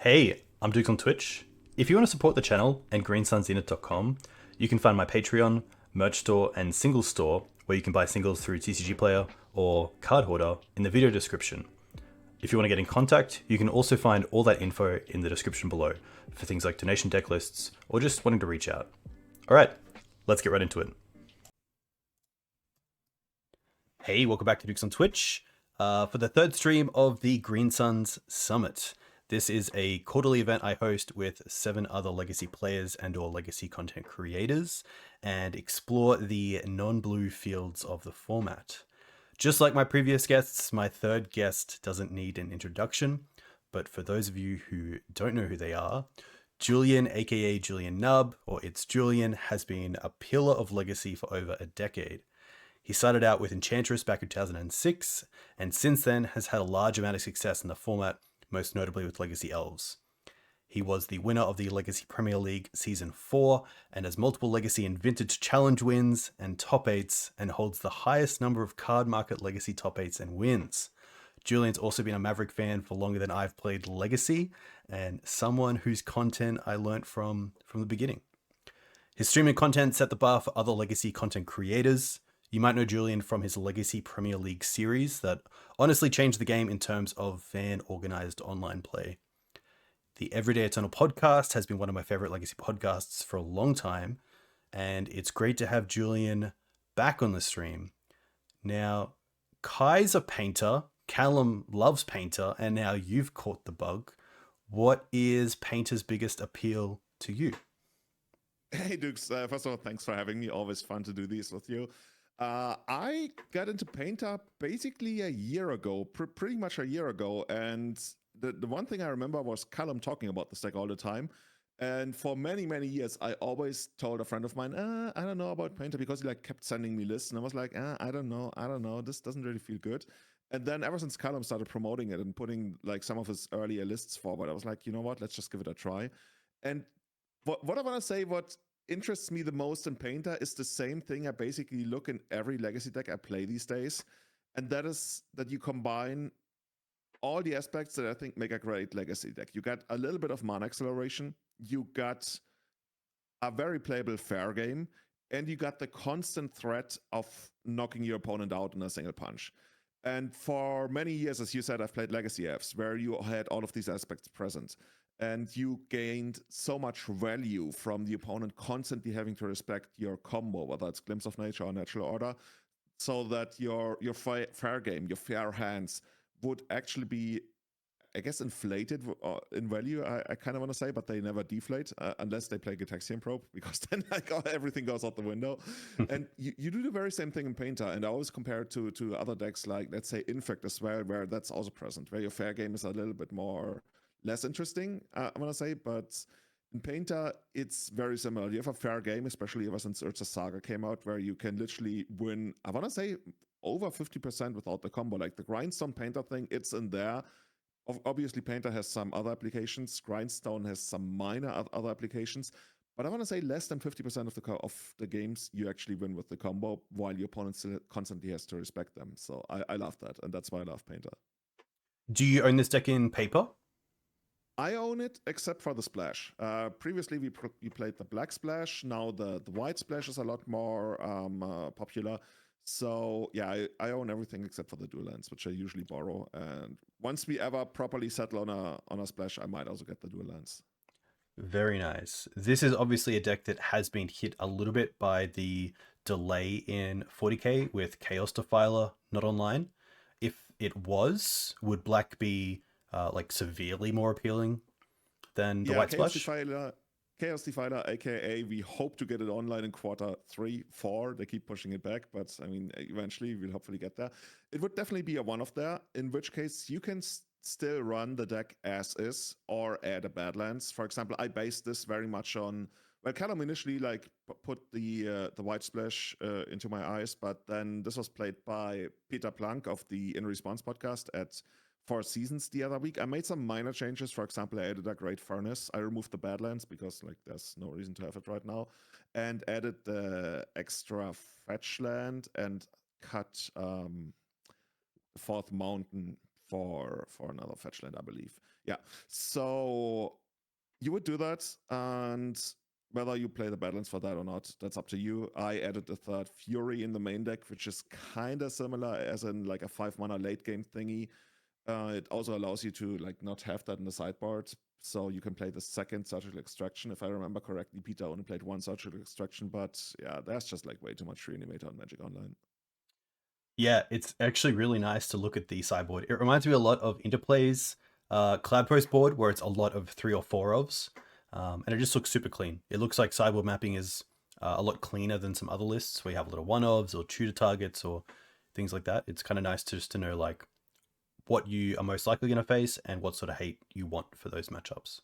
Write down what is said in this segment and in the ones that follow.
Hey, I'm Dukes on Twitch. If you want to support the channel and greensunzenith.com, you can find my Patreon, merch store, and singles store where you can buy singles through TCG Player or Card Hoarder in the video description. If you want to get in contact, you can also find all that info in the description below for things like donation deck lists or just wanting to reach out. Alright, let's get right into it. Hey, welcome back to Dukes on Twitch for the third stream of the Green Suns Summit. This is a quarterly event I host with 7 other legacy players and or legacy content creators and explore the non-blue fields of the format. Just like my previous guests, my third guest doesn't need an introduction, but for those of you who don't know who they are, Julian, aka Julian Knab, or itsJulian, has been a pillar of legacy for over a decade. He started out with Enchantress back in 2006, and since then has had a large amount of success in the format, most notably with Legacy Elves. He was the winner of the Legacy Premier League Season 4, and has multiple Legacy and Vintage Challenge wins and top 8s, and holds the highest number of card market Legacy top 8s and wins. Julian's also been a Maverick fan for longer than I've played Legacy, and someone whose content I learnt from the beginning. His streaming content set the bar for other Legacy content creators. You might know Julian from his Legacy Premier League series that honestly changed the game in terms of fan-organized online play. The Everyday Eternal podcast has been one of my favorite Legacy podcasts for a long time, and it's great to have Julian back on the stream. Now, Kai's a painter, Callum loves painter, and now you've caught the bug. What is painter's biggest appeal to you? Hey Dukes, first of all, thanks for having me. Always fun to do these with you. I got into Painter basically a year ago, pretty much a year ago, and the one thing I remember was Callum talking about this deck all the time. And for many, many years, I always told a friend of mine, I don't know about Painter, because he kept sending me lists, and I was like, I don't know, this doesn't really feel good. And then ever since Callum started promoting it and putting some of his earlier lists forward, I was like, you know what, let's just give it a try. And what I want to say, what interests me the most in Painter is the same thing I basically look in every legacy deck I play these days, and that is that you combine all the aspects that I think make a great legacy deck. You got a little bit of mana acceleration, you got a very playable fair game, and you got the constant threat of knocking your opponent out in a single punch. And for many years, as you said, I've played Legacy Fs, where you had all of these aspects present. And you gained so much value from the opponent constantly having to respect your combo, whether it's Glimpse of Nature or Natural Order, so that your fair game, your fair hands would actually be, I guess, inflated in value, I kind of want to say, but they never deflate unless they play Gitaxian Probe, because then everything goes out the window. And you do the very same thing in Painter, and I always compare it to other decks like, let's say, Infect as well, where that's also present, where your fair game is a little bit more less interesting, I want to say, but in Painter, it's very similar. You have a fair game, especially ever since Urza Saga came out, where you can literally win, I want to say, over 50% without the combo. Like the Grindstone Painter thing, it's in there. Obviously, Painter has some other applications. Grindstone has some minor other applications. But I want to say less than 50% of the games you actually win with the combo, while your opponent still constantly has to respect them. So I love that, and that's why I love Painter. Do you own this deck in paper? I own it, except for the splash. Previously, we played the black splash. Now the white splash is a lot more popular. So yeah, I own everything except for the dual lands, which I usually borrow. And once we ever properly settle on a splash, I might also get the dual lands. Very nice. This is obviously a deck that has been hit a little bit by the delay in 40k with Chaos Defiler not online. If it was, would black be severely more appealing than the white splash? Chaos Defiler, aka we hope to get it online in quarter 3, 4. They keep pushing it back, but I mean, eventually we'll hopefully get there. It would definitely be a one of there, in which case you can still run the deck as is or add a Badlands. For example, I based this very much on, well, Callum initially put the white splash into my eyes, but then this was played by Peter Plank of the In Response podcast at 4 Seasons the other week. I made some minor changes. For example, I added a Great Furnace. I removed the Badlands because there's no reason to have it right now, and added the extra fetch land and cut Fourth Mountain for another fetch land, I believe. Yeah. So you would do that, and whether you play the balance for that or not, that's up to you. I added a third Fury in the main deck, which is kind of similar as in like a 5-mana late game thingy. It also allows you to like not have that in the sideboard, so you can play the second Surgical Extraction. If I remember correctly, Peter only played one Surgical Extraction, but yeah, that's just like way too much Reanimator on Magic Online. Yeah, it's actually really nice to look at the sideboard. It reminds me a lot of Interplay's Cloud Post board, where it's a lot of 3 or 4 ofs, and it just looks super clean. It looks like sideboard mapping is a lot cleaner than some other lists where you have a lot of 1 ofs or tutor targets or things like that. It's kind of nice just to know like what you are most likely going to face and what sort of hate you want for those matchups.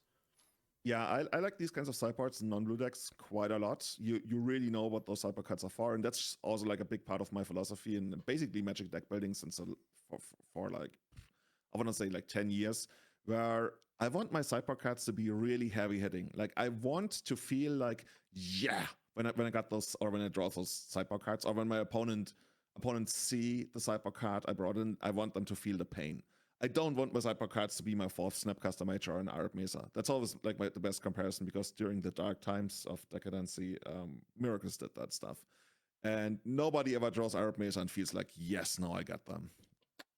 Yeah, I like these kinds of sideboards in non-blue decks quite a lot. You really know what those sideboard cards are for, and that's also like a big part of my philosophy in basically Magic deck building since for like I want to say like 10 years, where I want my sideboard cards to be really heavy hitting. Like I want to feel like yeah when I got those or when I draw those sideboard cards or when my opponents see the sideboard card I brought in, I want them to feel the pain. I don't want my sideboard cards to be my 4th Snapcaster Major in Arid Mesa. That's always like the best comparison because during the dark times of Decadency, Miracles did that stuff. And nobody ever draws Arid Mesa and feels like, yes, now I got them.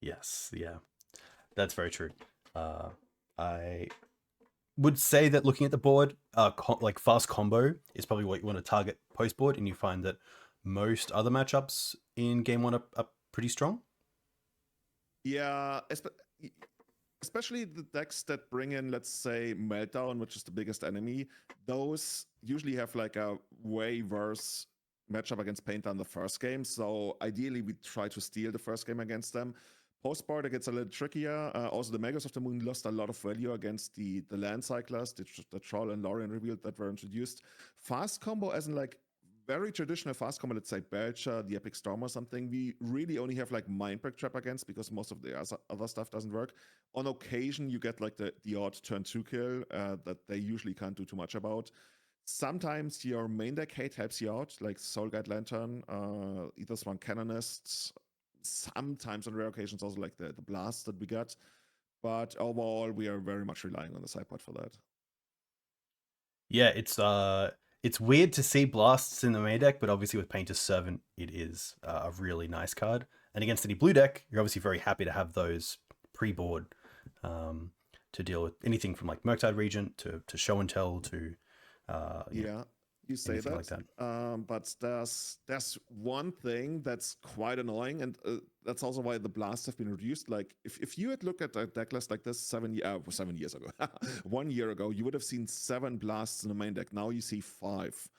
Yes, yeah, that's very true. I would say that looking at the board, like fast combo is probably what you want to target post board, and you find that most other matchups in game 1 are pretty strong. Yeah, especially the decks that bring in, let's say, Meltdown, which is the biggest enemy. Those usually have like a way worse matchup against Painter in the first game. So ideally, we try to steal the first game against them. Post-board, it gets a little trickier. Also, the Magus of the Moon lost a lot of value against the land cyclers, the Troll and Lorien revealed that were introduced. Fast combo, as in like very traditional fast combo, let's say Belcher, the Epic Storm or something, we really only have like Mindbreak Trap against because most of the other stuff doesn't work. On occasion, you get like the odd turn 2 kill that they usually can't do too much about. Sometimes your main deck hate helps you out, like Soul Guide Lantern, Ethersworn Canonist, sometimes on rare occasions also like the blast that we got. But overall, we are very much relying on the sideboard for that. Yeah, it's weird to see blasts in the main deck, but obviously with Painter's Servant, it is a really nice card. And against any blue deck, you're obviously very happy to have those pre-board to deal with anything from like Murktide Regent to Show and Tell to yeah, you say anything that, like that. but there's one thing that's quite annoying, and that's also why the blasts have been reduced. Like if you had looked at a deck list like this 7 years ago, 1 year ago, you would have seen 7 blasts in the main deck. Now you see 5.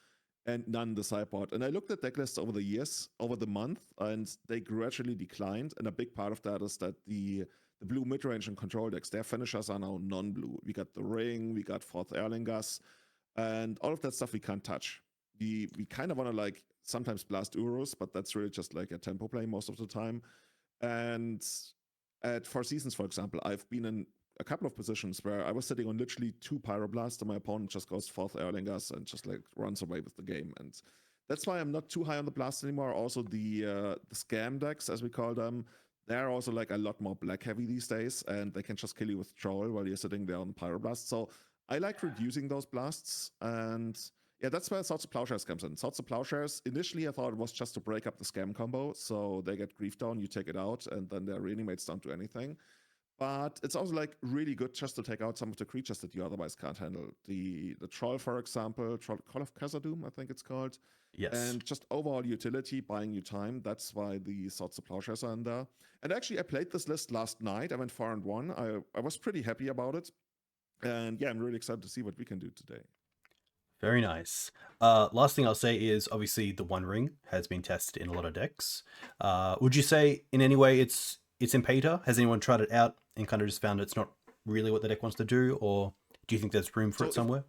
And none in the sideboard. And I looked at deck lists over the years, over the month, and they gradually declined. And a big part of that is that the blue mid-range and control decks, their finishers are now non-blue. We got the Ring, we got 4th Erlingas, and all of that stuff we can't touch. We kind of want to like sometimes blast Urus, but that's really just like a tempo play most of the time. And at 4 Seasons, for example, I've been in a couple of positions where I was sitting on literally 2 Pyroblasts and my opponent just goes 4th Erlingas and just like runs away with the game. And that's why I'm not too high on the blast anymore. Also, the scam decks, as we call them, they're also like a lot more black heavy these days, and they can just kill you with Troll while you're sitting there on Pyroblast. So I like reducing those blasts, and yeah, that's where Swords of Plowshares comes in. Swords of Plowshares, initially I thought it was just to break up the scam combo, so they get grief down, you take it out, and then their reanimates don't do anything. But it's also like really good just to take out some of the creatures that you otherwise can't handle. The Troll, for example, Call of Khazad-dûm, I think it's called. Yes. And just overall utility, buying you time. That's why the Swords of Plowshares are in there. And actually, I played this list last night. I went 4-1. I was pretty happy about it. And yeah, I'm really excited to see what we can do today. Very nice. Last thing I'll say is obviously the One Ring has been tested in a lot of decks. Would you say in any way it's in Painter? Has anyone tried it out and kind of just found it's not really what the deck wants to do, or do you think there's room for it somewhere?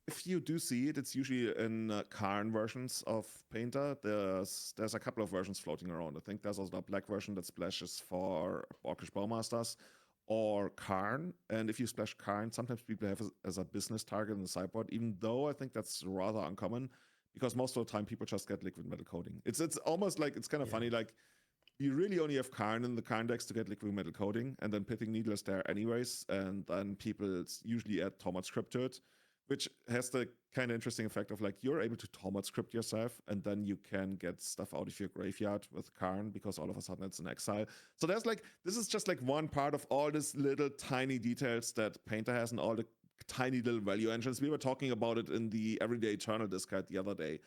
If you do see it, it's usually in Karn versions of Painter. There's a couple of versions floating around. I think there's also a black version that splashes for Orcish Bowmasters or Karn. And if you splash Karn, sometimes people have it as a business target in the sideboard, even though I think that's rather uncommon because most of the time people just get liquid metal coating. It's almost like, it's kind of funny, like you really only have Karn in the Karn decks to get liquid metal coating, and then Pitting Needle is there anyways, and then people usually add Tormod Script to it, which has the kind of interesting effect of like you're able to Tormod Script yourself, and then you can get stuff out of your graveyard with Karn because all of a sudden it's an exile. So there's like, this is just like one part of all these little tiny details that Painter has and all the tiny little value engines. We were talking about it in the Everyday Eternal Discard the other day.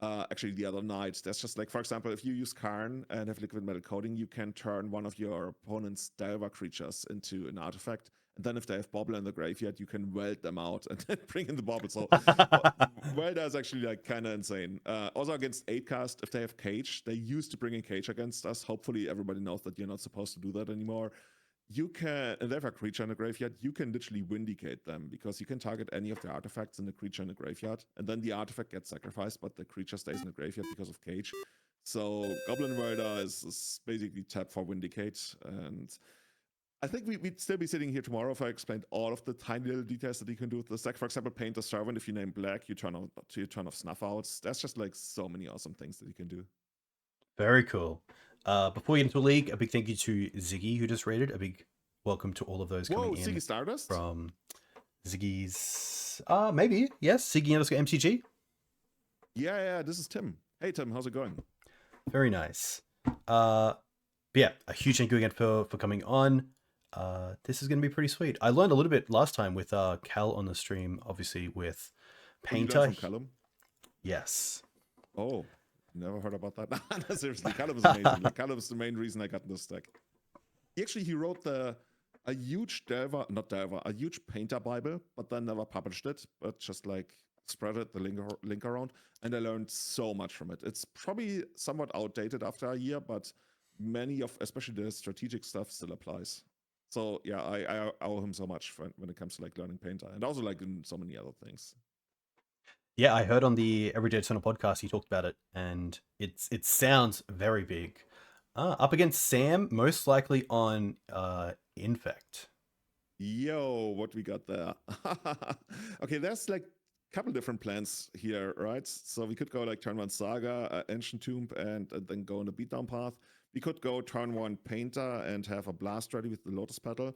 Actually, the other night. That's just like, for example, if you use Karn and have liquid metal coating, you can turn one of your opponent's Delver creatures into an artifact. And then if they have Bobble in the graveyard, you can weld them out and then bring in the Bobble. So Welder is actually like kind of insane. Also against 8-cast, if they have Cage, they used to bring in Cage against us. Hopefully everybody knows that you're not supposed to do that anymore. You can, and they have a creature in the graveyard, you can literally Vindicate them because you can target any of the artifacts in the creature in the graveyard, and then the artifact gets sacrificed, but the creature stays in the graveyard because of Cage. So Goblin Welder is basically tapped for Vindicate, and I think we'd still be sitting here tomorrow if I explained all of the tiny little details that you can do with this deck. For example, Paint a Servant, if you name Black, you turn off Snuff Outs. That's just like so many awesome things that you can do. Very cool. Before we get into the league, a big thank you to Ziggy who just rated. A big welcome to all of those coming in Ziggy Stardust? from Ziggy's. Maybe yes, Ziggy_MTG. Yeah. This is Tim. Hey Tim, how's it going? Very nice. But yeah, a huge thank you again for coming on. This is going to be pretty sweet. I learned a little bit last time with Cal on the stream, obviously with Painter. You learned from Callum? Yes. Oh. Never heard about that. No, seriously, Callum is amazing. Like, Callum is the main reason I got this deck. He wrote a huge a huge Painter Bible, but then never published it, but just like spread it, the link around, and I learned so much from it. It's probably somewhat outdated after a year, but many of, especially the strategic stuff, still applies. So yeah, I owe him so much when it comes to like learning Painter, and also like in so many other things. Yeah, I heard on the Everyday Eternal podcast he talked about it, and it sounds very big. Up against Sam, most likely on Infect. Yo, what we got there? Okay, there's like a couple different plans here, right? So we could go like turn 1 Saga, Ancient Tomb, and then go on the beatdown path. We could go turn 1 Painter and have a blast ready with the Lotus Petal.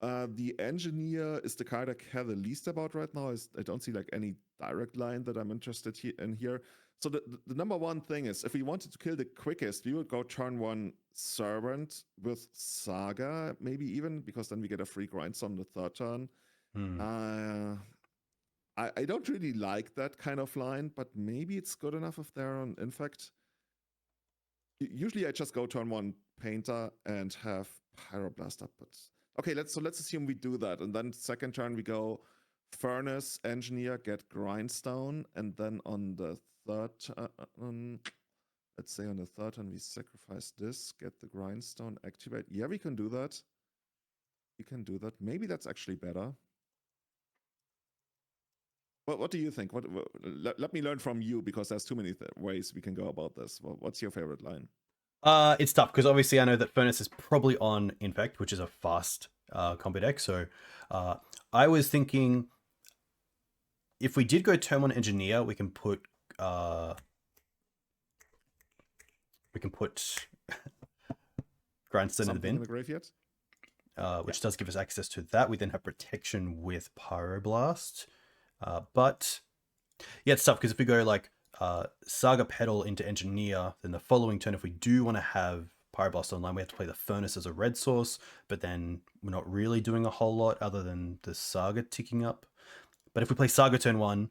The Engineer is the card I care the least about right now. I don't see like any direct line that I'm interested in here. So the number one thing is, if we wanted to kill the quickest, we would go turn 1 Servant with Saga, maybe even, because then we get a free Grindstone on the third turn. I don't really like that kind of line, but maybe it's good enough if they're on Infect. Usually I just go turn 1 Painter and have Pyroblast up, but okay, let's assume we do that, and then second turn we go Furnace, Engineer, get Grindstone, and then on the third turn, let's say on the third turn we sacrifice this, get the Grindstone, activate. Yeah, we can do that. We can do that. Maybe that's actually better. What do you think? Let me learn from you, because there's too many ways we can go about this. What's your favorite line? It's tough because obviously I know that Furnace is probably on Infect, which is a fast combo deck. So I was thinking if we did go turn 1 Engineer, we can put Grindstone in the bin, graveyard, which does give us access to that. We then have protection with Pyroblast, but yeah, it's tough because if we go like Saga Petal into Engineer, then the following turn, if we do want to have Pyroblast online, we have to play the Furnace as a red source, but then we're not really doing a whole lot other than the Saga ticking up. But if we play Saga turn 1,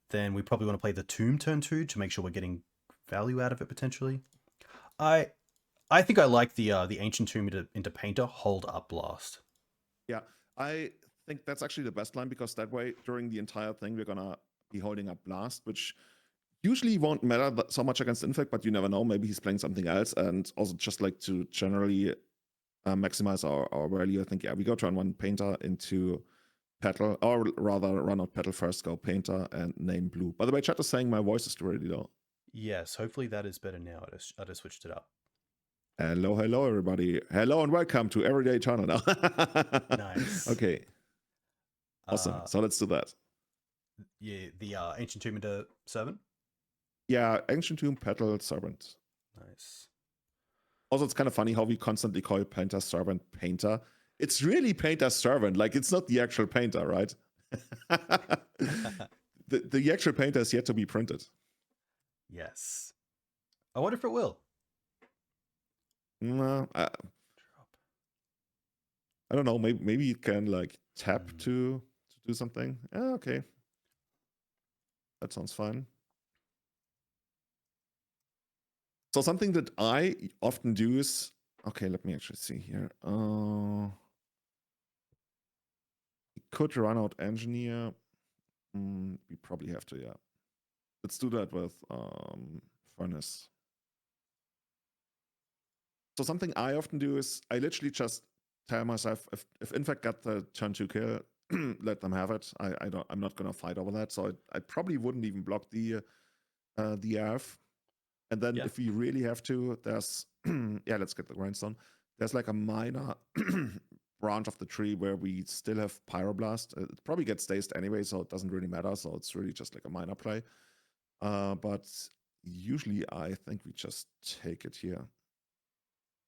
then we probably want to play the Tomb turn 2 to make sure we're getting value out of it potentially. I think I like the Ancient Tomb into Painter, hold up Blast. Yeah, I think that's actually the best line, because that way during the entire thing we're gonna be holding up Blast, which usually won't matter so much against Infect, but you never know. Maybe he's playing something else, and also just like to generally maximize our value. I think, yeah, we go turn 1 Painter into Petal, or rather run out Petal first, go Painter, and name blue. By the way, chat is saying my voice is too really low. Yes, hopefully that is better now. I just switched it up. Hello, everybody. Hello and welcome to Everyday Eternal now. Nice. Okay. Awesome. So let's do that. Yeah, the Ancient Tomb into Servant? Yeah, Ancient Tomb, Petal, Servant. Nice. Also, it's kind of funny how we constantly call Painter Servant Painter. It's really Painter Servant. Like, it's not the actual painter, right? the actual painter is yet to be printed. Yes. I wonder if it will. No, I don't know. Maybe you can like tap to do something. Okay, that sounds fine. So something that I often do is, okay, let me actually see here. We could run out engineer. We probably have to, yeah. Let's do that with furnace. So something I often do is I literally just tell myself if Infect got the turn 2 kill, let them have it. I'm not gonna fight over that. So I probably wouldn't even block the AF. And then if we really have to, there's yeah, let's get the grindstone. There's like a minor branch of the tree where we still have Pyroblast. It probably gets dazed anyway, so it doesn't really matter. So it's really just like a minor play. But usually I think we just take it here.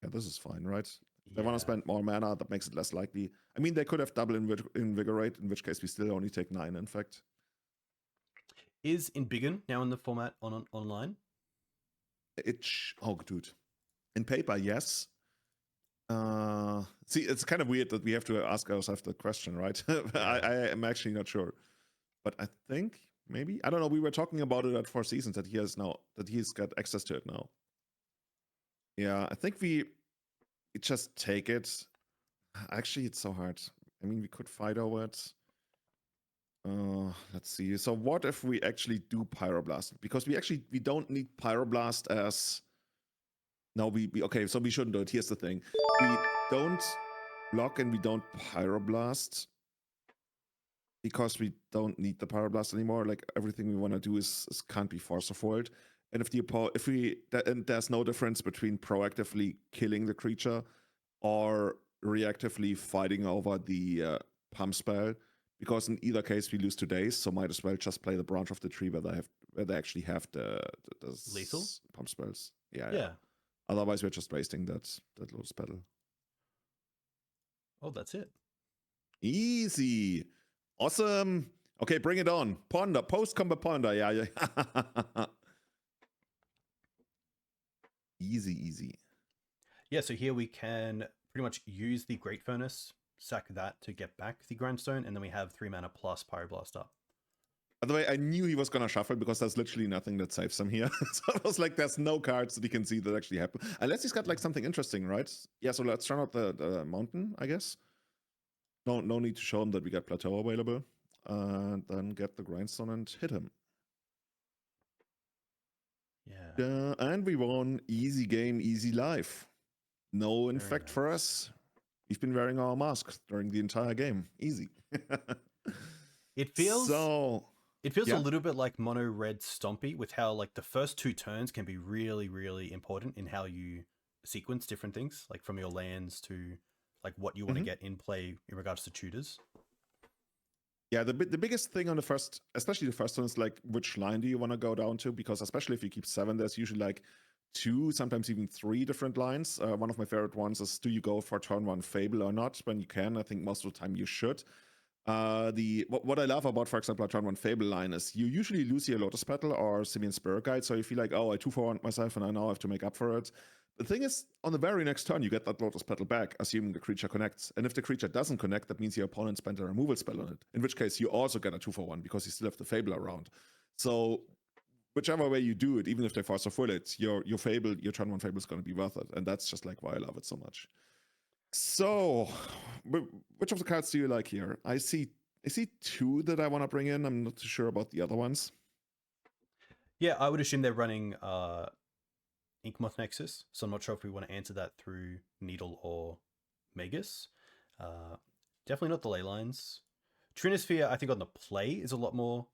Yeah, this is fine, right? If they want to spend more mana, that makes it less likely. I mean, they could have double invigorate, in which case we still only take 9, in fact. Is Embiggen now in the format online? Oh, dude. In paper, yes. See, it's kind of weird that we have to ask ourselves the question, right? I am actually not sure. But I think maybe, I don't know, we were talking about it at 4 Seasons that he's got access to it now. Yeah, I think we just take it. Actually, it's so hard. I mean, we could fight over it. Let's see. So what if we actually do Pyroblast? Because we don't need Pyroblast as... No, okay, so we shouldn't do it. Here's the thing. We don't block and we don't Pyroblast because we don't need the Pyroblast anymore. Like, everything we want to do is can't be force of foiled. And and there's no difference between proactively killing the creature or reactively fighting over the pump spell, because in either case we lose 2 days, so might as well just play the branch of the tree where they actually have the lethal pump spells. Yeah. Otherwise we're just wasting that Lotus Petal. Oh, that's it. Easy. Awesome. Okay, bring it on. Ponder, post-combat ponder. Yeah. Easy. Yeah, so here we can pretty much use the Great Furnace, sack that to get back the Grindstone, and then we have 3 mana plus Pyroblast up. By the way, I knew he was gonna shuffle because there's literally nothing that saves him here. So I was like, there's no cards that he can see that actually happen. Unless he's got like something interesting, right? Yeah, so let's run out the mountain, I guess. No need to show him that we got Plateau available. And then get the Grindstone and hit him. Yeah. And we won. Easy game, easy life. No Infect for us. We've been wearing our mask during the entire game. Easy. It feels a little bit like mono red Stompy, with how like the first 2 turns can be really, really important in how you sequence different things, like from your lands to like what you want to get in play in regards to tutors. Yeah, the biggest thing on especially the first one, is like, which line do you want to go down to? Because especially if you keep 7, there's usually like 2, sometimes even 3 different lines. One of my favorite ones is, do you go for turn 1 Fable or not? When you can, I think most of the time you should. What I love about, for example, a turn 1 Fable line is you usually lose your Lotus Petal or Simian Spirit Guide, so you feel like, oh, I 2-for-1 myself and I now have to make up for it. The thing is, on the very next turn, you get that Lotus Petal back, assuming the creature connects. And if the creature doesn't connect, that means your opponent spent a removal spell on it, in which case you also get a 2-for-1 because you still have the Fable around. So whichever way you do it, even if they force or full it, your Fable, your turn 1 Fable is going to be worth it. And that's just like why I love it so much. So, which of the cards do you like here? I see 2 that I want to bring in. I'm not too sure about the other ones. Yeah, I would assume they're running Inkmoth Nexus, so I'm not sure if we want to answer that through Needle or Magus. Definitely not the ley lines. Trinosphere, I think on the play is a lot more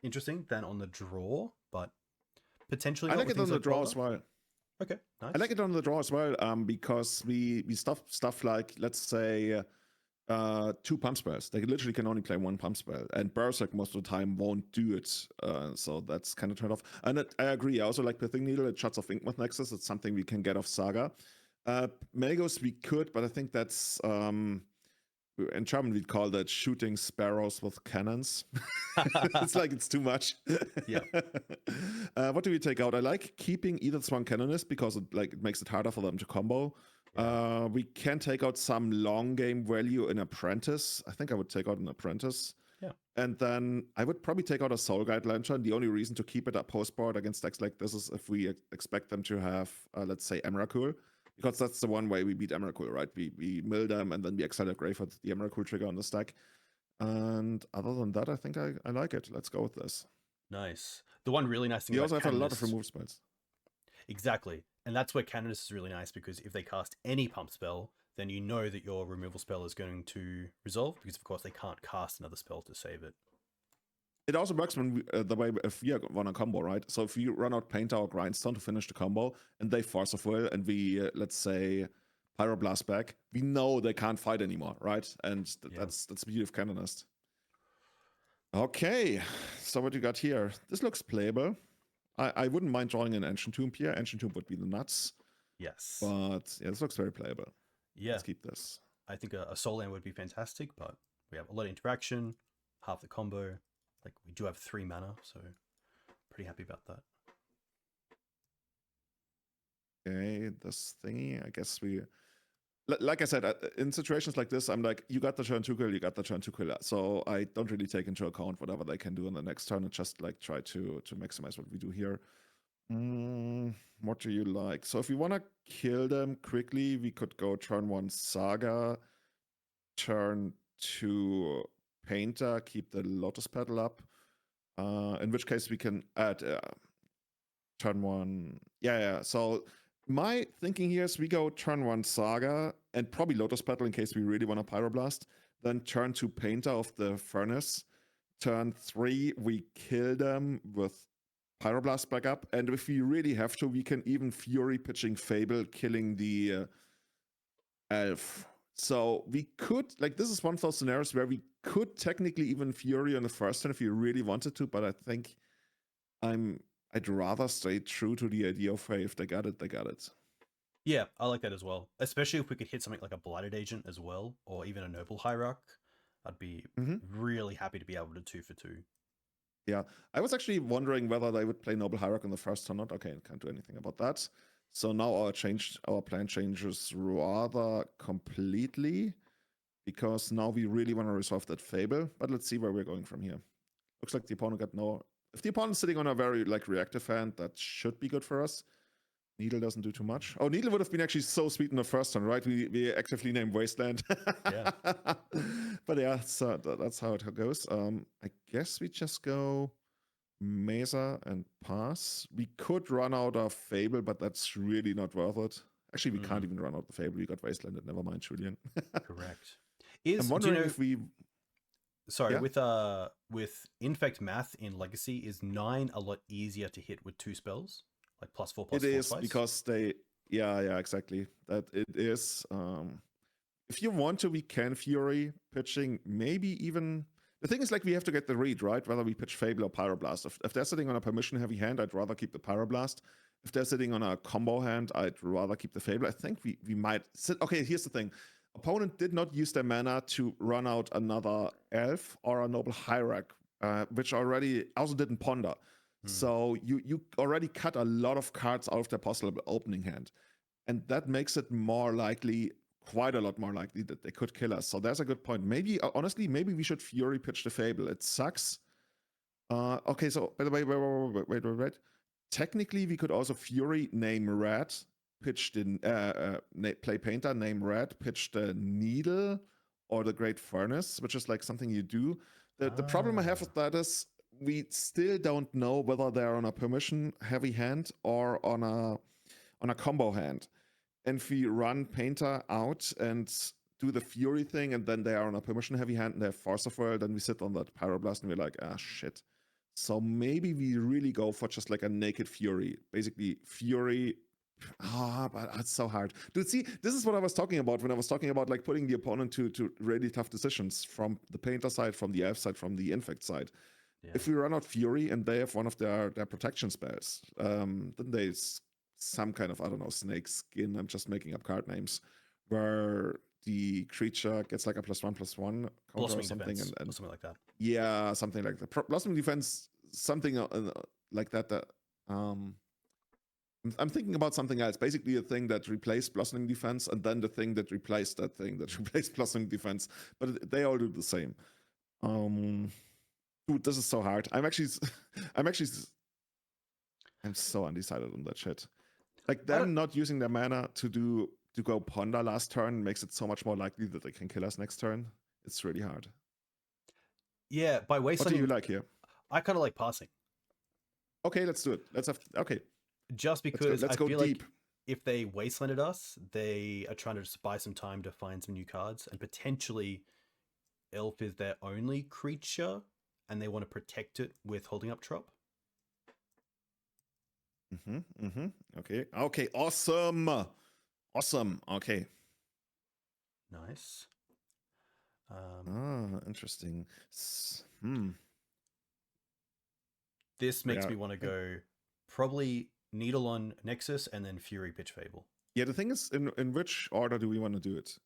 interesting than on the draw, but potentially I like it on the draw as well. Okay, nice. I like it on the draw as well, because we stuff like, let's say, 2 pump spells. They literally can only play 1 pump spell, and Berserk most of the time won't do it. So that's kind of turned off. And I agree. I also like Pithing Needle. It shuts off Inkmoth Nexus. It's something we can get off Saga. Melgos we could, but I think that's in German we'd call that shooting sparrows with cannons. It's like it's too much. Yeah. What do we take out? I like keeping Ethersworn Canonist because it makes it harder for them to combo. Yeah. We can take out some long game value in Apprentice. I think I would take out an Apprentice. Yeah. And then I would probably take out a Soul Guide Lantern. The only reason to keep it at post board against decks like this is if we expect them to have, let's say, Emrakul. Because that's the one way we beat Emrakul, right? We mill them and then we exile a grave with the Emrakul trigger on the stack. And other than that, I think I like it. Let's go with this. Nice. The one really nice thing You about also have a lot of Canonist- remove spells. Exactly. And that's where Canonist is really nice, because if they cast any pump spell, then you know that your removal spell is going to resolve, because of course they can't cast another spell to save it. It also works when the way if we run a combo, right? So if you run out Painter or Grindstone to finish the combo, and they Force of Will, and we let's say Pyroblast back, we know they can't fight anymore, right? And that's the beauty of Canonist. Okay, so what you got here? This looks playable. I wouldn't mind drawing an Ancient Tomb here. Ancient Tomb would be the nuts. Yes. But yeah, this looks very playable. Yeah. Let's keep this. I think a Soul Land would be fantastic, but we have a lot of interaction, half the combo. Like, we do have 3 mana, so pretty happy about that. Okay, this thingy, I guess we... Like I said, in situations like this, I'm like, you got the turn 2 kill, you got the turn 2 kill. So I don't really take into account whatever they can do in the next turn and just like try to maximize what we do here. What do you like? So if we want to kill them quickly, we could go turn 1 Saga, turn 2 Painter, keep the Lotus Petal up. In which case we can add turn 1. Yeah. So my thinking here is we go turn 1 Saga and probably Lotus Petal in case we really want to Pyroblast. Then turn 2 Painter of the Furnace. Turn 3 we kill them with Pyroblast back up. And if we really have to, we can even Fury pitching Fable, killing the Elf. So we could, like, this is one of those scenarios where we could technically even Fury on the first turn if we really wanted to, but I think I'd rather stay true to the idea of, hey, if they got it, they got it. Yeah, I like that as well. Especially if we could hit something like a Blighted Agent as well, or even a Noble Hierarch. I'd be really happy to be able to 2 for 2. Yeah, I was actually wondering whether they would play Noble Hierarch on the first turn or not. Okay, can't do anything about that. So now our plan changes rather completely, because now we really want to resolve that Fable. But let's see where we're going from here. Looks like the opponent got no... If the opponent's sitting on a very like reactive hand, that should be good for us. Needle doesn't do too much. Oh, Needle would have been actually so sweet in the first turn, right? We actively named Wasteland. Yeah. But yeah, so that's how it goes. I guess we just go Mesa and pass. We could run out of Fable, but that's really not worth it. Actually, we can't even run out the Fable. We got Wastelanded. Never mind, Julian. Correct. I'm wondering if we... Sorry, with Infect math in Legacy, is 9 a lot easier to hit with 2 spells? Like +4/+4 It is twice? because they... Yeah, exactly. That it is. If you want to, we can Fury pitching, maybe even... The thing is, like, we have to get the read, right? Whether we pitch Fable or Pyroblast. If they're sitting on a permission-heavy hand, I'd rather keep the Pyroblast. If they're sitting on a combo hand, I'd rather keep the Fable. I think we might sit... Okay, here's the thing. Opponent did not use their mana to run out another Elf or a Noble Hierarch, which already also didn't ponder. So you already cut a lot of cards out of their possible opening hand. And that makes it more likely... quite a lot more likely that they could kill us. So that's a good point. Maybe, honestly, maybe we should Fury pitch the Fable. It sucks. Okay, so by the way, wait. Technically, we could also Fury name Red, pitch the play Painter, name Red, pitch the Needle or the Great Furnace, which is like something you do. The problem I have with that is we still don't know whether they're on a permission heavy hand or on a combo hand. And if we run Painter out and do the Fury thing, and then they are on a permission heavy hand and they have Force of Will, then we sit on that Pyroblast and we're like, ah, shit. So maybe we really go for just like a naked Fury. Basically, Fury, But it's so hard. Dude, see, this is what I was talking about when I was talking about like putting the opponent to really tough decisions from the painter side, from the elf side, from the infect side. Yeah. If we run out Fury and they have one of their protection spells, then there's some kind of, I don't know, snake skin. I'm just making up card names where the creature gets like a +1/+1 counter Blossoming or something. defense, And or something like that. yeah, something like that. Blossoming defense, something like that. I'm thinking about something else. Basically, a thing that replaced Blossoming Defense, and then the thing that replaced that thing that replaced Blossoming Defense. But they all do the same. Dude, this is so hard. I'm so undecided on that shit. Like them not using their mana to go Ponder last turn makes it so much more likely that they can kill us next turn. It's really hard. Yeah, by wastelanding. What do you like here? I kind of like passing. Okay, let's do it. Okay. Just because let's I go feel deep. like if they wastelanded us, they are trying to just buy some time to find some new cards, and potentially Elf is their only creature, and they want to protect it with holding up Trop. Okay. Awesome. Okay. Nice. Interesting. This makes me want to go probably Needle on Nexus and then Fury Pitch Fable. Yeah, the thing is, in which order do we want to do it?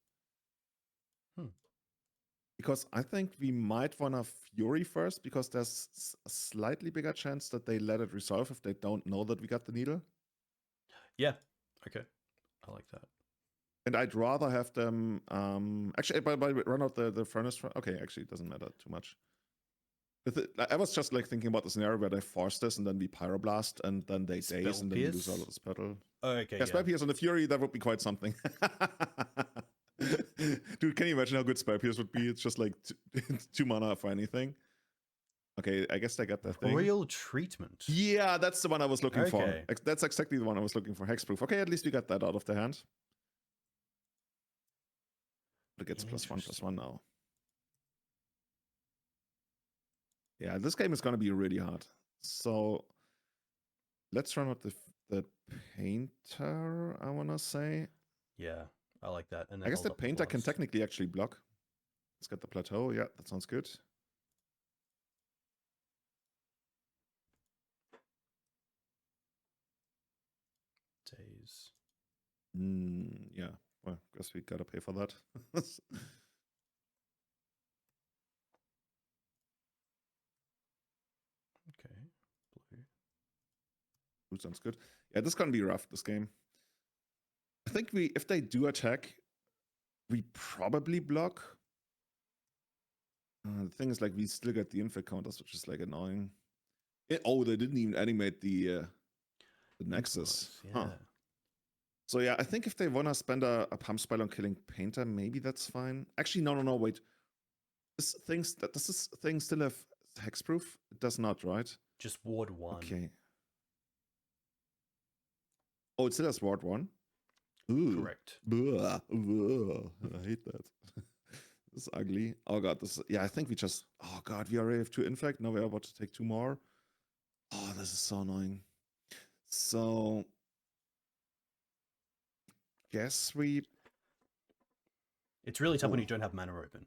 Because I think we might want to Fury first, because there's a slightly bigger chance that they let it resolve if they don't know that we got the needle. Yeah. Okay. I like that. And I'd rather have them actually by run out the furnace. Okay, actually it doesn't matter too much. I was just like thinking about the scenario where they force this and then we Pyroblast and then they daze and then we lose all of this Petal. Okay. Yeah, Spell Pierce on the Fury, that would be quite something. Dude, can you imagine how good Spell Pierce would be? It's just like 2 mana for anything. Okay, I guess they got that thing. Royal Treatment. Yeah, that's the one I was looking for. That's exactly the one I was looking for. Hexproof. Okay, at least we got that out of the hand. It gets +1/+1 now. Yeah, this game is going to be really hard. So let's run out the painter, I want to say. Yeah, I like that. And I guess the painter can technically actually block. Let's get the plateau. Yeah, that sounds good. Days. Yeah, well, guess we gotta pay for that. Okay, blue. Blue sounds good. Yeah, this is gonna be rough, this game. I think if they do attack, we probably block. The thing is, like, we still get the infect counters, which is like annoying. Oh, they didn't even animate the Nexus. Yeah. Huh. So yeah, I think if they wanna spend a pump spell on killing Painter, maybe that's fine. Actually, no, wait. Does this thing still have hexproof? It does not, right? Just Ward 1. Okay. Oh, it still has Ward 1? Ooh. Correct. I hate that. This is ugly. Oh god, I think we just, oh god, we already have 2 infect. Now we're about to take 2 more. Oh, this is so annoying. So guess it's really tough when you don't have mana open.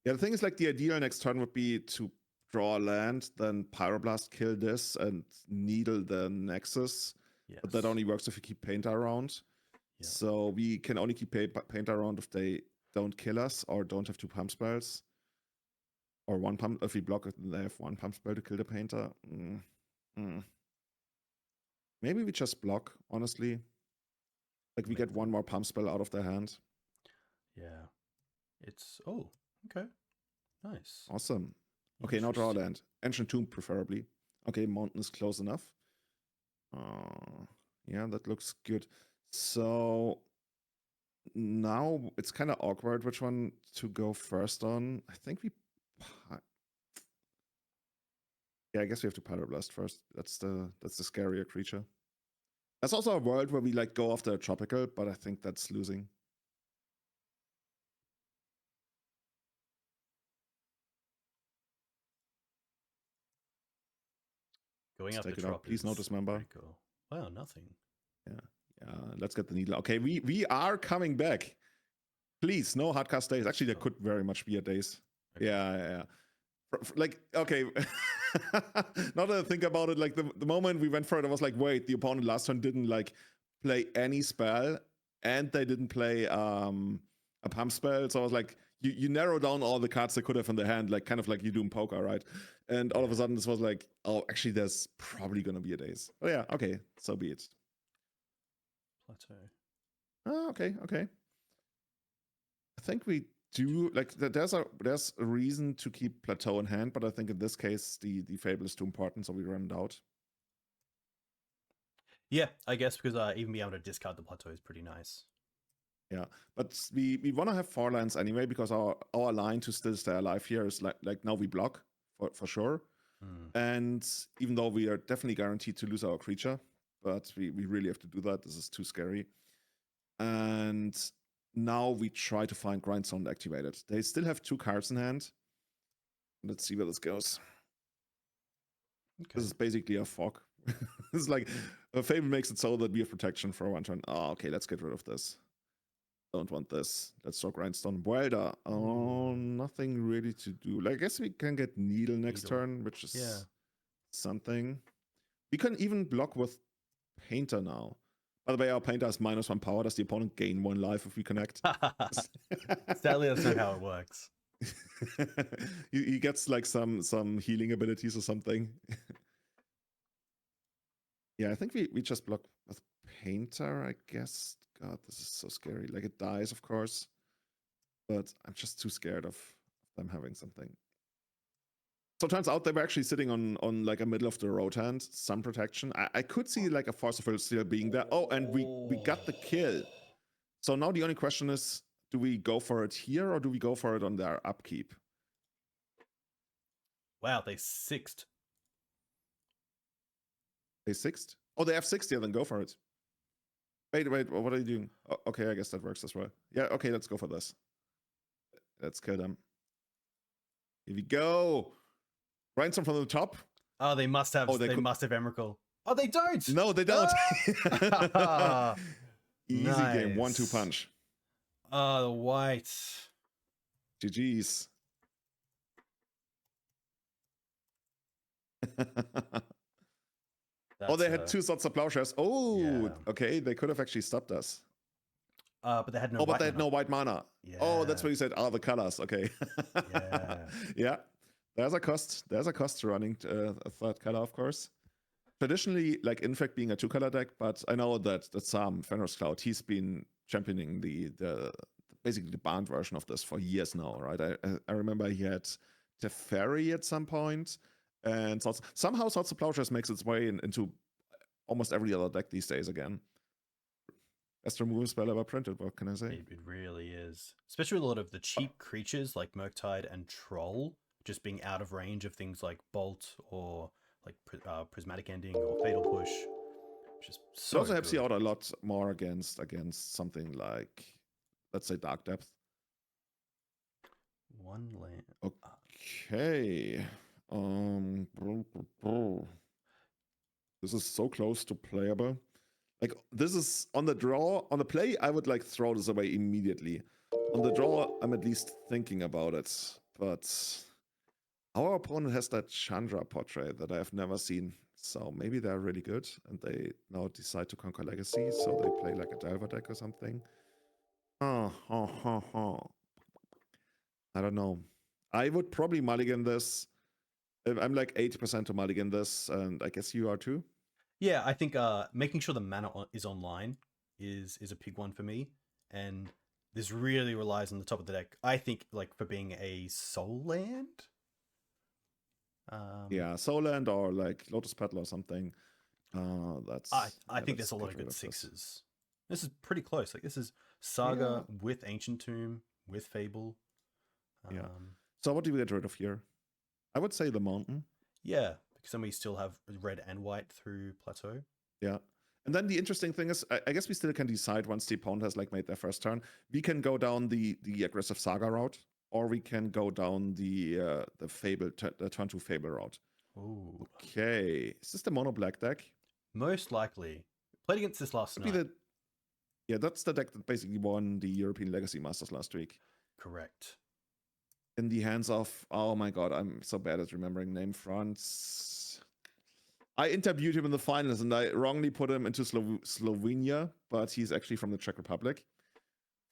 Yeah, the thing is, like, the ideal next turn would be to draw a land, then Pyroblast, kill this, and needle the Nexus. Yes. But that only works if you keep Painter around. Yeah. So we can only keep Painter around if they don't kill us or don't have 2 pump spells. Or 1 pump, if we block it, they have 1 pump spell to kill the Painter. Maybe we just block, honestly. Like, we get 1 more pump spell out of their hand. Yeah. It's, oh, okay. Nice. Awesome. Okay, now draw land. Ancient Tomb, preferably. Okay, Mountain is close enough. Yeah, that looks good. So now it's kind of awkward which one to go first on. I think we... Yeah, I guess we have to Pyroblast first. That's the scarier creature. That's also a world where we like go after a tropical, but I think that's losing. Going Let's up take the it out. Please notice, member. Cool. Wow, nothing. Yeah, let's get the needle. Okay, we are coming back. Please, no hardcast days. Actually, there could very much be a days. Okay. Yeah. Like, okay. Now that I think about it, like the moment we went for it, I was like, wait, the opponent last turn didn't like play any spell, and they didn't play a pump spell. So I was like, you narrow down all the cards they could have in their hand, like kind of like you do in poker, right? And all of a sudden, this was like, oh, actually, there's probably gonna be a days. Oh yeah, okay, so be it. Plateau. Oh, okay. I think we do like there's a reason to keep Plateau in hand, but I think in this case the Fable is too important, so we run it out. Yeah, I guess because even being able to discard the Plateau is pretty nice. Yeah, but we want to have 4 lands anyway because our line to still stay alive here is like now we block for sure, and even though we are definitely guaranteed to lose our creature, but we really have to do that. This is too scary, and now we try to find Grindstone activated. They still have 2 cards in hand. Let's see where this goes. Okay. This is basically a fog. It's like Fable makes it so that we have protection for 1 turn. Oh, okay, let's get rid of this. Don't want this. Let's draw Grindstone Welder. Oh, nothing really to do. Like, I guess we can get Needle next turn, which is something. We can even block with Painter now. By the way, our Painter has -1 power. Does the opponent gain 1 life if we connect? Sadly, that's not how it works. he gets like some healing abilities or something. Yeah, I think we just block with Painter, I guess. God, this is so scary. Like, it dies, of course. But I'm just too scared of them having something. So it turns out they were actually sitting on like a middle of the road hand, some protection. I could see like a Force of Will still being there. Oh, and we got the kill. So now the only question is, do we go for it here or do we go for it on their upkeep? Wow, they 6'd. They 6'd? Oh, they have 60, then go for it. Wait, what are you doing? Oh, okay, I guess that works as well. Yeah, okay, let's go for this. Let's kill them. Here we go. Grindstone from the top. Oh, they must have. They must have Emrakul. Oh, they don't. No, they don't. Ah! Easy game. 1-2 punch. Oh, the white. GG's. Oh, they had 2 slots of Plowshares. Oh, yeah. Okay. They could have actually stopped us. But they had no. But they had no white mana. Yeah. Oh, that's what you said. Oh, the colors. Okay. Yeah. There's a cost. There's a cost to running a 3rd color, of course. Traditionally, like Infect being a 2-color deck, but I know that Sam Fenris Cloud, he's been championing the basically the banned version of this for years now, right? I remember he had Teferi at some point, and somehow Swords of Plowshares makes its way into almost every other deck these days again. Best removal spell ever printed, what can I say? It really is. Especially with a lot of the cheap creatures like Murktide and Troll just being out of range of things like Bolt or like Prismatic Ending or Fatal Push. Just so it also helps you out a lot more against something like, let's say, Dark Depth. 1 land. Okay. This is so close to playable. Like, this is on the draw. On the play, I would like throw this away immediately. On the draw, I'm at least thinking about it. But our opponent has that Chandra portrait that I have never seen. So maybe they're really good and they now decide to conquer Legacy. So they play like a Delver deck or something. I don't know. I would probably mulligan this. I'm like 80% to mulligan this, and I guess you are too. Yeah, I think making sure the mana is online is a big one for me, and this really relies on the top of the deck. I think, like, for being a soul land. Yeah, soul land or like Lotus Petal or something. That's. I think there's a lot of good 6s. This is pretty close. Like, this is Saga with Ancient Tomb with Fable. Yeah. So what do we get rid of here? I would say the Mountain. Yeah, because then we still have red and white through Plateau. Yeah. And then the interesting thing is, I guess we still can decide once the opponent has like made their first turn. We can go down the aggressive Saga route, or we can go down the Fable, the turn 2 Fable route. Ooh. Okay. Is this the mono black deck? Most likely. Played against this last night. Yeah, that's the deck that basically won the European Legacy Masters last week. Correct. In the hands of, oh my god, I'm so bad at remembering name. Franz. I interviewed him in the finals and I wrongly put him into Slovenia, but he's actually from the Czech Republic.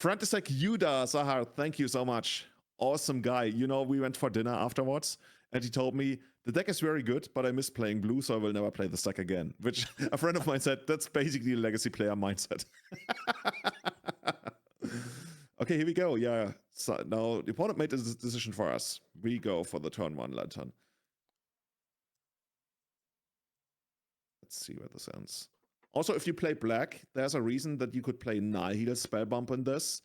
Frantisek Yuda Sahar, thank you so much. Awesome guy. You know, we went for dinner afterwards and he told me the deck is very good, but I miss playing blue, so I will never play this deck again. Which a friend of mine said that's basically a legacy player mindset. Okay, here we go. Yeah. So now the opponent made a decision for us. We go for the turn 1 Lantern. Let's see where this ends. Also, if you play black, there's a reason that you could play Nihil Spellbomb in this.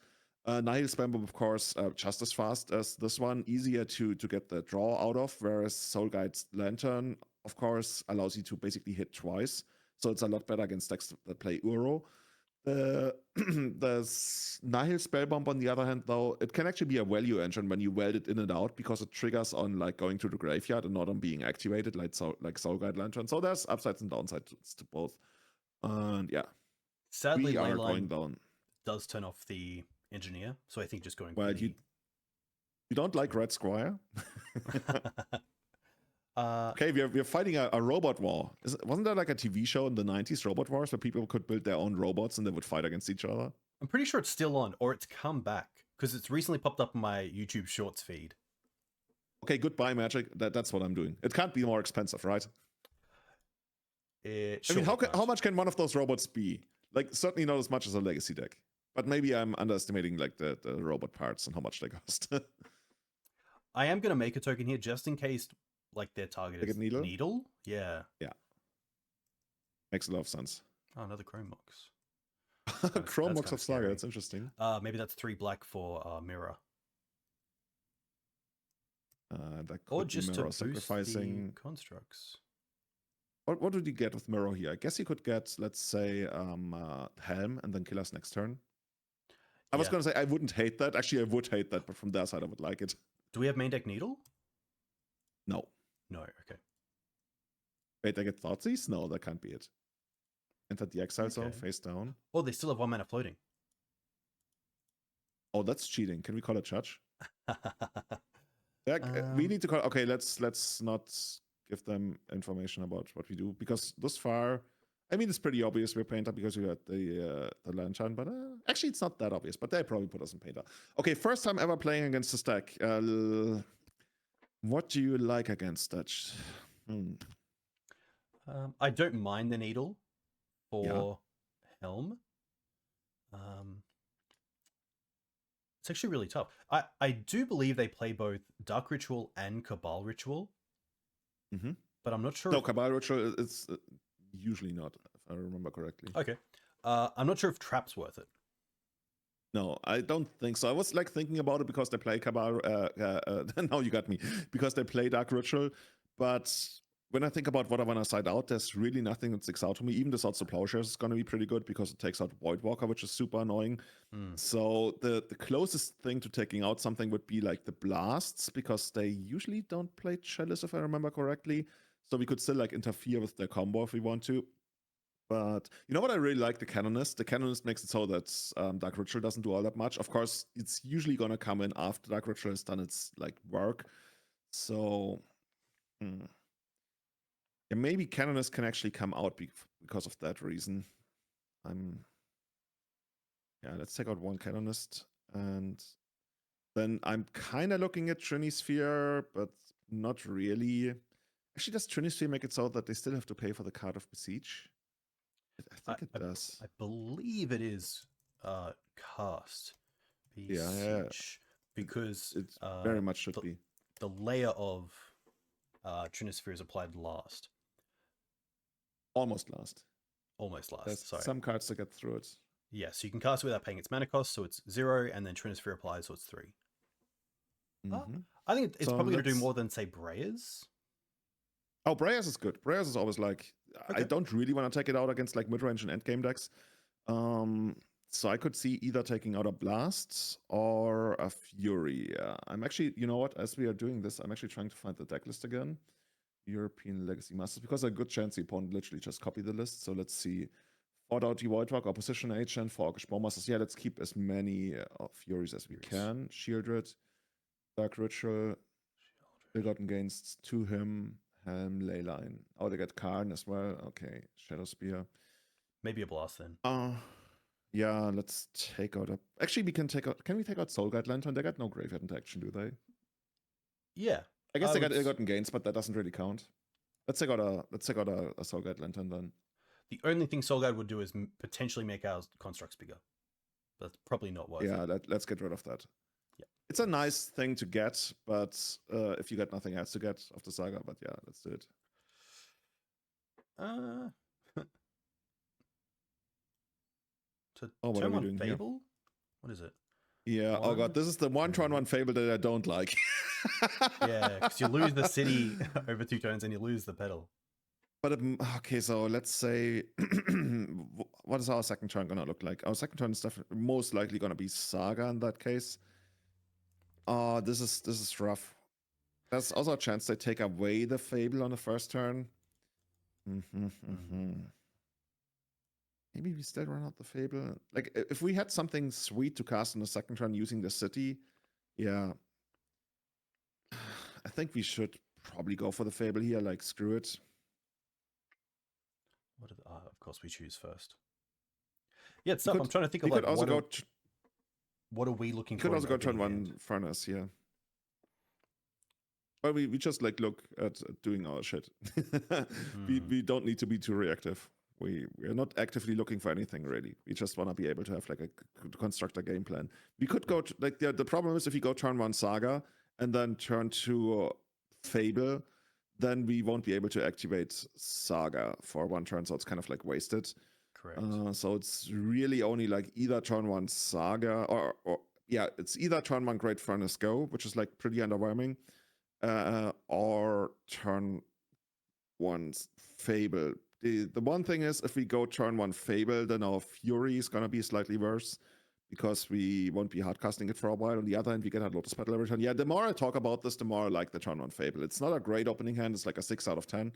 Nihil Spellbomb, of course, just as fast as this one, easier to get the draw out of, whereas Soul Guide's Lantern, of course, allows you to basically hit twice. So it's a lot better against decks that play Uro. The Nihil Spellbomb, on the other hand, though, it can actually be a value engine when you weld it in and out because it triggers on like going to the graveyard and not on being activated like Soul Guide Lantern. So there's upsides and downsides to both. And yeah, Sadly, we are going down. Does turn off the engineer, so I think just going. Well, you don't like Red Squire? Okay, we're fighting a robot war. Wasn't there like a TV show in the 90s, Robot Wars, where people could build their own robots and they would fight against each other? I'm pretty sure it's still on, or it's come back, because it's recently popped up in my YouTube Shorts feed. Okay, goodbye, Magic. That's what I'm doing. It can't be more expensive, right? I mean, how much can one of those robots be? Like, certainly not as much as a legacy deck. But maybe I'm underestimating like the robot parts and how much they cost. I am going to make a token here just in case like their target is Needle. Yeah. Yeah. Makes a lot of sense. Oh, another Chrome Mox. Chrome Mox of Saga, that's interesting. Maybe that's 3 black for Mirror. That could or just be Mirror to sacrificing boost the constructs. What would you get with Mirror here? I guess you could get, let's say, Helm and then kill us next turn. I was going to say I wouldn't hate that. Actually, I would hate that, but from their side, I would like it. Do we have main deck Needle? No. No, okay. Wait, I get Thoughtseize? No, that can't be it. Enter the Exile Zone, face down. Oh, they still have 1 mana floating. Oh, that's cheating. Can we call it Judge? We need to call... Okay, let's not give them information about what we do, because thus far... I mean, it's pretty obvious we're Painter because we had the Lantern, but actually it's not that obvious, but they probably put us in Painter. Okay, first time ever playing against this deck. What do you like against that? I don't mind the Needle for Helm. It's actually really tough. I do believe they play both Dark Ritual and Cabal Ritual, but I'm not sure. No, Cabal Ritual is... usually not, if I remember correctly. Okay. I'm not sure if Trap's worth it. No, I don't think so. I was like thinking about it because they play Cabal. Now you got me. Because they play Dark Ritual. But when I think about what I want to side out, there's really nothing that sticks out to me. Even the Swords of Plowshares is going to be pretty good because it takes out Voidwalker, which is super annoying. So the closest thing to taking out something would be like the Blasts, because they usually don't play Chalice, if I remember correctly. So we could still like interfere with their combo if we want to. But you know what I really like? The Canonist. The Canonist makes it so that Dark Ritual doesn't do all that much. Of course, it's usually going to come in after Dark Ritual has done its like work. So yeah, maybe Canonist can actually come out because of that reason. Yeah, let's take out 1 Canonist. And then I'm kind of looking at Trinisphere, but not really. Actually, does Trinisphere make it so that they still have to pay for the card of Besiege? I think it does. I believe it is cast. Besiege, yeah. Because it very much should be. The layer of Trinisphere is applied last. Almost last. There's sorry. Some cards that get through it. Yeah, so you can cast it without paying its mana cost, so it's 0, and then Trinisphere applies, so it's 3. I think it's probably going to do more than, say, Breya's. Oh, Breya's is good. Breya's is always like... I don't really want to take it out against like mid-range and endgame decks. So I could see either taking out a Blast or a Fury. I'm actually... You know what? As we are doing this, I'm actually trying to find the deck list again. European Legacy Masters because a good chance the opponent literally just copy the list. So let's see. Fought out the Void Rock, Opposition Agent, for Orcish Bowmasters. Yeah, let's keep as many Furies as we can. Shieldred, Dark Ritual, Ill-Gotten Gains to him, Helm, Leyline. Oh, they got Karn as well. Okay, Shadow Spear. Maybe a blast then. Yeah, let's take out a... Actually, we can take out... Can we take out Soul Guide Lantern? They got no graveyard interaction, do they? Yeah. I guess they got Ill-Gotten Gains, but that doesn't really count. Let's take out a Soul Guide Lantern then. The only thing Soul Guide would do is potentially make our constructs bigger. That's probably not worth it. Let's get rid of that. Yeah. It's a nice thing to get, but if you got nothing else to get of the Saga, but yeah, let's do it. What are we doing Fable? Here? What is it? Yeah, oh god, this is the one turn one Fable that I don't like. Yeah, because you lose the city over 2 turns and you lose the petal. But okay, so let's say, what is our second turn gonna look like? Our second turn is most likely gonna be Saga in that case. This is rough. There's also a chance they take away the Fable on the first turn. Maybe we still run out the Fable. Like, if we had something sweet to cast on the second turn using the city, yeah. I think we should probably go for the Fable here, like, screw it. Of course, we choose first. Yeah, it's tough. I'm trying to think of like what are we looking for? Could also go turn one Furnace, yeah. But we just like look at doing our shit. We don't need to be too reactive. We're not actively looking for anything really. We just want to be able to have like a construct a game plan. We could go like the problem is if you go turn one Saga and then turn two Fable, then we won't be able to activate Saga for one turn, so it's kind of like wasted. Correct. So it's really only like either turn one Saga or yeah, it's either turn one Great Furnace Go, which is like pretty underwhelming, or turn one Fable. The one thing is if we go turn one Fable, then our Fury is gonna be slightly worse because we won't be hardcasting it for a while. On the other hand, we get a Lotus Petal every turn. Yeah, the more I talk about this, the more I like the turn one Fable. It's not a great opening hand. It's like a 6 out of 10.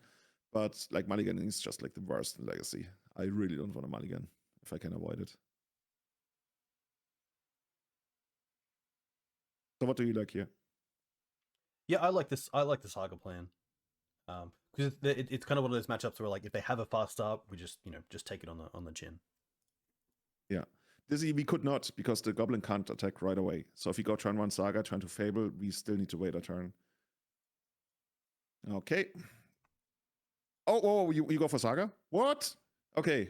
But like mulliganing is just like the worst in Legacy. I really don't want to mulligan if I can avoid it. So what do you like here? Yeah, I like this. I like the Saga plan. Because it's kind of one of those matchups where like if they have a fast start, we just just take it on the chin. Yeah. We could not, because the Goblin can't attack right away. So if you go turn one Saga, turn two Fable, we still need to wait a turn. Okay. Oh, you go for Saga? What? Okay.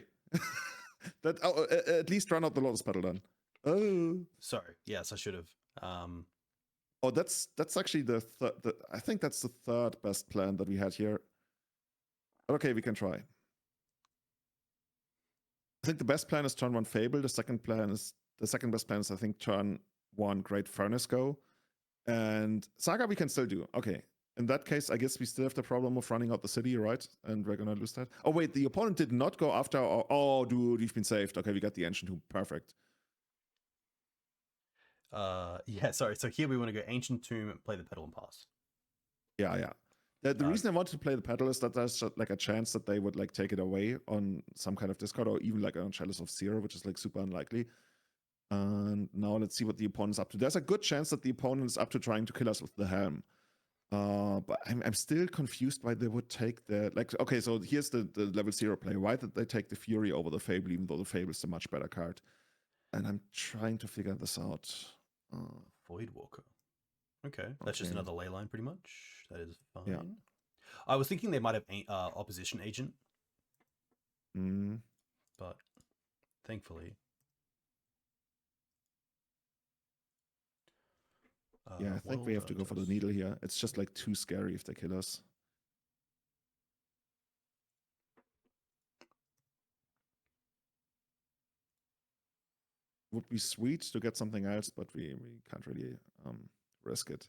At least run out the Lotus Petal then. Oh. Sorry. Yes, I should have. Oh, that's actually I think that's the third best plan that we had here. Okay, we can try. I think the best plan is turn one Fable. The second best plan is I think turn one Great Furnace Go. And Saga we can still do. Okay. In that case, I guess we still have the problem of running out the city, right? And we're gonna lose that. Oh wait, the opponent did not go after oh dude, we've been saved. Okay, we got the Ancient Tomb. Perfect. Yeah, sorry. So here we want to go Ancient Tomb, play the Petal and pass. Yeah. The reason I wanted to play the Petal is that there's like a chance that they would like take it away on some kind of discard or even like on Chalice of Zero, which is like super unlikely. And now let's see what the opponent's up to. There's a good chance that the opponent is up to trying to kill us with the Helm. But I'm still confused why they would take the okay, so here's the level 0 play. Why did they take the Fury over the Fable, even though the Fable is a much better card? And I'm trying to figure this out. Voidwalker. Okay, that's just another ley line, pretty much. That is fine. Yeah. I was thinking they might have opposition agent, but thankfully, yeah, I think we have to go for the needle here. It's just like too scary if they kill us. Would be sweet to get something else, but we can't really risk it.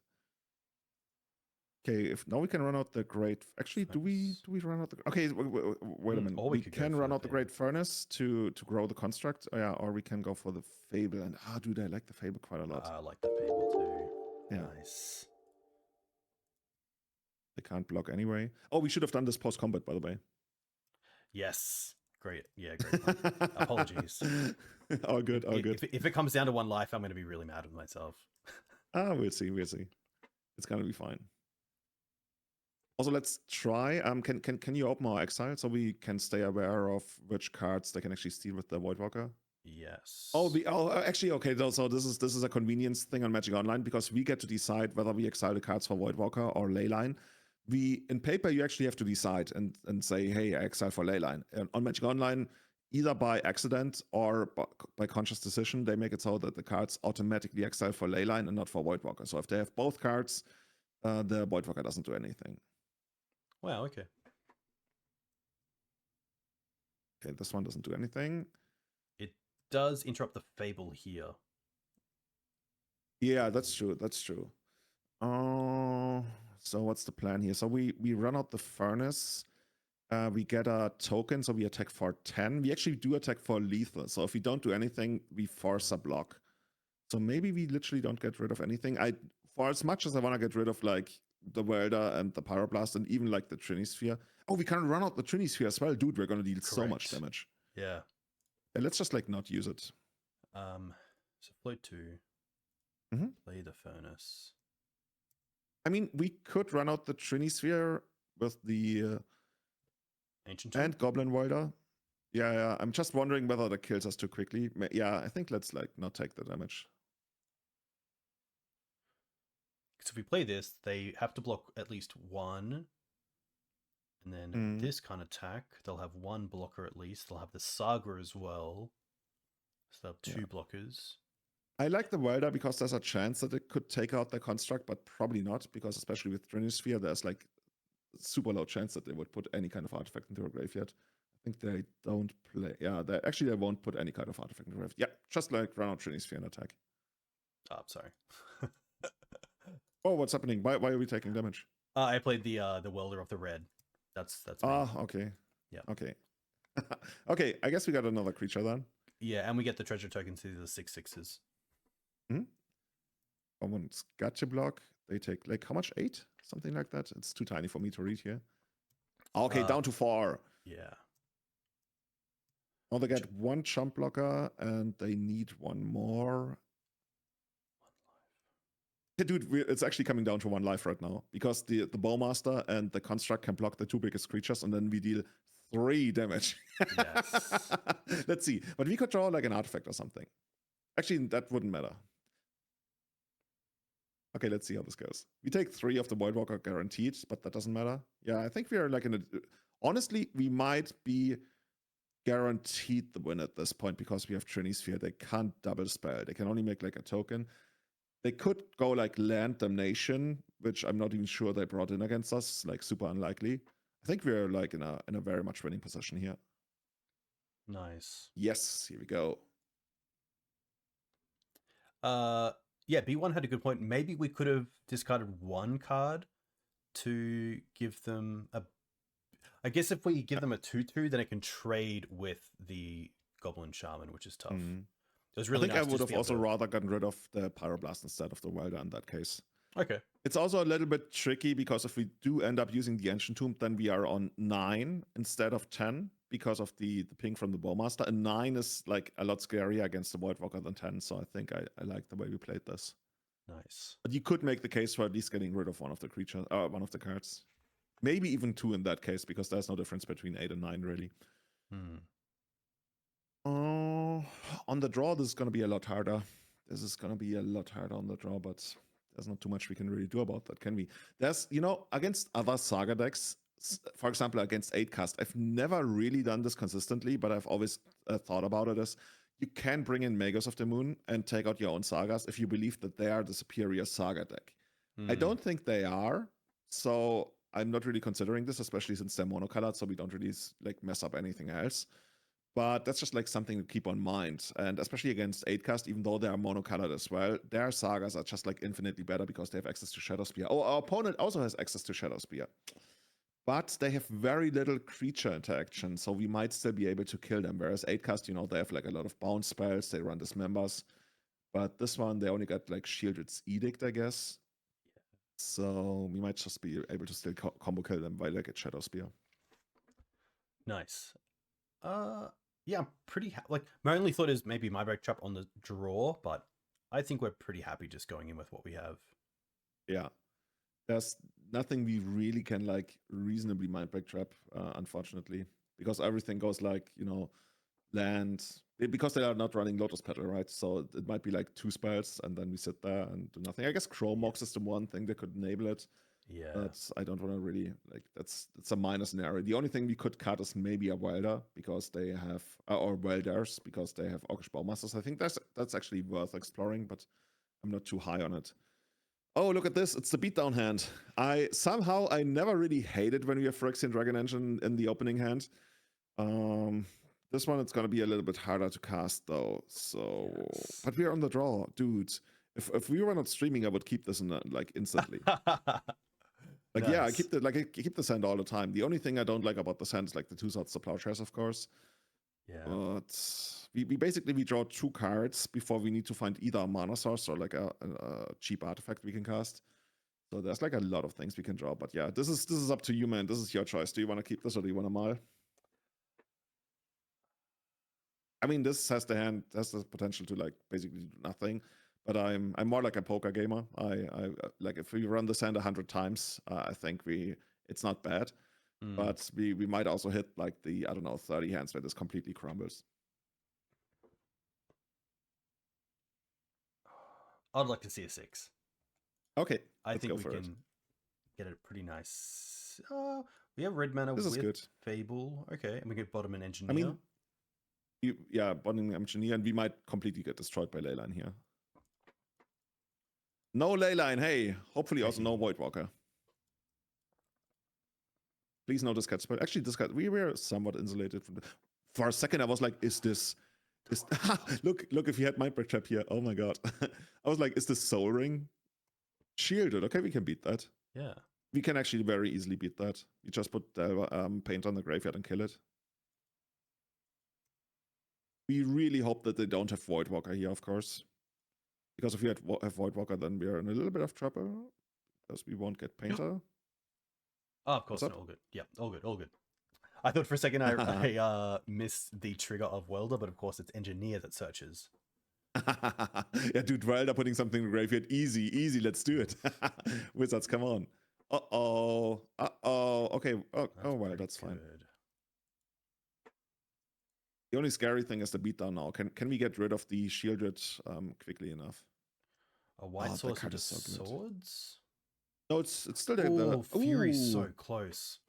Okay, if now we can run out the great. Actually, do we run out the? Okay, wait a minute. Or we can run out the Great Furnace to grow the construct. Oh, yeah, or we can go for the Fable. And dude, I like the Fable quite a lot. I like the Fable too. Yeah. Nice. can't block anyway. Oh, we should have done this post-combat, by the way. Yes. Great. Yeah, great point. Apologies. All good, all good. If it comes down to 1 life, I'm going to be really mad with myself. We'll see, we'll see. It's going to be fine. Also, let's try. Can you open our exile so we can stay aware of which cards they can actually steal with the Voidwalker? Yes. Actually, okay. So this is a convenience thing on Magic Online because we get to decide whether we exile the cards for Voidwalker or Leyline. In paper, you actually have to decide and say, hey, I exile for Leyline. And on Magic Online, either by accident or by conscious decision, they make it so that the cards automatically exile for Leyline and not for Voidwalker. So if they have both cards, the Voidwalker doesn't do anything. Wow, okay. Okay, this one doesn't do anything. It does interrupt the Fable here. Yeah, that's true. That's true. So what's the plan here? So we run out the furnace. We get a token, so we attack for 10. We actually do attack for lethal. So if we don't do anything, we force a block. So maybe we literally don't get rid of anything. For as much as I want to get rid of like the Welder and the Pyroblast and even like the Trinisphere. Oh, we can run out the Trinisphere as well. Dude, we're going to deal so much damage. Yeah. Let's just like not use it. So float 2. Play the furnace. I mean, we could run out the Trinisphere with the Ancient and Goblin Welder. Yeah. I'm just wondering whether that kills us too quickly. Yeah, I think let's like not take the damage. Because if we play this, they have to block at least 1. And then this kind of attack, they'll have 1 blocker at least. They'll have the Saga as well. So they'll have 2 blockers. I like the Welder because there's a chance that it could take out the construct, but probably not, because especially with Trinisphere, there's like super low chance that they would put any kind of artifact into a graveyard. I think they don't play. Yeah, they won't put any kind of artifact into a graveyard. Yeah, just like run out Trinisphere and attack. Oh, I'm sorry. Oh, what's happening? Why are we taking damage? I played the Welder of the red. That's me. Okay. Yeah. Okay. Okay, I guess we got another creature then. Yeah, and we get the treasure tokens to the 6/6s. Someone's got to block. They take like how much? 8? Something like that. It's too tiny for me to read here. Okay, down to 4. Yeah. Oh, they get 1 chump blocker and they need 1 more. 1 life. Yeah, dude, it's actually coming down to 1 life right now because the Bowmaster and the Construct can block the 2 biggest creatures and then we deal 3 damage. Yes. Let's see. But we could draw like an artifact or something. Actually, that wouldn't matter. Okay, let's see how this goes. We take 3 of the Voidwalker guaranteed, but that doesn't matter. Yeah, I think we are like in a... Honestly, we might be guaranteed the win at this point because we have Trinisphere. They can't double spell. They can only make like a token. They could go like Land Damnation, which I'm not even sure they brought in against us. Like super unlikely. I think we're like in a very much winning position here. Nice. Yes, here we go. Yeah, B1 had a good point. Maybe we could have discarded 1 card to give them a... I guess if we give them a 2/2, then it can trade with the Goblin Shaman, which is tough. It was really I think I would have also rather gotten rid of the Pyroblast instead of the Welder in that case. Okay. It's also a little bit tricky because if we do end up using the Ancient Tomb, then we are on 9 instead of 10 because of the ping from the Bowmaster. And 9 is like a lot scarier against the Voidwalker than 10. So I think I like the way we played this. Nice. But you could make the case for at least getting rid of one of the creatures, one of the cards. Maybe even 2 in that case because there's no difference between 8 and 9 really. On the draw, this is going to be a lot harder. This is going to be a lot harder on the draw, but there's not too much we can really do about that, can we? There's, against other Saga decks, for example, against 8-cast, I've never really done this consistently, but I've always thought about it as you can bring in Magos of the Moon and take out your own Sagas if you believe that they are the superior Saga deck. I don't think they are, so I'm not really considering this, especially since they're monocolored, so we don't really like mess up anything else. But that's just like something to keep on mind. And especially against 8-cast, even though they are monocolored as well, their Sagas are just like infinitely better because they have access to Shadowspear. Oh, our opponent also has access to Shadowspear. But they have very little creature interaction, so we might still be able to kill them. Whereas 8-cast, they have like a lot of bounce spells, they run dismembers. But this one, they only got like Shielded's Edict, I guess. So we might just be able to still combo kill them while they get Shadow Spear. Nice. Yeah, I'm pretty like my only thought is maybe my break trap on the draw, but I think we're pretty happy just going in with what we have. Yeah, there's nothing we really can like reasonably mind break trap, unfortunately, because everything goes like land, because they are not running Lotus Petal, right? So it might be like 2 spells and then we sit there and do nothing. I guess Chrome Mox is the one thing that could enable it. Yeah. But I don't want to really like it's a minor scenario. The only thing we could cut is maybe a Welder because they have or Welders because they have Orcish Bowmasters. I think that's actually worth exploring, but I'm not too high on it. Oh, look at this. It's the beatdown hand. I never really hated when we have Phyrexian Dragon Engine in the opening hand. This one it's gonna be a little bit harder to cast though. So Yes. but we're on the draw, dude. If we were not streaming, I would keep this in like instantly. Like, nice. yeah, I keep the sand all the time. The only thing I don't like about the sand is like the 2 slots, the Plowshares, of course. Yeah. But we basically draw 2 cards before we need to find either a mana source or like a cheap artifact we can cast. So there's like a lot of things we can draw. But yeah, this is up to you, man. This is your choice. Do you want to keep this or do you want to mile? I mean, this has the potential to like basically do nothing. But I'm more like a poker gamer. I like if we run the sand 100 times, I think it's not bad. But we might also hit like the 30 hands where this completely crumbles. I'd like to see a 6. Okay, I think we can get a pretty nice. We have red mana with good. Fable. Okay, and we get Bottom and Engineer. I mean, Bottom Engineer, and we might completely get destroyed by Leyline here. No Leyline, hey. Hopefully also no Voidwalker. Please no Discard Spell. Actually, Discard, we were somewhat insulated from for a second I was like, is look if you had Mind Break Trap here. Oh my god. I was like, is this Soul Ring? Shielded. Okay, we can beat that. Yeah. We can actually very easily beat that. You just put paint on the graveyard and kill it. We really hope that they don't have Voidwalker here, of course. Because if we have Voidwalker, then we are in a little bit of trouble. Because we won't get Painter. Oh, of course, all good. Yeah, all good. I thought for a second I missed the trigger of Welder, but of course it's Engineer that searches. Yeah, dude, Welder putting something in the graveyard. Easy, let's do it. Wizards, come on. Uh-oh. Okay, well, that's fine. The only scary thing is the beatdown now. Can we get rid of the shielded quickly enough? A white source into swords? No, it's still there. Oh, Fury's so close.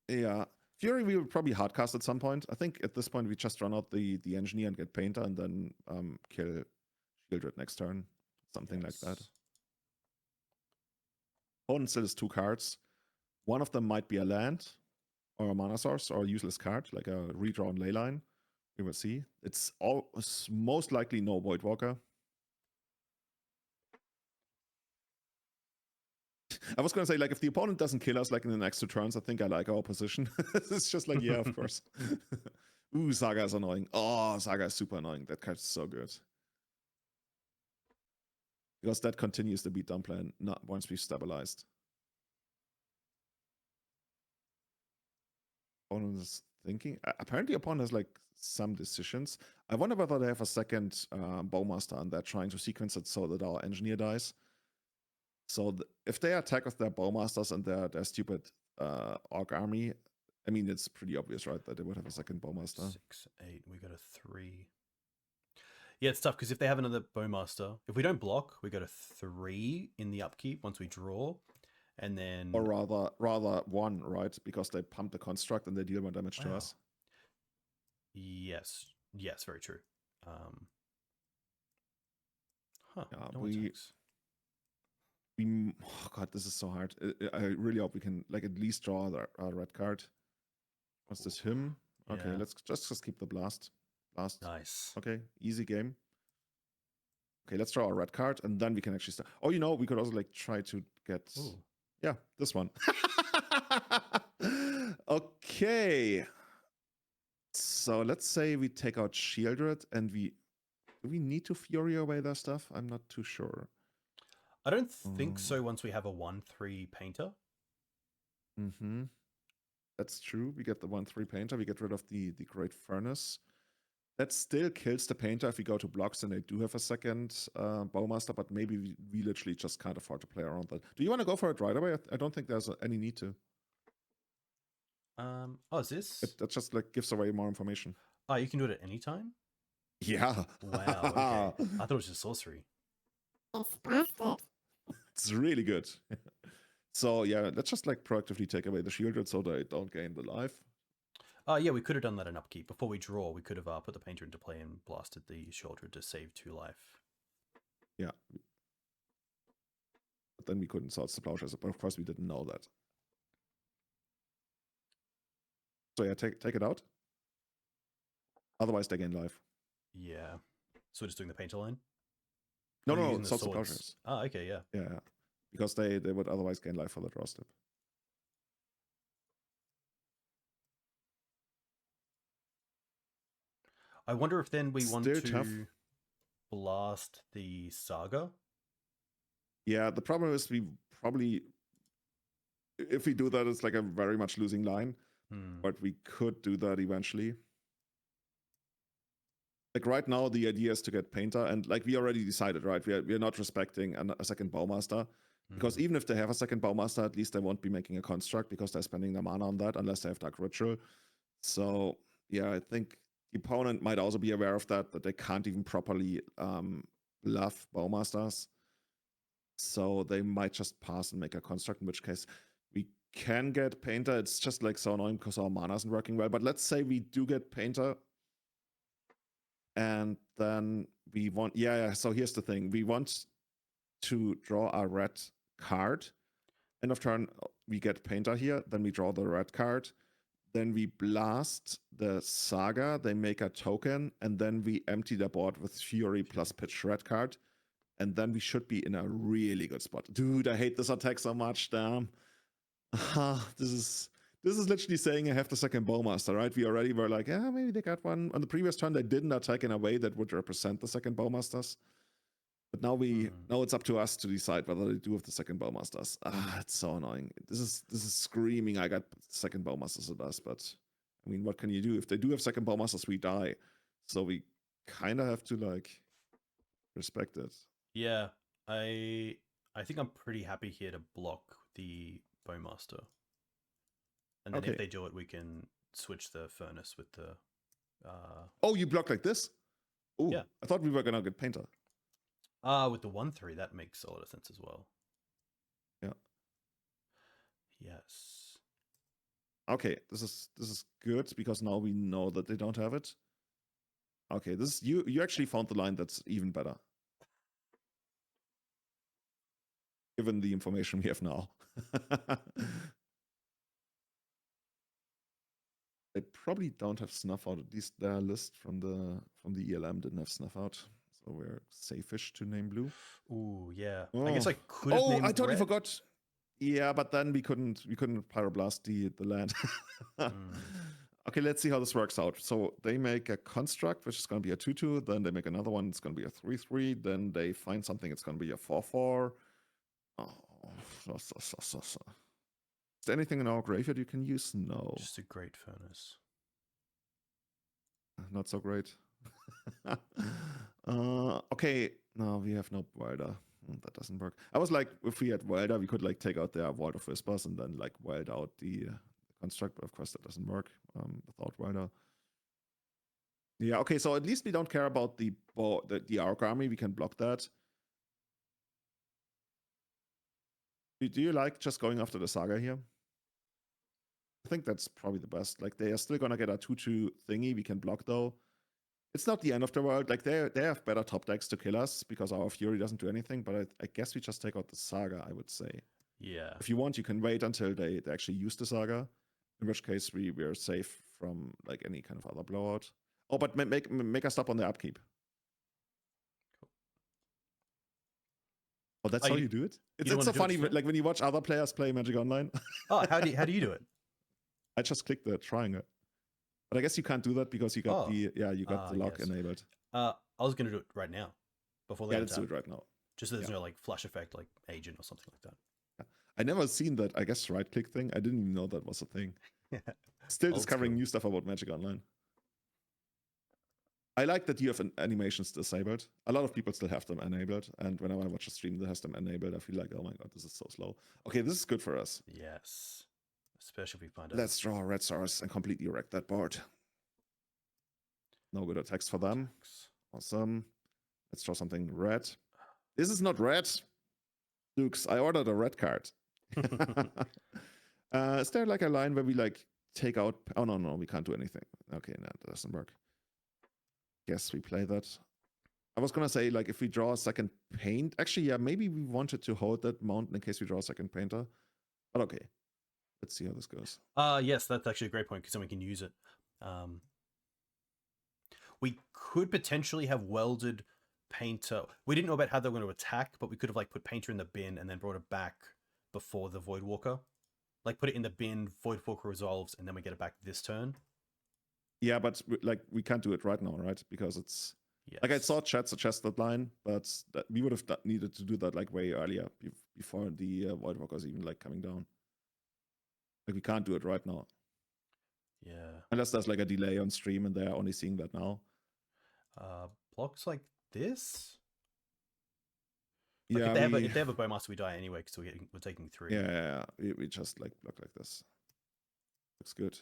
Yeah. Fury we would probably hardcast at some point. I think at this point we just run out the Engineer and get Painter and then kill Shieldred next turn. Something like that. Opponent still has 2 cards. One of them might be a land or a mana source or a useless card, like a redrawn Leyline. We will see. It's most likely no Voidwalker. I was going to say, like, if the opponent doesn't kill us, like, in the next 2 turns, I think I like our position. It's just like, yeah, of course. Ooh, Saga is annoying. Oh, Saga is super annoying. That card is so good. Because that continues the beatdown plan not once we've stabilized. Opponent is thinking. Apparently, opponent has, like, some decisions. I wonder whether they have a second Bowmaster and they're trying to sequence it so that our Engineer dies. So if they attack with their Bowmasters and their stupid Orc army, I mean, it's pretty obvious, right, that they would have a second Bowmaster. 6, 8, we got a 3. Yeah, it's tough because if they have another Bowmaster, if we don't block, we go to 3 in the upkeep once we draw, and then... Or rather 1, right? Because they pump the construct and they deal more damage to us. Yes, very true. Yeah, oh god, this is so hard. I really hope we can like at least draw a red card. What's this? Him? Okay, yeah. let's just keep the blast. Nice. Okay, easy game. Okay, let's draw a red card and then we can actually start. Oh, we could also like try to get yeah, this one. Okay. So let's say we take out Shieldred and do we need to Fury away their stuff? I'm not too sure. I don't think so once we have a 1/3 painter. Mm-hmm. That's true. We get the 1/3 painter. We get rid of the Great Furnace. That still kills the painter if we go to blocks and they do have a second Bowmaster, but maybe we literally just can't afford to play around that. Do you want to go for it right away? I don't think there's any need to. Oh, is this? That just like gives away more information. Oh, you can do it at any time? Yeah. Wow, okay. I thought it was just sorcery. It's really good. So yeah, let's just like proactively take away the shielded so they don't gain the life. Yeah, we could have done that in upkeep. Before we draw, we could have put the painter into play and blasted the shoulder to save 2 life. Yeah. But then we couldn't source the Plowshares, but of course we didn't know that. So yeah, take it out. Otherwise they gain life. Yeah. So we're just doing the painter line? No, source the Plowshares. Oh, okay, yeah. Yeah. Because they would otherwise gain life for the draw step. I wonder if then we want to tough. blast the Saga. Yeah, the problem is we probably, if we do that, it's like a very much losing line. But we could do that eventually. Like right now, the idea is to get painter, and like we already decided, right? We are not respecting a second Bowmaster. Because even if they have a second Bowmaster, at least they won't be making a construct because they're spending their mana on that unless they have Dark Ritual. So yeah, I think the opponent might also be aware of that they can't even properly bluff Bowmasters. So they might just pass and make a construct, in which case we can get Painter. It's just like so annoying because our mana isn't working well. But let's say we do get Painter. And then we want, so here's the thing. We want to draw a red card. End of turn, we get Painter here. Then we draw the red card. Then we blast the Saga. They make a token. And then we empty the board with Fury plus pitch red card. And then we should be in a really good spot. Dude, I hate this attack so much, damn. This is literally saying I have the second Bowmaster, right? We already were like, yeah, maybe they got one. On the previous turn, they didn't attack in a way that would represent the second Bowmasters. But now now it's up to us to decide whether they do have the second Bowmasters. It's so annoying. This is screaming I got second Bowmasters at us, but I mean, what can you do? If they do have second Bowmasters, we die. So we kind of have to like respect it. Yeah, I think I'm pretty happy here to block the Bowmaster. And then if they do it, we can switch the Furnace with the... Oh, you block like this? Oh, yeah. I thought we were going to get Painter. With the 1/3, that makes a lot of sense as well. Yeah. Yes. Okay, this is good because now we know that they don't have it. Okay, this you actually found the line that's even better. Given the information we have now. They probably don't have snuff out. At least their list from the ELM didn't have snuff out. So we're safe-ish to name blue. Ooh, yeah. I guess I could have named I totally red. forgot. Yeah, but then we couldn't pyroblast the land. Okay, let's see how this works out. So they make a construct, which is going to be a 2/2. Then they make another one. It's going to be a 3/3. Then they find something. It's going to be a 4/4. Oh, so. Is there anything in our graveyard you can use? No. Just a Great Furnace. Not so great. Okay, no, we have no Welder. That doesn't work. I was like, if we had Welder, we could like take out their Vault of Whispers and then like weld out the construct, but of course that doesn't work without Welder. Yeah, okay, so at least we don't care about the Arc Army. We can block that. Do you like just going after the Saga here? I think that's probably the best. Like, they are still gonna get a 2/2 thingy. We can block though. It's not the end of the world. Like, they have better top decks to kill us because our Fury doesn't do anything. But I guess we just take out the Saga, I would say. Yeah. If you want, you can wait until they actually use the Saga. In which case, we're safe from like any kind of other blowout. Oh, but make a stop on the upkeep. Cool. Oh, that's how you do it? It's so funny, like when you watch other players play Magic Online. Oh, how do you do it? I just clicked the triangle. But I guess you can't do that because you got the lock enabled. I was gonna do it right now. Before let's do it right now. Just so there's no like flash effect like agent or something like that. I never seen that, I guess, right click thing. I didn't even know that was a thing. Still Old discovering school. new stuff about Magic Online. I like that you have animations disabled. A lot of people still have them enabled, and whenever I watch a stream that has them enabled, I feel like, oh my god, this is so slow. Okay, this is good for us. Yes. Especially if we find out. Let's draw red stars and completely wreck that board. No good attacks for them. Awesome. Let's draw something red. This is not red. Dukes, I ordered a red card. Is there like a line where we like take out... Oh, no, we can't do anything. Okay, no, that doesn't work. Guess we play that. I was gonna say, like, if we draw a second paint... Actually, yeah, maybe we wanted to hold that mountain in case we draw a second painter. But okay. Let's see how this goes. Yes, that's actually a great point, because then we can use it. We could potentially have welded painter. We didn't know about how they were going to attack, but we could have like put painter in the bin and then brought it back before the Voidwalker. Like put it in the bin, Voidwalker resolves, and then we get it back this turn. Yeah, but like we can't do it right now, right? Because it's yes. Like I saw chat suggest that line, but we would have needed to do that like way earlier before the Voidwalker is even like coming down. Like we can't do it right now. Yeah. Unless there's like a delay on stream and they're only seeing that now. Blocks like this. Like Yeah, if they have a Bowmaster, we die anyway because we're taking 3. Yeah. We just like block like this. Looks good.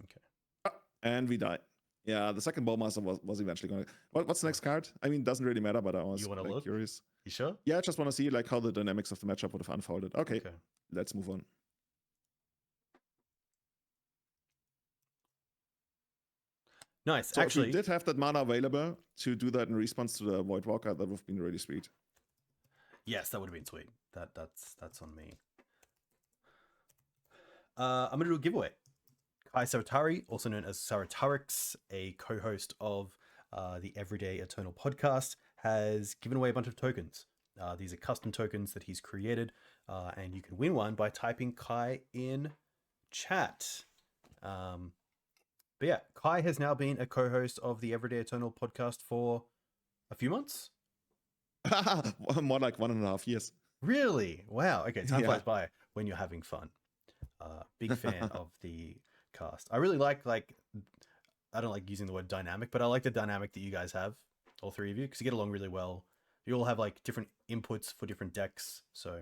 Okay. And we die. Yeah, the second Bowmaster was eventually going to... What's the next card? I mean, it doesn't really matter, but I was like, curious. You sure? Yeah, I just want to see like how the dynamics of the matchup would have unfolded. Okay. Let's move on. Nice. So actually, if we did have that mana available to do that in response to the Voidwalker, that would have been really sweet. Yes, that would have been sweet. That's on me. I'm going to do a giveaway. Kai Saratari, also known as Saratarix, a co-host of the Everyday Eternal podcast, has given away a bunch of tokens. These are custom tokens that he's created, and you can win one by typing Kai in chat. But yeah, Kai has now been a co-host of the Everyday Eternal podcast for a few months. More like 1.5 years. Really? Wow. Okay, time flies by when you're having fun. Big fan of the cast. I really like I don't like using the word dynamic, but I like the dynamic that you guys have, all three of you, because you get along really well. You all have like different inputs for different decks, so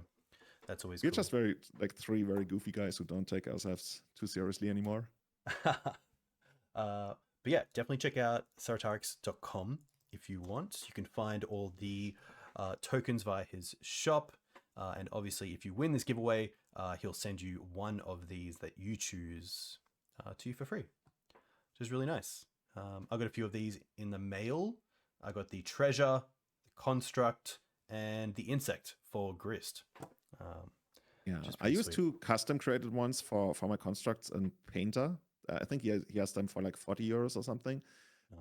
that's always We're cool. just very like 3 very goofy guys who don't take ourselves too seriously anymore. But yeah, definitely check out saratarix.com if you want. You can find all the tokens via his shop. And obviously, if you win this giveaway, he'll send you one of these that you choose to you for free, which is really nice. I got a few of these in the mail. I got the Treasure, the Construct, and the Insect for Grist. Yeah, I used 2 custom created ones for my Constructs and Painter. I think he has them for like 40 euros or something.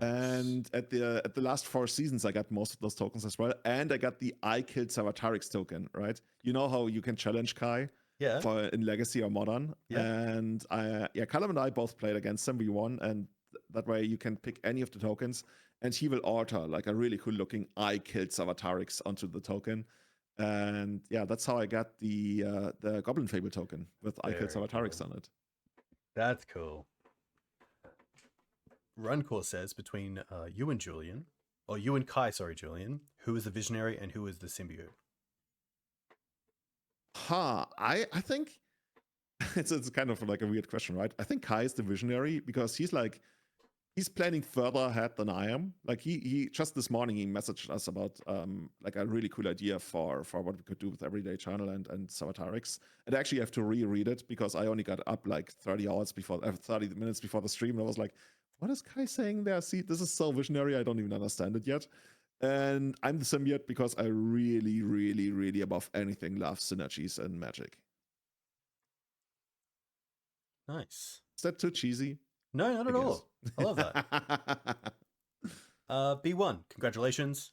Nice. And at the last 4 seasons, I got most of those tokens as well. And I got the I Killed Savatarix token, right? You know how you can challenge Kai in Legacy or Modern? Yeah. And Callum and I both played against him. We won. And that way you can pick any of the tokens. And he will alter like a really cool looking I Killed Savatarix onto the token. And yeah, that's how I got the Goblin Fable token with I Killed Savatarix on it. That's cool. Runcore says between you and Julian, or you and Kai, sorry, Julian, who is the visionary and who is the symbiote? I think it's kind of like a weird question, right? I think Kai is the visionary because he's planning further ahead than I am. Like he just this morning he messaged us about like a really cool idea for what we could do with Everyday Eternal and Savatarix. And I actually have to reread it because I only got up like 30 minutes before the stream. And I was like, what is Kai saying there? See, this is so visionary. I don't even understand it yet. And I'm the symbiote because I really, really, really above anything love synergies and Magic. Nice. Is that too cheesy? No, not at all. I love that. B1, congratulations.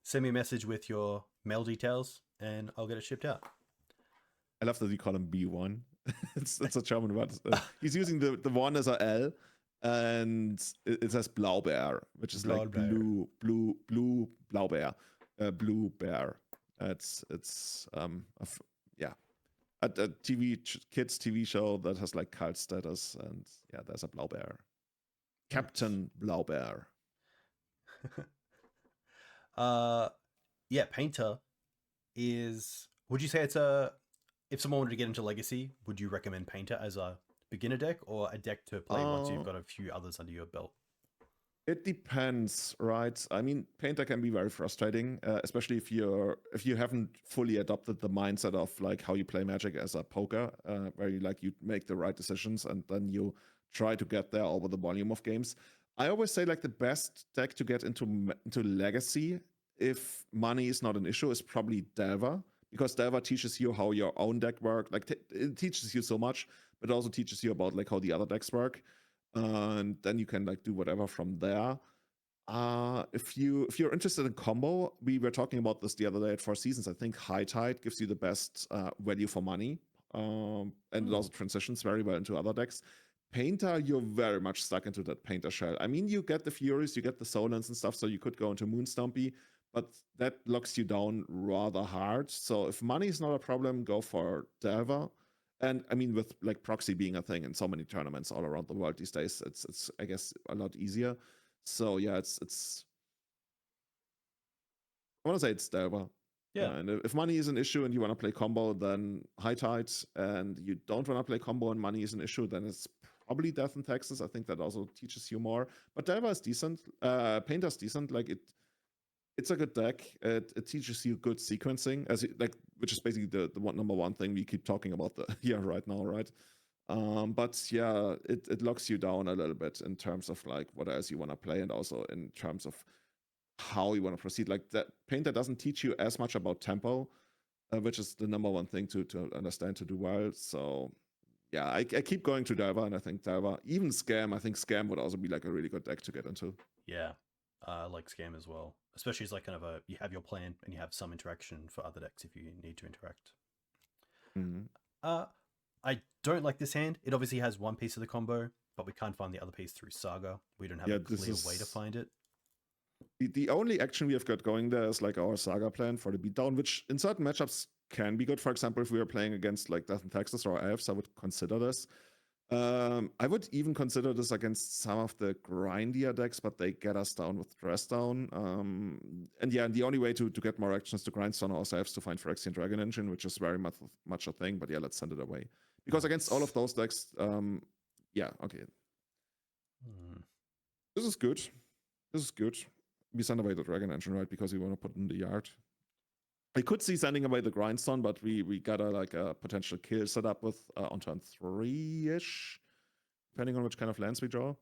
Send me a message with your mail details and I'll get it shipped out. I love that you call him B1. it's a German word. He's using the one as a L. and it says Blaubeer, which is like Blaubeer. blue Blaubeer, blue bear. It's yeah, a kids TV show that has like cult status, and yeah, there's a Blaubeer, Captain Blaubeer. Yeah, Painter is. Would you say it's a? If someone wanted to get into Legacy, would you recommend Painter as a beginner deck or a deck to play once you've got a few others under your belt? It depends, right? I mean, Painter can be very frustrating, especially if you haven't fully adopted the mindset of like how you play Magic as a poker, where you make the right decisions and then you try to get there over the volume of games. I always say like the best deck to get into Legacy, if money is not an issue, is probably Delver, because Delver teaches you how your own deck works. Like it teaches you so much, but it also teaches you about like how the other decks work. And then you can like do whatever from there. If you're interested in combo, we were talking about this the other day at Four Seasons. I think High Tide gives you the best value for money, and it also transitions very well into other decks. Painter, you're very much stuck into that Painter shell. I mean, you get the Furies, you get the Solons and stuff, so you could go into Moonstompy, but that locks you down rather hard. So if money is not a problem, go for Delver. And I mean, with like proxy being a thing in so many tournaments all around the world these days, it's I guess a lot easier. So yeah, it's I want to say it's Delver. Yeah. And if money is an issue and you want to play combo, then High Tide. And you don't want to play combo and money is an issue, then it's probably Death and Taxes. I think that also teaches you more. But Delver is decent. Painter's decent. Like it's a good deck. It teaches you good sequencing, which is basically the number one thing we keep talking about here right now, right? But yeah, it locks you down a little bit in terms of like what else you want to play, and also in terms of how you want to proceed. Like that Painter doesn't teach you as much about tempo, which is the number one thing to understand to do well. So yeah, I keep going to Delver, and I think Delver, even Scam, I think Scam would also be like a really good deck to get into. Yeah, I like Scam as well, especially as like kind of you have your plan and you have some interaction for other decks if you need to interact. I don't like this hand. It obviously has one piece of the combo, but we can't find the other piece through Saga. We don't have a clear way to find it. The only action we have got going there is like our Saga plan for the beatdown, which in certain matchups can be good. For example, if we are playing against like Death and Taxes or Elves, I would consider this. I would even consider this against some of the grindier decks, but they get us down with Dress Down. And yeah, and the only way to get more actions to Grindstone ourselves to find Phyrexian Dragon Engine, which is very much a thing. But yeah, let's send it away. Because against all of those decks, yeah, okay. This is good. This is good. We send away the Dragon Engine, right? Because we want to put it in the yard. I could see sending away the Grindstone, but we got a potential kill set up with on turn 3-ish, depending on which kind of lands we draw.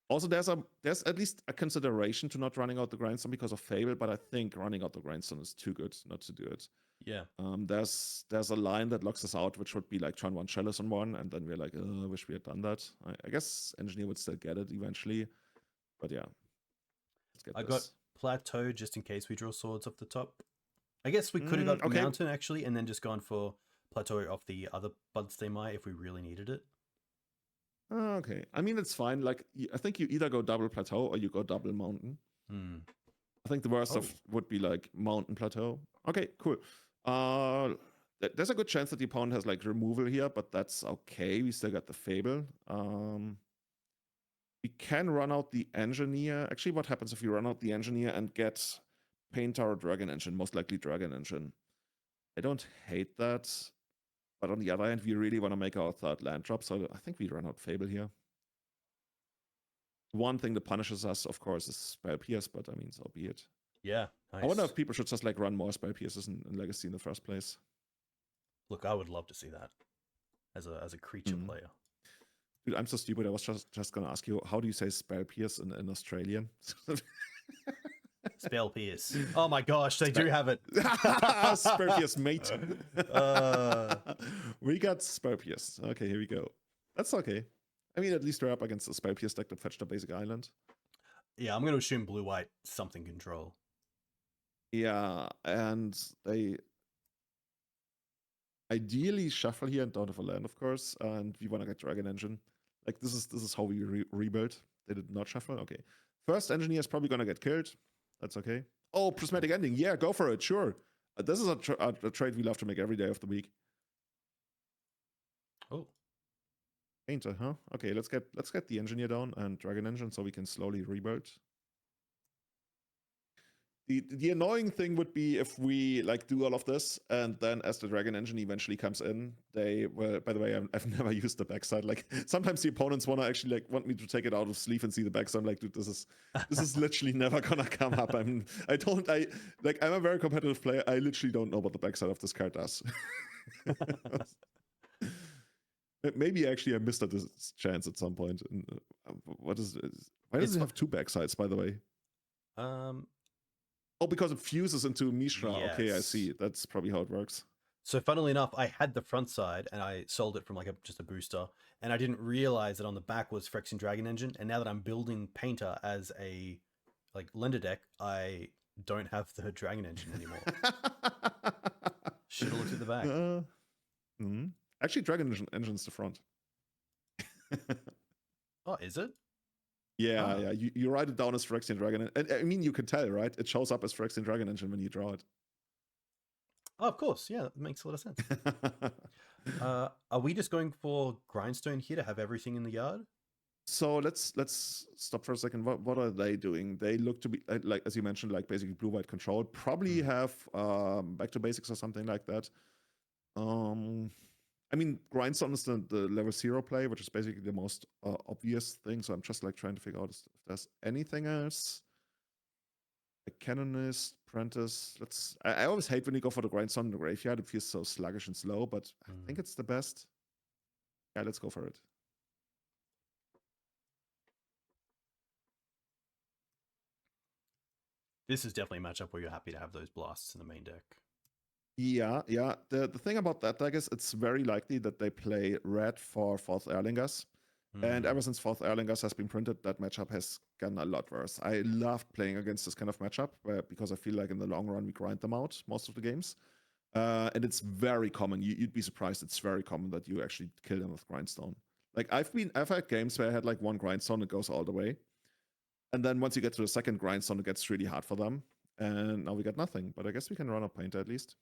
Also, there's at least a consideration to not running out the Grindstone because of Fable, but I think running out the Grindstone is too good not to do it. Yeah. There's a line that locks us out, which would be like turn 1 Chalice on 1, and then we're like, I wish we had done that. I guess Engineer would still get it eventually, but yeah. Let's get I got Plateau just in case we draw swords off the top. I guess we could have got Mountain actually, and then just gone for Plateau off the other Bloodstained Mire if we really needed it. Okay. I mean, it's fine. Like, I think you either go double Plateau or you go double Mountain. I think the worst would be like Mountain Plateau. Okay, cool. There's a good chance that the opponent has like removal here, but that's okay. We still got the Fable. We can run out the Engineer. Actually, what happens if you run out the Engineer and get Painter or Dragon Engine? Most likely Dragon Engine. I don't hate that. But on the other hand, we really want to make our third land drop, so I think we run out Fable here. One thing that punishes us, of course, is Spell Pierce, but I mean, so be it. Yeah, nice. I wonder if people should just like run more Spell Pierces in Legacy in the first place. Look, I would love to see that as a creature player. Dude, I'm so stupid. I was just gonna ask you, how do you say Spell Pierce in Australian? Spell Pierce. Oh my gosh, they do have it. Spell Pierce, mate. We got Spell Pierce. Okay, here we go. That's okay. I mean, at least we're up against the Spell Pierce deck that fetched a basic island. Yeah, I'm going to assume blue-white something control. Yeah, and they ideally shuffle here and don't have a land, of course, and we want to get Dragon Engine. Like this is how we rebuild. They did not shuffle. Okay. First engineer is probably gonna get killed. That's okay. Oh, prismatic ending. Yeah, go for it. Sure. This is a trade we love to make every day of the week. Oh, Painter, huh? Okay, let's get the engineer down and dragon engine so we can slowly rebuild. The annoying thing would be if we like do all of this and then as the dragon engine eventually comes in, they well, by the way, I've never used the backside. Like sometimes the opponents want to actually like want me to take it out of sleeve and see the backside. I'm like, dude, this is literally never gonna come up. I'm a very competitive player. I literally don't know what the backside of this card does. Maybe actually I missed this chance at some point. And, what is it? Why does it have two backsides, by the way? Oh, because it fuses into Mishra. Yes. Okay, I see. That's probably how it works. So funnily enough, I had the front side and I sold it from like just a booster, and I didn't realize that on the back was Phyrexian Dragon Engine. And now that I'm building Painter as a like lender deck, I don't have the Dragon Engine anymore. Should have looked at the back. Actually, Dragon Engine's the front. Oh, is it? Yeah, yeah. You write it down as Phyrexian Dragon. And I mean, you can tell, right? It shows up as Phyrexian Dragon Engine when you draw it. Oh, of course. Yeah, that makes a lot of sense. Are we just going for Grindstone here to have everything in the yard? So let's stop for a second. What are they doing? They look to be like, as you mentioned, like basically blue-white control. Probably have back to basics or something like that. I mean, Grindstone is the level 0 play, which is basically the most obvious thing. So I'm just like trying to figure out if there's anything else. A Canonist, Apprentice. I always hate when you go for the Grindstone in the graveyard. It feels so sluggish and slow, but I think it's the best. Yeah, let's go for it. This is definitely a matchup where you're happy to have those blasts in the main deck. Yeah, yeah. The thing about that deck is it's very likely that they play red for 4th Erlingers. And ever since 4th Erlingers has been printed, that matchup has gotten a lot worse. I loved playing against this kind of matchup because I feel like in the long run we grind them out most of the games. And it's very common. You'd be surprised. It's very common that you actually kill them with Grindstone. Like I've had games where I had like one Grindstone that goes all the way. And then once you get to the second Grindstone, it gets really hard for them. And now we got nothing. But I guess we can run a Painter at least.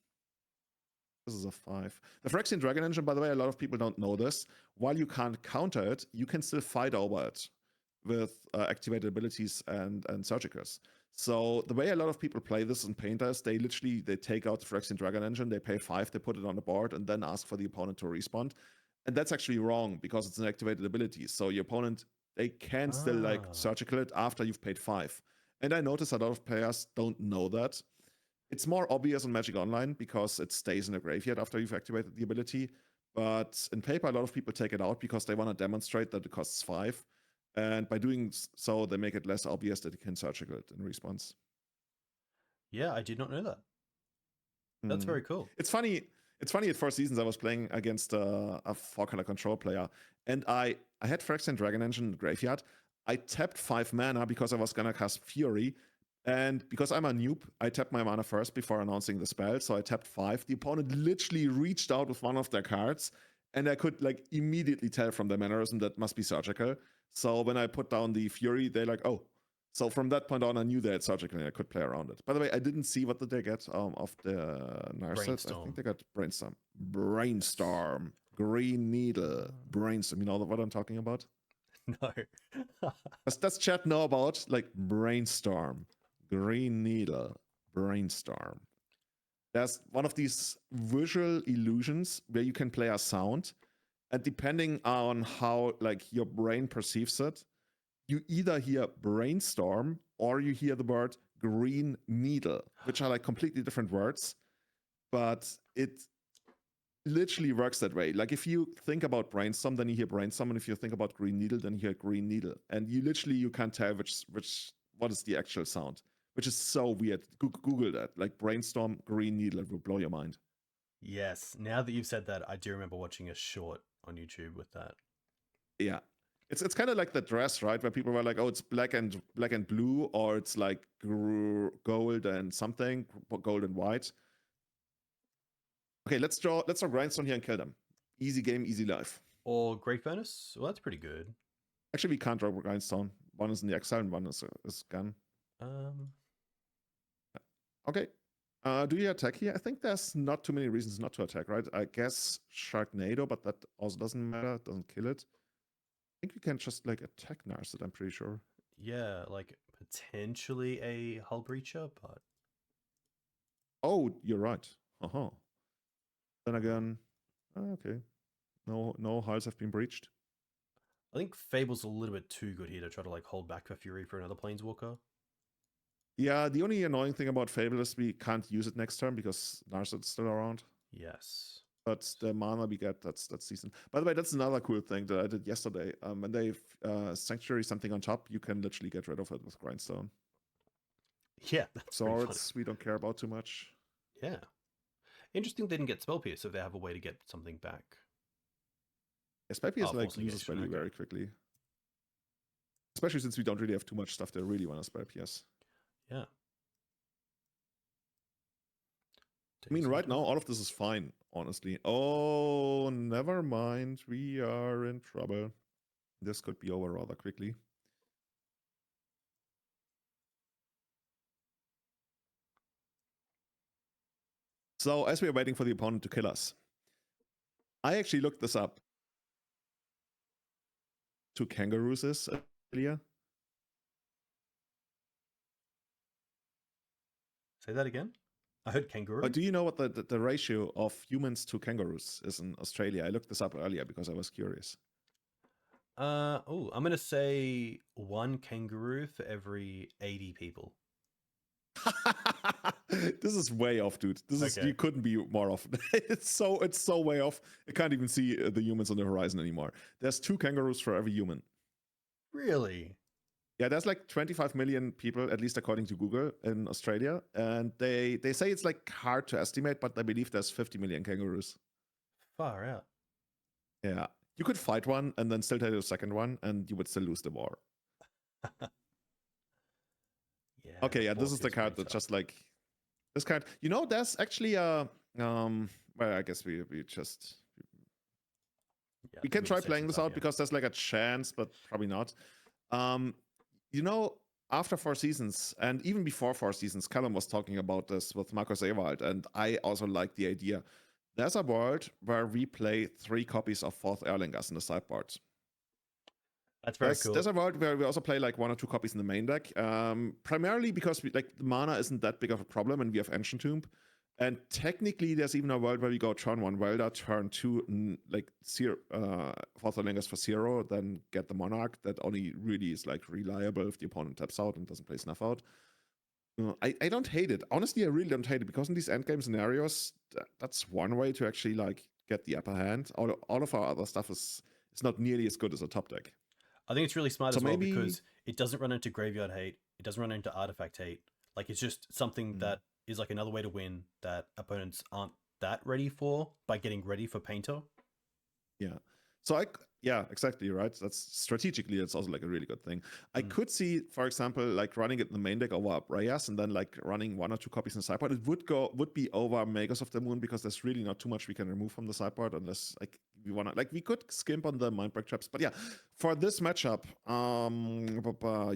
This is a 5. The Phyrexian Dragon Engine, by the way, a lot of people don't know this. While you can't counter it, you can still fight over it with activated abilities and Surgicals. So the way a lot of people play this in Painter is they take out the Phyrexian Dragon Engine, they pay 5, they put it on the board, and then ask for the opponent to respond. And that's actually wrong because it's an activated ability. So your opponent, they can still like Surgical it after you've paid 5. And I notice a lot of players don't know that. It's more obvious on Magic Online because it stays in the graveyard after you've activated the ability. But in paper, a lot of people take it out because they want to demonstrate that it costs 5. And by doing so, they make it less obvious that you can Surgical it in response. Yeah, I did not know that. That's very cool. It's funny at 4 seasons I was playing against a 4-color control player. And I had Phyrexian Dragon Engine in the graveyard. I tapped 5 mana because I was going to cast Fury. And because I'm a noob, I tapped my mana first before announcing the spell. So I tapped 5. The opponent literally reached out with one of their cards. And I could like immediately tell from their mannerism that must be Surgical. So when I put down the Fury, they're like, oh. So from that point on, I knew they had Surgical and I could play around it. By the way, I didn't see what did they get of the Narset. I think they got Brainstorm. Green Needle. Brainstorm. You know what I'm talking about? No. Does chat know about? Like Brainstorm. Green Needle, Brainstorm. There's one of these visual illusions where you can play a sound, and depending on how like your brain perceives it, you either hear Brainstorm or you hear the word Green Needle, which are like completely different words, but it literally works that way. Like if you think about Brainstorm, then you hear Brainstorm, and if you think about Green Needle, then you hear Green Needle, and you can't tell what is the actual sound. Which is so weird. Google that. Like Brainstorm, Green Needle. It will blow your mind. Yes. Now that you've said that, I do remember watching a short on YouTube with that. Yeah. It's kind of like the dress, right? Where people were like, oh, it's black and blue, or it's like gold and something, gold and white. Okay, let's draw Grindstone here and kill them. Easy game, easy life. Or Great Furnace? Well, that's pretty good. Actually, we can't draw Grindstone. One is in the exile and one is gone. Okay. Do you attack here? I think there's not too many reasons not to attack, right? I guess Sharknado, but that also doesn't matter. It doesn't kill it. I think we can just like attack Narset, I'm pretty sure. Yeah, like potentially a Hull Breacher, but... Oh, you're right. Uh-huh. Then again, okay. No hulls have been breached. I think Fable's a little bit too good here to try to like hold back for Fury for another Planeswalker. Yeah, the only annoying thing about Fable is we can't use it next turn because Narset's still around. Yes. But the mana we get, that's decent. By the way, that's another cool thing that I did yesterday. When they Sanctuary something on top, you can literally get rid of it with Grindstone. Yeah, that's Swords, we don't care about too much. Yeah. Interesting they didn't get Spell Pierce, so they have a way to get something back. Spell Pierce like loses value very quickly. Especially since we don't really have too much stuff that really want to Spell Pierce. Yeah. I mean, right now, all of this is fine, honestly. Oh, never mind. We are in trouble. This could be over rather quickly. So, as we are waiting for the opponent to kill us, I actually looked this up. 2 kangaroos is earlier. Say that again? I heard kangaroo. Do you know what the ratio of humans to kangaroos is in Australia? I looked this up earlier because I was curious. I'm going to say 1 kangaroo for every 80 people. This is way off, dude. This is you couldn't be more off. It's so way off. I can't even see the humans on the horizon anymore. There's 2 kangaroos for every human. Really? Yeah, there's like 25 million people, at least according to Google, in Australia, and they say it's like hard to estimate, but I believe there's 50 million kangaroos. Far out. Yeah, you could fight one and then still take the second one, and you would still lose the war. Yeah. Okay, yeah, this is the card that just like this card. You know, there's actually a well, I guess we just we can try playing this out because there's like a chance, but probably not. You know, after 4 seasons and even before 4 seasons, Callum was talking about this with Marcus Ewald, and I also like the idea. There's a world where we play 3 copies of 4th Erlingers in the sideboard. That's very cool. There's a world where we also play like 1 or 2 copies in the main deck, primarily because we, like, the mana isn't that big of a problem, and we have Ancient Tomb. And technically, there's even a world where we go turn 1 Welder, turn 2 like 4th Erlingers for 0, then get the Monarch that only really is like reliable if the opponent taps out and doesn't play Snuff out. I don't hate it. Honestly, I really don't hate it because in these endgame scenarios, that's one way to actually like get the upper hand. All of our other stuff is not nearly as good as a top deck. I think it's really smart as well because it doesn't run into graveyard hate. It doesn't run into artifact hate. Like, it's just something that is like another way to win that opponents aren't that ready for by getting ready for Painter. Yeah. So yeah, exactly, right? That's strategically, it's also like a really good thing. I could see, for example, like running it in the main deck over Breyas and then like running 1 or 2 copies in the sideboard. It would be over Makers of the Moon because there's really not too much we can remove from the sideboard unless like we want to, like, we could skimp on the Mindbreak traps. But yeah, for this matchup,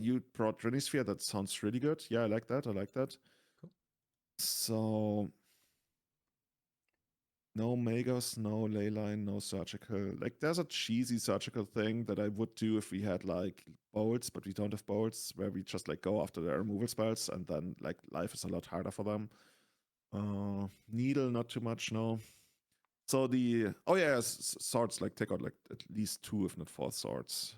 you brought Trinisphere. That sounds really good. Yeah, I like that. Cool. So no Magos, no Leyline, no Surgical. Like, there's a cheesy Surgical thing that I would do if we had, like, Bolts, but we don't have Bolts, where we just, like, go after their removal spells, and then, like, life is a lot harder for them. Needle, not too much, no. So swords, like, take out, like, at least 2, if not 4 swords.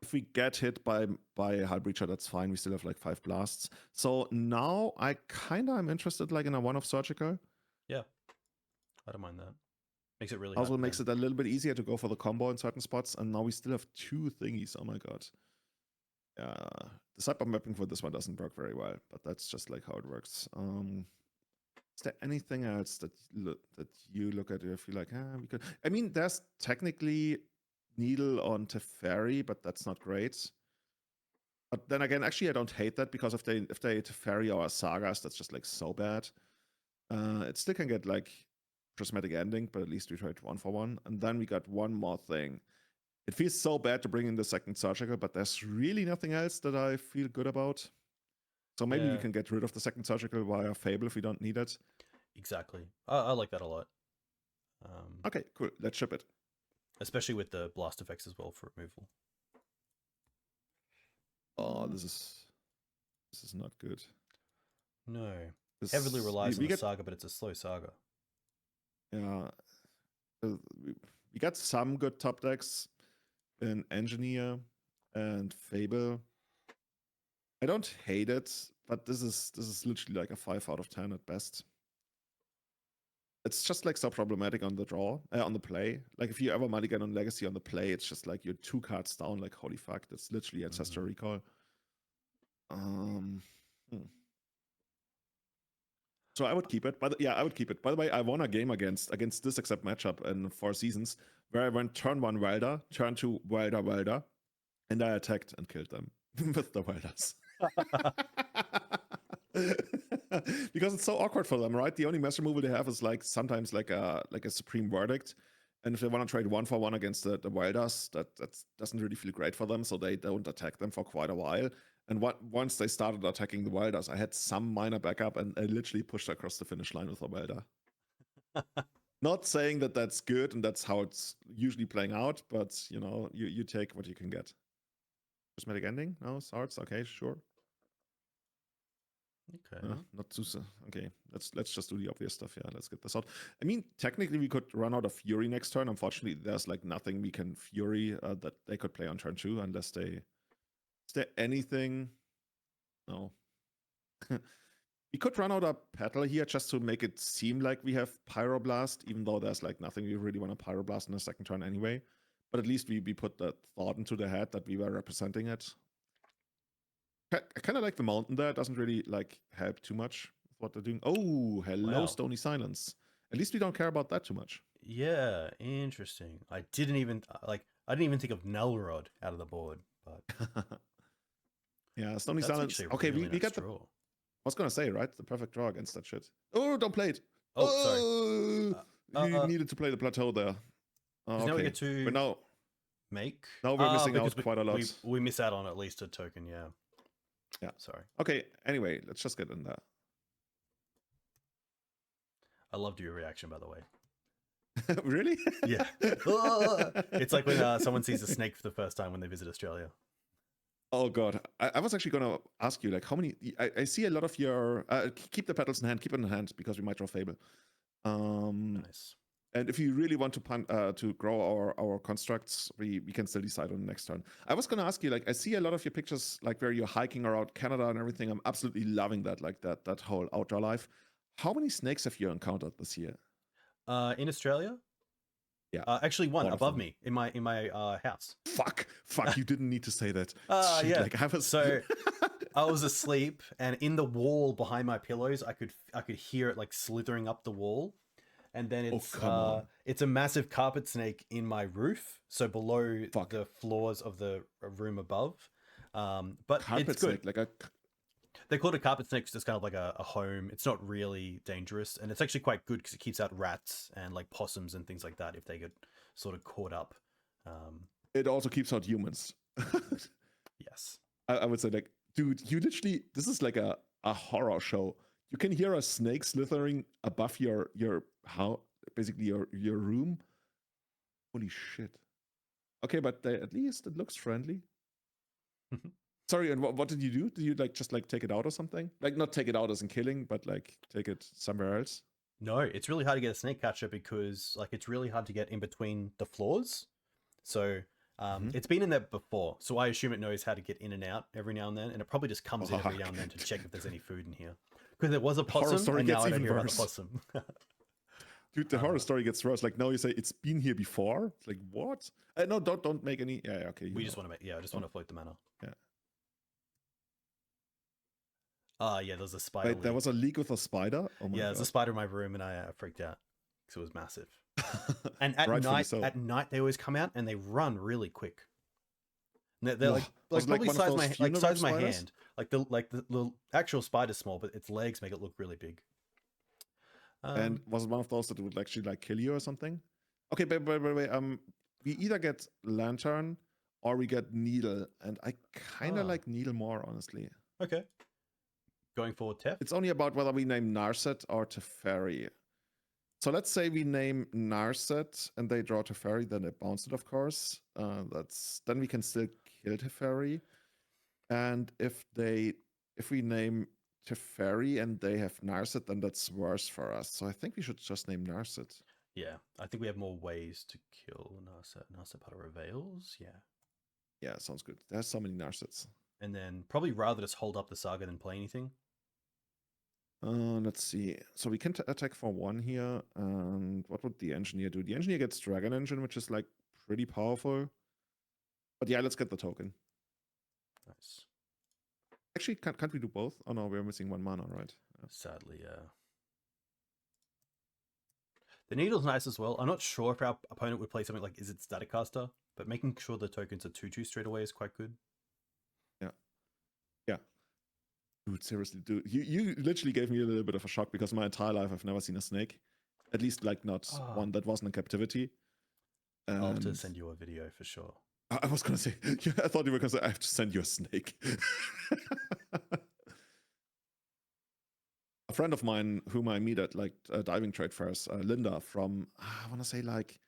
If we get hit by a Hull Breacher, that's fine. We still have like 5 blasts. So now I kind of am interested like in a 1 of Surgical. Yeah, I don't mind that. Makes it really also hard. Makes it a little bit easier to go for the combo in certain spots. And now we still have 2 thingies. Oh my god. The sideboard mapping for this one doesn't work very well, but that's just like how it works. Is there anything else that you look at if you like, we could? I mean, there's technically Needle on Teferi, but that's not great. But then again, actually, I don't hate that because if they Teferi or Sagas, that's just like so bad. It still can get like prismatic ending, but at least we tried 1/1. And then we got one more thing. It feels so bad to bring in the second surgical, but there's really nothing else that I feel good about. So maybe we can get rid of the second surgical via Fable if we don't need it. Exactly. I like that a lot. Okay, cool. Let's ship it. Especially with the blast effects as well for removal. Oh, this is not good. No. Heavily relies on the saga, but it's a slow saga. Yeah. We got some good top decks in Engineer and Fable. I don't hate it, but this is literally like a 5 out of 10 at best. It's just like so problematic on the draw, on the play. Like if you ever mulligan on Legacy on the play, it's just like you're 2 cards down. Like holy fuck, that's literally Ancestral Recall. So I would keep it. But yeah, I would keep it. By the way, I won a game against this exact matchup in 4 seasons where I went turn 1 Welder, turn 2 Welder, and I attacked and killed them with the Welders. Because it's so awkward for them, right? The only mass removal they have is like sometimes like a Supreme Verdict. And if they want to trade 1/1 against the Welders, that doesn't really feel great for them, so they don't attack them for quite a while. And once they started attacking the Welders, I had some minor backup, and I literally pushed across the finish line with a Welder. Not saying that that's good, and that's how it's usually playing out, but, you know, you take what you can get. Prismatic ending? No? Swords? Okay, sure. Okay. Not too so. Okay, let's just do the obvious stuff. Yeah, let's get this out. I mean, technically we could run out of Fury next turn. Unfortunately, there's like nothing we can Fury that they could play on turn 2 unless they. Is there anything? No. We could run out a Petal here just to make it seem like we have Pyroblast, even though there's like nothing we really want to Pyroblast in the second turn anyway. But at least we put that thought into the head that we were representing it. I kind of like the mountain there. It doesn't really like help too much with what they're doing. Oh, hello, Wow. Stony Silence. At least we don't care about that too much. Yeah, interesting. I didn't even think of Nullrod out of the board, but yeah, Stony Silence. Okay, really we got the. I was gonna say, right, the perfect draw against that shit. Oh, don't play it. Oh, sorry. You needed to play the Plateau there. Okay. Now we get to but now make. Now we're missing out quite a lot. We miss out on at least a token. Yeah. Yeah. Sorry. Okay. Anyway, let's just get in there. I loved your reaction, by the way. Really? Yeah. It's like when someone sees a snake for the first time when they visit Australia. Oh god, I was actually gonna ask you like how many. I see a lot of your. Keep the petals in hand. Keep it in hand because we might draw Fable. Nice. And if you really want to grow our constructs, we can still decide on the next turn. I was gonna ask you, like, I see a lot of your pictures, like where you're hiking around Canada and everything. I'm absolutely loving that, like that whole outdoor life. How many snakes have you encountered this year? In Australia? Yeah. Actually, one above me in my house. Fuck! You didn't need to say that. Shit, yeah. Like, So I was asleep, and in the wall behind my pillows, I could hear it like slithering up the wall. And then it's a massive carpet snake in my roof, so below the floors of the room above. But carpet it's good. Snake, They call it a carpet snake because it's kind of like a home. It's not really dangerous, and it's actually quite good because it keeps out rats and like possums and things like that if they get sort of caught up. It also keeps out humans. Yes. I would say, like, dude, you literally, this is like a horror show. You can hear a snake slithering above your how basically your room. Holy shit. Okay, but at least it looks friendly. Sorry, and what did you do? Did you like just like take it out or something? Like not take it out as in killing, but like take it somewhere else? No, it's really hard to get a snake catcher because like it's really hard to get in between the floors. So it's been in there before, so I assume it knows how to get in and out every now and then, and it probably just comes in every now and then to check if there's any food in here. Because there was a possum, and now I don't hear about the possum. Dude, the horror story gets worse. Like now you say it's been here before. It's like what? No, don't make any. Yeah, okay. We just want to make. Yeah, I just want to float the mana. Yeah. Yeah, there's a spider. Wait, there was a leak with a spider. Oh my god. There's a spider in my room, and I freaked out because it was massive. And at night they always come out and they run really quick. They're like probably size my hand. Like the actual spider's small, but its legs make it look really big. And was it one of those that would actually like kill you or something? Okay, but wait. We either get Lantern or we get Needle, and I kind of like Needle more, honestly. Okay. Going forward, Tef? It's only about whether we name Narset or Teferi. So let's say we name Narset and they draw Teferi, then they bounce it, of course. Then we can still kill Teferi. And if we name Teferi and they have Narset, then that's worse for us. So I think we should just name Narset. Yeah, I think we have more ways to kill Narset. Narset Petal Reveals, yeah. Yeah, sounds good. There's so many Narsets. And then probably rather just hold up the Saga than play anything. Let's see. So we can attack for 1 here. And what would the Engineer do? The Engineer gets Dragon Engine, which is like pretty powerful. But yeah, let's get the token. Nice. Actually, can't we do both? Oh no, we're missing 1 mana, right? Sadly, yeah. The Needle's nice as well. I'm not sure if our opponent would play something like Is It Staticaster, but making sure the tokens are 2/2 straight away is quite good. Yeah. Yeah. Dude, seriously, dude. You literally gave me a little bit of a shock because my entire life I've never seen a snake. At least like not one that wasn't in captivity. I'll have to send you a video for sure. I was gonna say, yeah, I thought you were gonna say I have to send you a snake. A friend of mine whom I meet at like diving trade fairs, Linda from I want to say like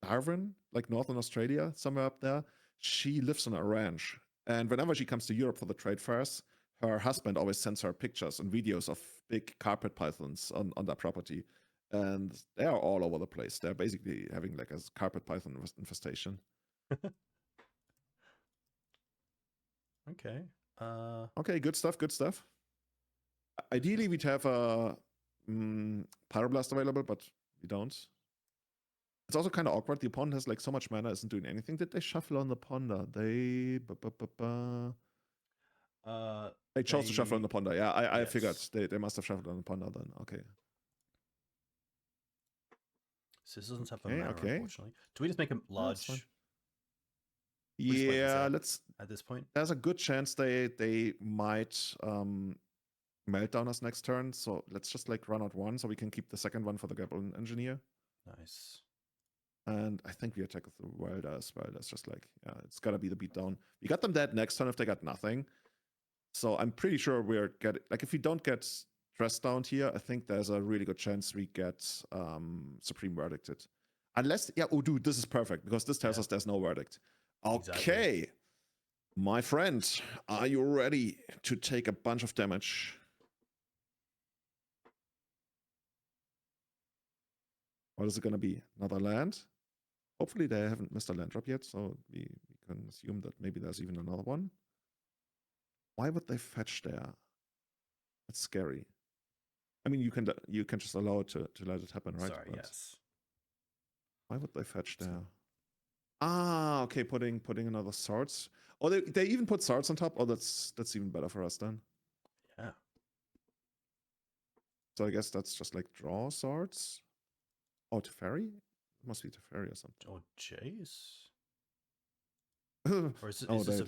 Darwin, like Northern Australia, somewhere up there. She lives on a ranch, and whenever she comes to Europe for the trade fairs, her husband always sends her pictures and videos of big carpet pythons on their property, and they are all over the place. They're basically having like a carpet python infestation. Okay. Okay, good stuff. Good stuff. Ideally, we'd have a Pyroblast available, but we don't. It's also kind of awkward. The opponent has like so much mana, isn't doing anything. Did they shuffle on the Ponder? They chose to shuffle on the Ponder. Yeah, I figured they must have shuffled on the Ponder then. Okay. So this doesn't have a mana, unfortunately. Do we just make a large? Yeah, let's. At this point, there's a good chance they might Meltdown us next turn. So let's just like run out 1 so we can keep the second one for the Goblin Engineer. Nice. And I think we attack with the Welder as well. That's just like, yeah, it's gotta be the beatdown. We got them dead next turn if they got nothing. So I'm pretty sure we're getting, like, if we don't get Dressed Down here, I think there's a really good chance we get Supreme Verdicted. Unless, yeah, oh dude, this is perfect because this tells us there's no verdict. Okay, exactly. My friend, are you ready to take a bunch of damage? What is it going to be? Another land? Hopefully they haven't missed a land drop yet, so we can assume that maybe there's even another one. Why would they fetch there? That's scary. I mean, you can just allow it to let it happen, right? Sorry, but yes. Why would they fetch there? Ah, okay, putting another swords. Or they even put swords on top. Oh, that's even better for us then. Yeah. So I guess that's just like draw swords. Oh, Teferi? It must be Teferi or something. Or Jace? Or is it,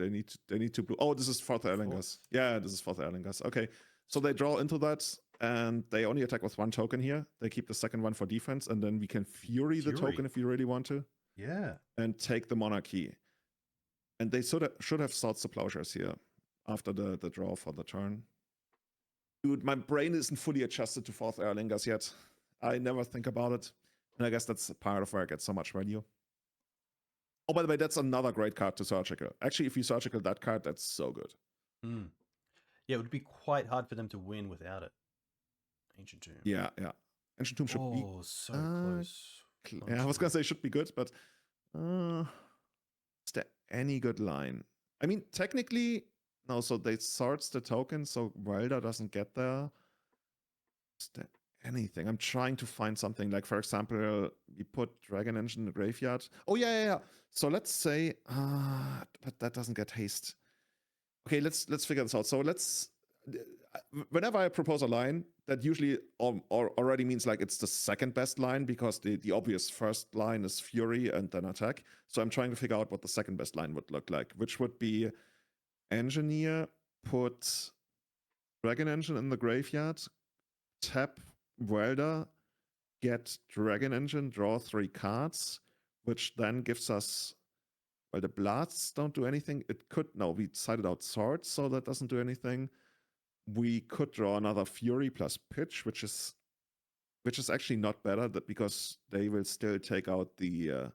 they need to blue. Oh, this is fourth Erlingas. Yeah, this is fourth Erlingas. Okay. So they draw into that and they only attack with 1 token here. They keep the second one for defense, and then we can Fury the token if we really want to. Yeah. And take the Monarchy. And they should have thought the Plowshares here after the draw for the turn. Dude, my brain isn't fully adjusted to fourth Erlingas yet. I never think about it. And I guess that's part of where I get so much value. Oh, by the way, that's another great card to Surgical. Actually, if you Surgical that card, that's so good. Mm. Yeah, it would be quite hard for them to win without it. Ancient Tomb. Yeah. Ancient Tomb should be... Oh, so close. Yeah, I was going to say should be good, but... is there any good line? I mean, technically... No, so they swords the token, so Welder doesn't get there. Is there anything? I'm trying to find something. Like, for example, we put Dragon Engine in the graveyard. Oh, yeah. So let's say... but that doesn't get haste. Okay, let's figure this out. So let's... Whenever I propose a line, that usually already means like it's the second best line because the obvious first line is Fury and then attack. So I'm trying to figure out what the second best line would look like, which would be Engineer, put Dragon Engine in the graveyard, tap Welder, get Dragon Engine, draw 3 cards, which then gives us, well, the blasts don't do anything. It could, no, we decided out swords, so that doesn't do anything. We could draw another Fury plus Pitch, which is actually not better, because they will still take out the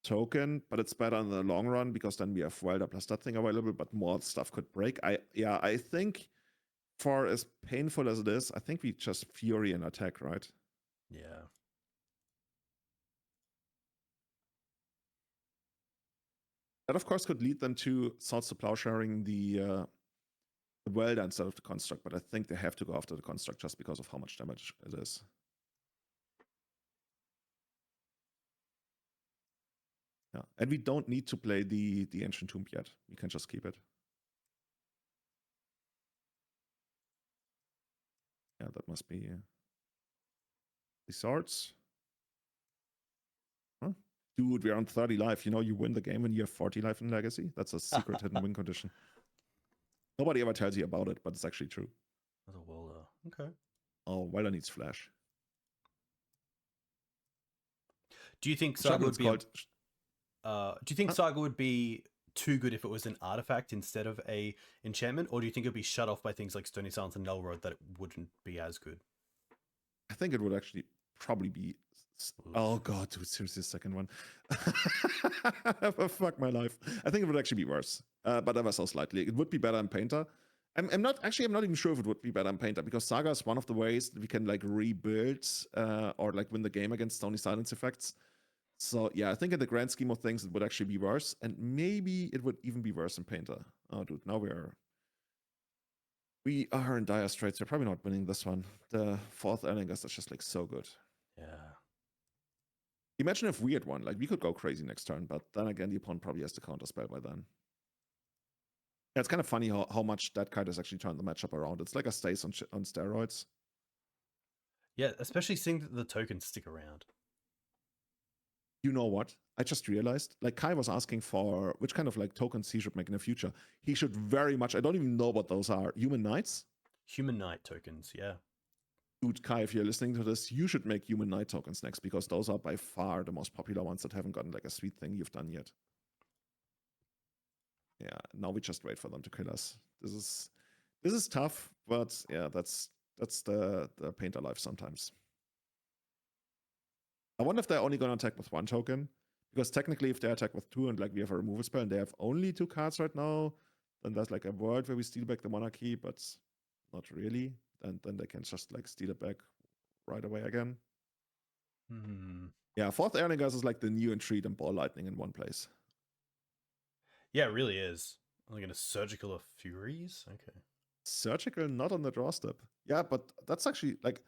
token, but it's better in the long run because then we have Welder plus that thing available, but more stuff could break. I think for as painful as it is, I think we just Fury and attack, right? Yeah. That of course could lead them to Swords to Plowsharing the Welder instead of the Construct, but I think they have to go after the Construct just because of how much damage it is. Yeah, and we don't need to play the Ancient Tomb yet. We can just keep it. Yeah, that must be the swords. Huh? Dude, we're on 30 life. You know, you win the game when you have 40 life in Legacy. That's a secret hidden win condition. Nobody ever tells you about it, but it's actually true. That's a Welder. Okay. Oh, Welder needs flash. Do you think Saga would be? Do you think Saga would be too good if it was an artifact instead of a enchantment, or do you think it'd be shut off by things like Stony Silence and Null Road that it wouldn't be as good? I think it would actually probably be. Oh god, dude, seriously, the second one. Fuck my life. I think it would actually be worse, but ever so slightly. It would be better in Painter. I'm not even sure if it would be better in Painter, because Saga is one of the ways that we can like rebuild or like win the game against Stony Silence effects. So yeah, I think in the grand scheme of things, it would actually be worse, and maybe it would even be worse in Painter. Oh, dude, now we are in dire straits. We're probably not winning this one. The 4th Erlingas is just like so good. Yeah. Imagine if we had won. Like, we could go crazy next turn, but then again, the opponent probably has to counter spell by then. Yeah, it's kind of funny how much that card has actually turned the matchup around. It's like a Stace on steroids. Yeah, especially seeing that the tokens stick around. You know what? I just realized, like, Kai was asking for which kind of like tokens he should make in the future. He should very much, I don't even know what those are. Human Knights? Human Knight tokens, yeah. Dude, Kai, if you're listening to this, you should make Human Knight tokens next, because those are by far the most popular ones that haven't gotten like a sweet thing you've done yet. Yeah, now we just wait for them to kill us. This is tough, but yeah, that's the Painter life sometimes. I wonder if they're only gonna attack with 1 token, because technically if they attack with 2 and like we have a removal spell and they have only 2 cards right now, then there's like a world where we steal back the Monarchy, but not really. And then they can just like steal it back right away again. Yeah, 4th Erlingas is like the new Entreat and Ball Lightning in one place. Yeah, it really is. I'm gonna Surgical of Furies? Okay. Surgical, not on the draw step. Yeah, but that's actually like,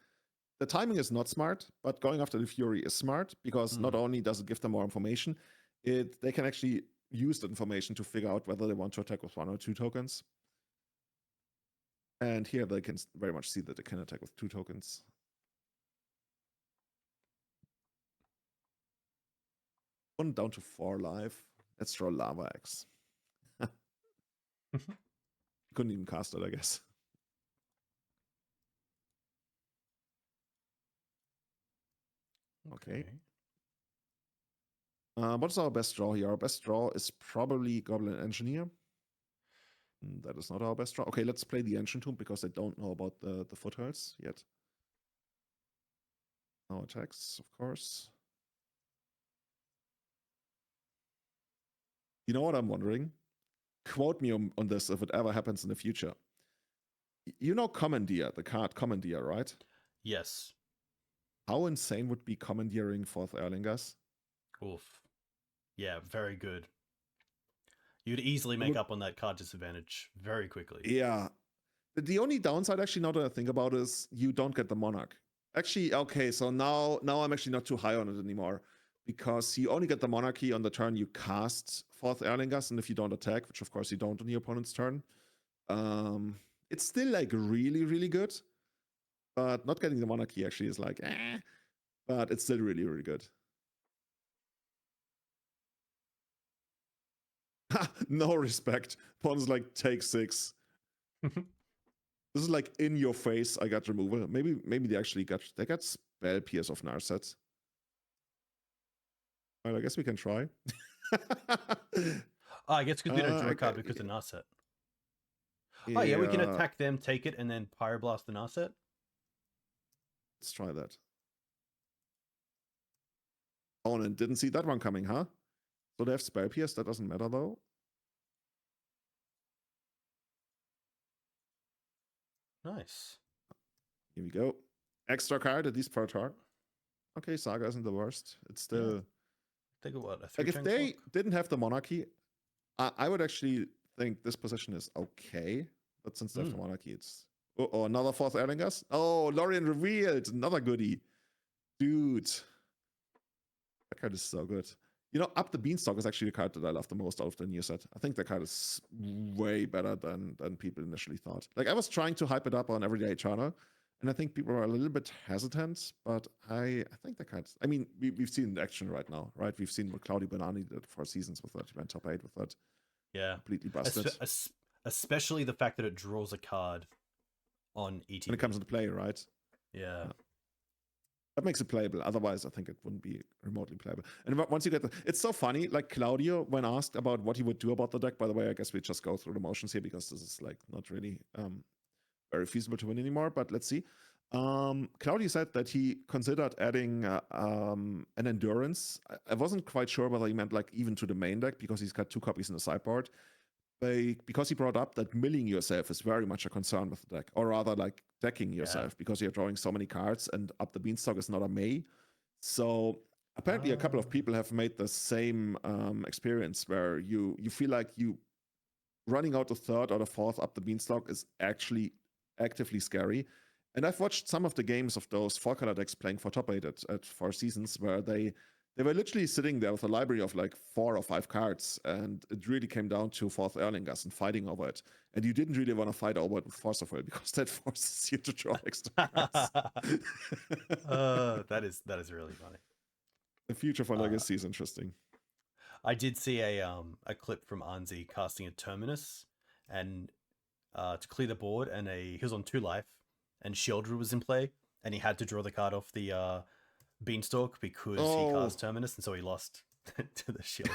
the timing is not smart, but going after the Fury is smart, because not only does it give them more information, they can actually use the information to figure out whether they want to attack with 1 or 2 tokens. And here they can very much see that they can attack with 2 tokens. One down to 4 life. Let's draw Lava Axe. Couldn't even cast it, I guess. Okay. What's our best draw here? Our best draw is probably Goblin Engineer. That is not our best draw. Okay, let's play the Ancient Tomb, because I don't know about the foothills yet. No attacks, of course. You know what I'm wondering? Quote me on this if it ever happens in the future. You know Commandeer, the card Commandeer, right? Yes. How insane would be Commandeering 4th Erlingas? Oof. Yeah, very good. You'd easily make up on that card disadvantage very quickly. Yeah. The only downside, actually, now that I think about it, is you don't get the Monarch. Actually, okay, so now I'm actually not too high on it anymore, because you only get the Monarchy on the turn you cast 4th Erlingas, and if you don't attack, which of course you don't on your opponent's turn, it's still like really, really good. But not getting the Monarchy actually is like, but it's still really, really good. No respect. Pawn's like, take 6. This is like in your face. I got removal. Maybe they actually got spell pierce of Narset. Well, I guess we can try. I guess because we don't draw a card because of Narset. Yeah. Oh yeah, we can attack them, take it, and then Pyroblast the Narset. Let's try that. Oh, and didn't see that one coming, huh? So they have spell pierce. That doesn't matter though. Nice. Here we go. Extra card at least per turn. Okay, Saga isn't the worst. It's still. Yeah. Think of what, like if they didn't have the Monarchy, I would actually think this position is okay. But since they have the Monarchy, it's. Oh, another 4th Erlingers. Oh, Lorien revealed. Another goodie. Dude. That card is so good. You know, Up the Beanstalk is actually the card that I love the most out of the new set. I think that card is way better than people initially thought. Like, I was trying to hype it up on Everyday Eternal, and I think people are a little bit hesitant, but I think the card... I mean, we've seen the action right now, right? We've seen what Cloudy Banani did for seasons with that. He went top 8 with that. Yeah. Completely busted. Especially the fact that it draws a card on ETB. When it comes into play, right? Yeah. That makes it playable. Otherwise, I think it wouldn't be remotely playable. And once you get it's so funny. Like Claudio, when asked about what he would do about the deck, by the way, I guess we just go through the motions here because this is like not really very feasible to win anymore. But let's see. Claudio said that he considered adding an endurance. I wasn't quite sure whether he meant like even to the main deck because he's got 2 copies in the sideboard. Because he brought up that milling yourself is very much a concern with the deck, or rather like decking yourself because you're drawing so many cards, and Up the Beanstalk is not a May. So apparently a couple of people have made the same experience where you feel like you running out the 3rd or the 4th Up the Beanstalk is actually actively scary. And I've watched some of the games of those 4-color decks playing for top 8 at 4 seasons where they were literally sitting there with a library of like 4 or 5 cards, and it really came down to 4th Erlingers and fighting over it. And you didn't really want to fight over it with Force of Will because that forces you to draw extra cards. That is really funny. The future for Legacy is interesting. I did see a clip from Anzi casting a Terminus, and to clear the board, and he was on 2 life, and Sheoldred was in play, and he had to draw the card off the Beanstalk because he cast Terminus, and so he lost to the Shield.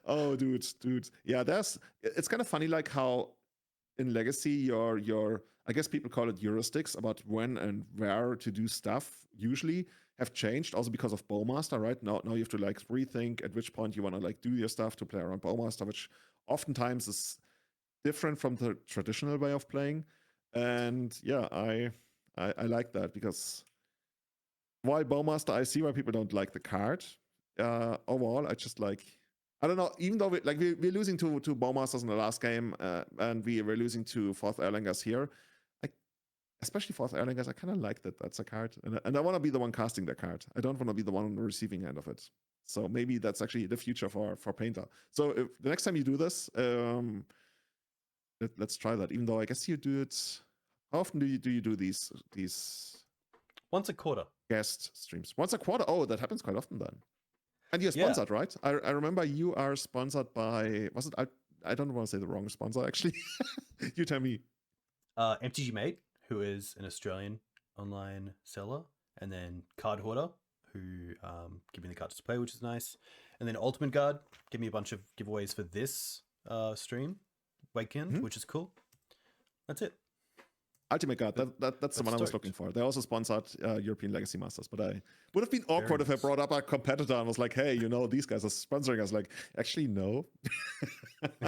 Oh, dude. Yeah, it's kind of funny like how in Legacy your I guess people call it heuristics about when and where to do stuff usually have changed also because of Bowmaster, right? Now you have to like rethink at which point you want to like do your stuff to play around Bowmaster, which oftentimes is different from the traditional way of playing. And yeah, I like that because while Bowmaster, I see why people don't like the card. Overall, I just like, I don't know, even though we're losing to Bowmasters in the last game, and we were losing to 4th Erlingers here, especially 4th Erlingers, I kind of like that that's a card. And I want to be the one casting the card. I don't want to be the one on the receiving end of it. So maybe that's actually the future for Painter. So if the next time you do this, let's try that. Even though I guess you do it, how often do you do these once a quarter guest streams? Once a quarter. Oh, that happens quite often then. And you're sponsored, right? I remember you are sponsored by, was it, I don't want to say the wrong sponsor actually. You tell me. MTG Mate, who is an Australian online seller, and then Card Hoarder, who give me the cards to play, which is nice, and then Ultimate Guard give me a bunch of giveaways for this stream weekend, which is cool. That's it. Ultimate Guard, that's the one I was looking for. They also sponsored European Legacy Masters, but I would have been awkward if I brought up a competitor and was like, hey, these guys are sponsoring us. Like, actually, no.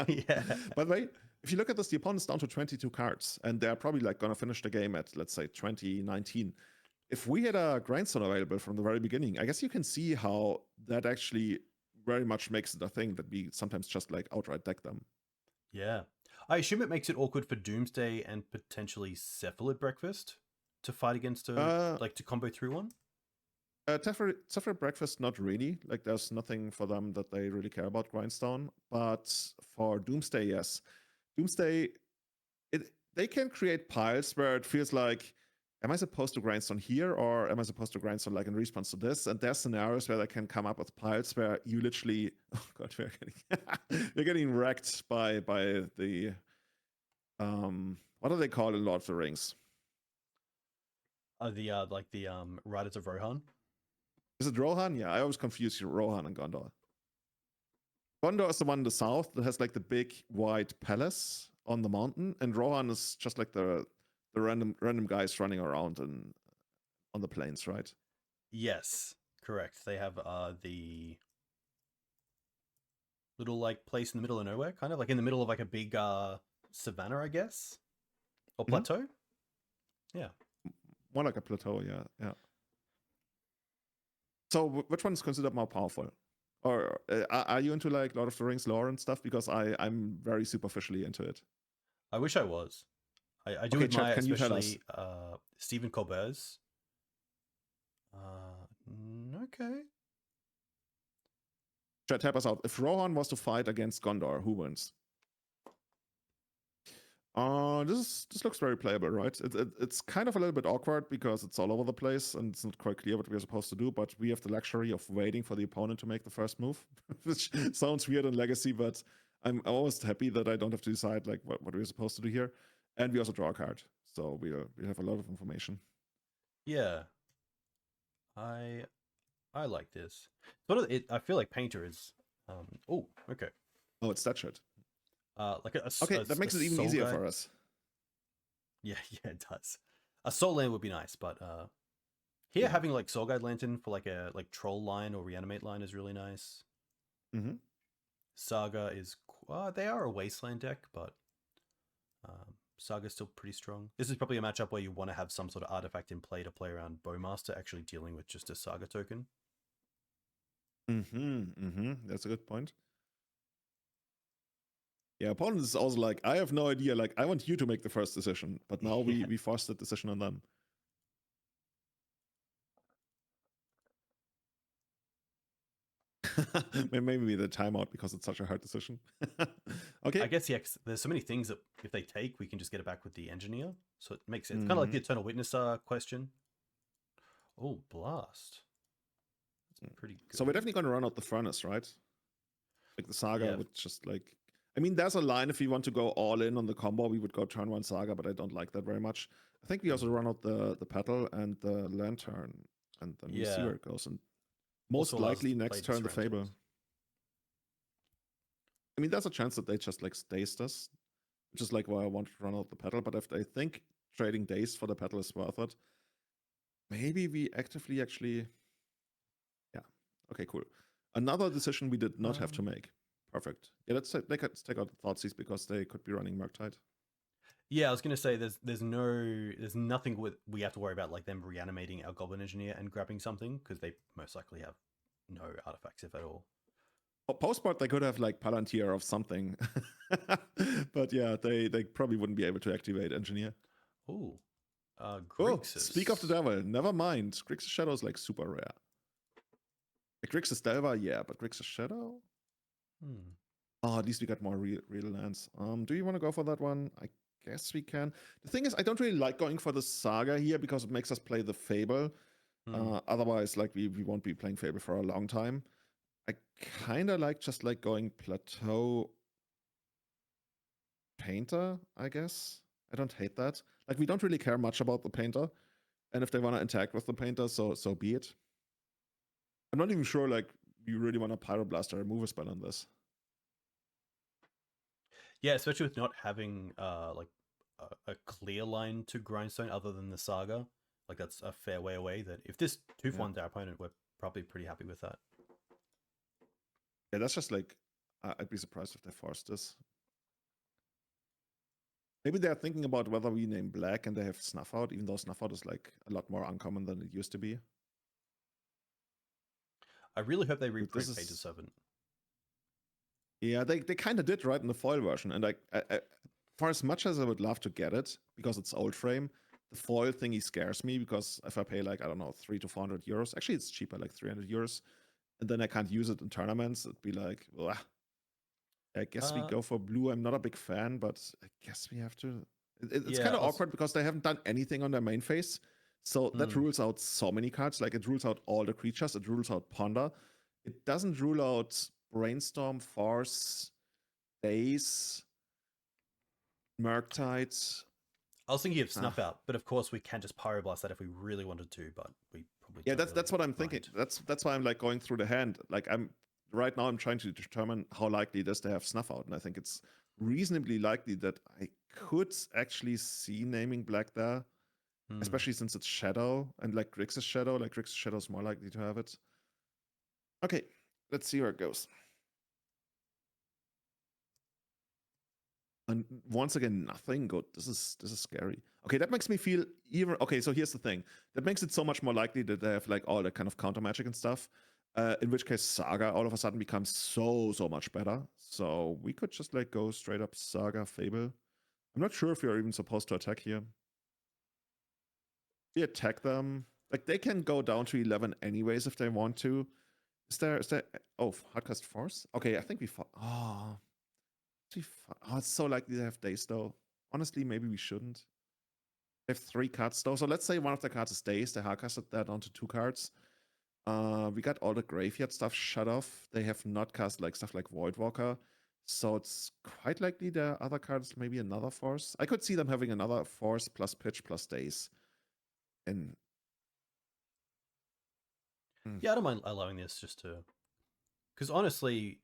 Yeah. By the way, if you look at this, the opponent's down to 22 cards, and they're probably like going to finish the game at, let's say, 2019. If we had a Grindstone available from the very beginning, I guess you can see how that actually very much makes it a thing that we sometimes just like outright deck them. Yeah. I assume it makes it awkward for Doomsday and potentially Cephalid Breakfast to fight against to combo through one. Cephalid Breakfast, not really. Like, there's nothing for them that they really care about Grindstone. But for Doomsday, yes. Doomsday, they can create piles where it feels like, am I supposed to Grindstone here, or am I supposed to Grindstone like in response to this? And there's scenarios where they can come up with piles where you literally, oh god, we're getting wrecked by the what are they called in Lord of the Rings? The Riders of Rohan. Is it Rohan? Yeah, I always confuse Rohan and Gondor. Gondor is the one in the south that has like the big white palace on the mountain, and Rohan is just like the random guys running around and on the plains, right? Yes, correct. They have the little like place in the middle of nowhere, kind of like in the middle of like a big savannah, I guess, or plateau. Yeah, more like a plateau. Yeah. So which one is considered more powerful? Or are you into like Lord of the Rings lore and stuff? Because I'm very superficially into it. I wish I was. I do Okay, chat, admire can you tell us? especially Stephen Colbert's. Okay. Chat, help us out. If Rohan was to fight against Gondor, who wins? This looks very playable, right? It's kind of a little bit awkward because it's all over the place and it's not quite clear what we're supposed to do, but we have the luxury of waiting for the opponent to make the first move, which sounds weird in Legacy, but I'm always happy that I don't have to decide like what we're supposed to do here. And we also draw a card, so we have a lot of information. Yeah. I like this. Sort of I feel like Painter is oh, okay. Oh, it's that shit. Like okay, that makes it even easier for us. Yeah, it does. A Soul Land would be nice, but here having like Soul Guide Lantern for like a Troll line or Reanimate line is really nice. Mm-hmm. Saga is they are a Wasteland deck, but Saga's still pretty strong. This is probably a matchup where you want to have some sort of artifact in play to play around Bowmaster, actually dealing with just a Saga token. That's a good point. Yeah, opponent is also like, I have no idea. Like, I want you to make the first decision, but now we force the decision on them. Maybe the timeout because it's such a hard decision. Okay. I guess there's so many things that if they take, we can just get it back with the engineer. So it makes sense. Kind of like the Eternal Witness question. Oh, Blast. That's pretty good. So we're definitely going to run out the furnace, right? Like the Saga would just like... I mean, there's a line if we want to go all in on the combo, we would go turn 1 Saga, but I don't like that very much. I think we also run out the Petal and the Lantern, and then we see where it goes. And most likely next turn the Fable. I mean, there's a chance that they just like stays this, which is like why I want to run out the Petal. But if they think trading days for the Petal is worth it, maybe we actively actually... Yeah. Okay, cool. Another decision we did not have to make. Perfect. Yeah, let's take out the Thoughtseize because they could be running Murktide. Yeah, I was gonna say there's nothing we have to worry about like them reanimating our Goblin Engineer and grabbing something because they most likely have no artifacts if at all. Postpart they could have like Palantir of something, but yeah, they probably wouldn't be able to activate Engineer. Ooh, Grixis. Oh, speak of the devil. Never mind. Grixis Shadow is like super rare. Grixis Delver, yeah, but Grixis Shadow. Oh, at least we got more real lands. Do you want to go for that one? I guess we can. The thing is, I don't really like going for the Saga here because it makes us play the Fable. Otherwise, like we won't be playing Fable for a long time. I kind of like just like going Plateau Painter, I guess. I don't hate that. Like we don't really care much about the Painter, and if they want to interact with the Painter, so be it. I'm not even sure like you really want to Pyroblast or remove a spell on this. Yeah, especially with not having like a clear line to Grindstone other than the Saga. Like that's a fair way away. That if this 2-for-1's our opponent, we're probably pretty happy with that. Yeah, that's just like I'd be surprised if they forced this. Maybe they're thinking about whether we name Black and they have Snuff Out, even though Snuff Out is like a lot more uncommon than it used to be. I really hope they reprint Painter Servant. Yeah, they kind of did, right, in the foil version. And I, for as much as I would love to get it, because it's old frame, the foil thingy scares me because if I pay like, I don't know, 300 to 400 euros, actually it's cheaper, like 300 euros, and then I can't use it in tournaments, it'd be like, ugh. I guess we go for blue. I'm not a big fan, but I guess we have to. It's kind of awkward because they haven't done anything on their main phase. So that rules out so many cards. Like it rules out all the creatures. It rules out Ponder. It doesn't rule out Brainstorm, Force, Daze, Murktide. I was thinking of Snuff Out, but of course we can just Pyroblast that if we really wanted to, but we probably Yeah, don't that's really what I'm thinking. mind. That's why I'm like going through the hand. Like right now I'm trying to determine how likely it is to have Snuff Out, and I think it's reasonably likely that I could actually see naming black there, especially since it's Shadow and like Grixis Shadow. Like Grixis Shadow is more likely to have it. Okay, let's see where it goes. And once again, nothing good. This is scary. Okay, that makes me feel even. Okay, so here's the thing. That makes it so much more likely that they have like all the kind of counter magic and stuff. In which case, Saga all of a sudden becomes so much better. So we could just like go straight up Saga Fable. I'm not sure if you're even supposed to attack here. We attack them. Like they can go down to 11 anyways if they want to. Is there? Oh, Hardcast Force. Okay, I think we fought. Oh, it's so likely to have days though. Honestly, maybe we shouldn't. They have 3 cards though. So let's say one of the cards is days. They hardcasted that onto 2 cards. We got all the graveyard stuff shut off. They have not cast like stuff like Voidwalker. So it's quite likely there are other cards, maybe another force. I could see them having another force plus pitch plus days. And Yeah, I don't mind allowing this just to, because honestly,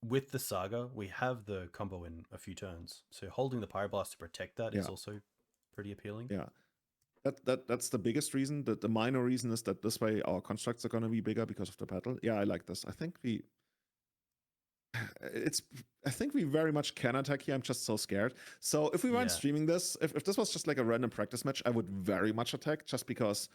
with the Saga, we have the combo in a few turns. So holding the Pyroblast to protect that is also pretty appealing. Yeah. That's the biggest reason. The minor reason is that this way our constructs are going to be bigger because of the battle. Yeah, I like this. I think we very much can attack here. I'm just so scared. So if we weren't streaming this, if this was just like a random practice match, I would very much attack just because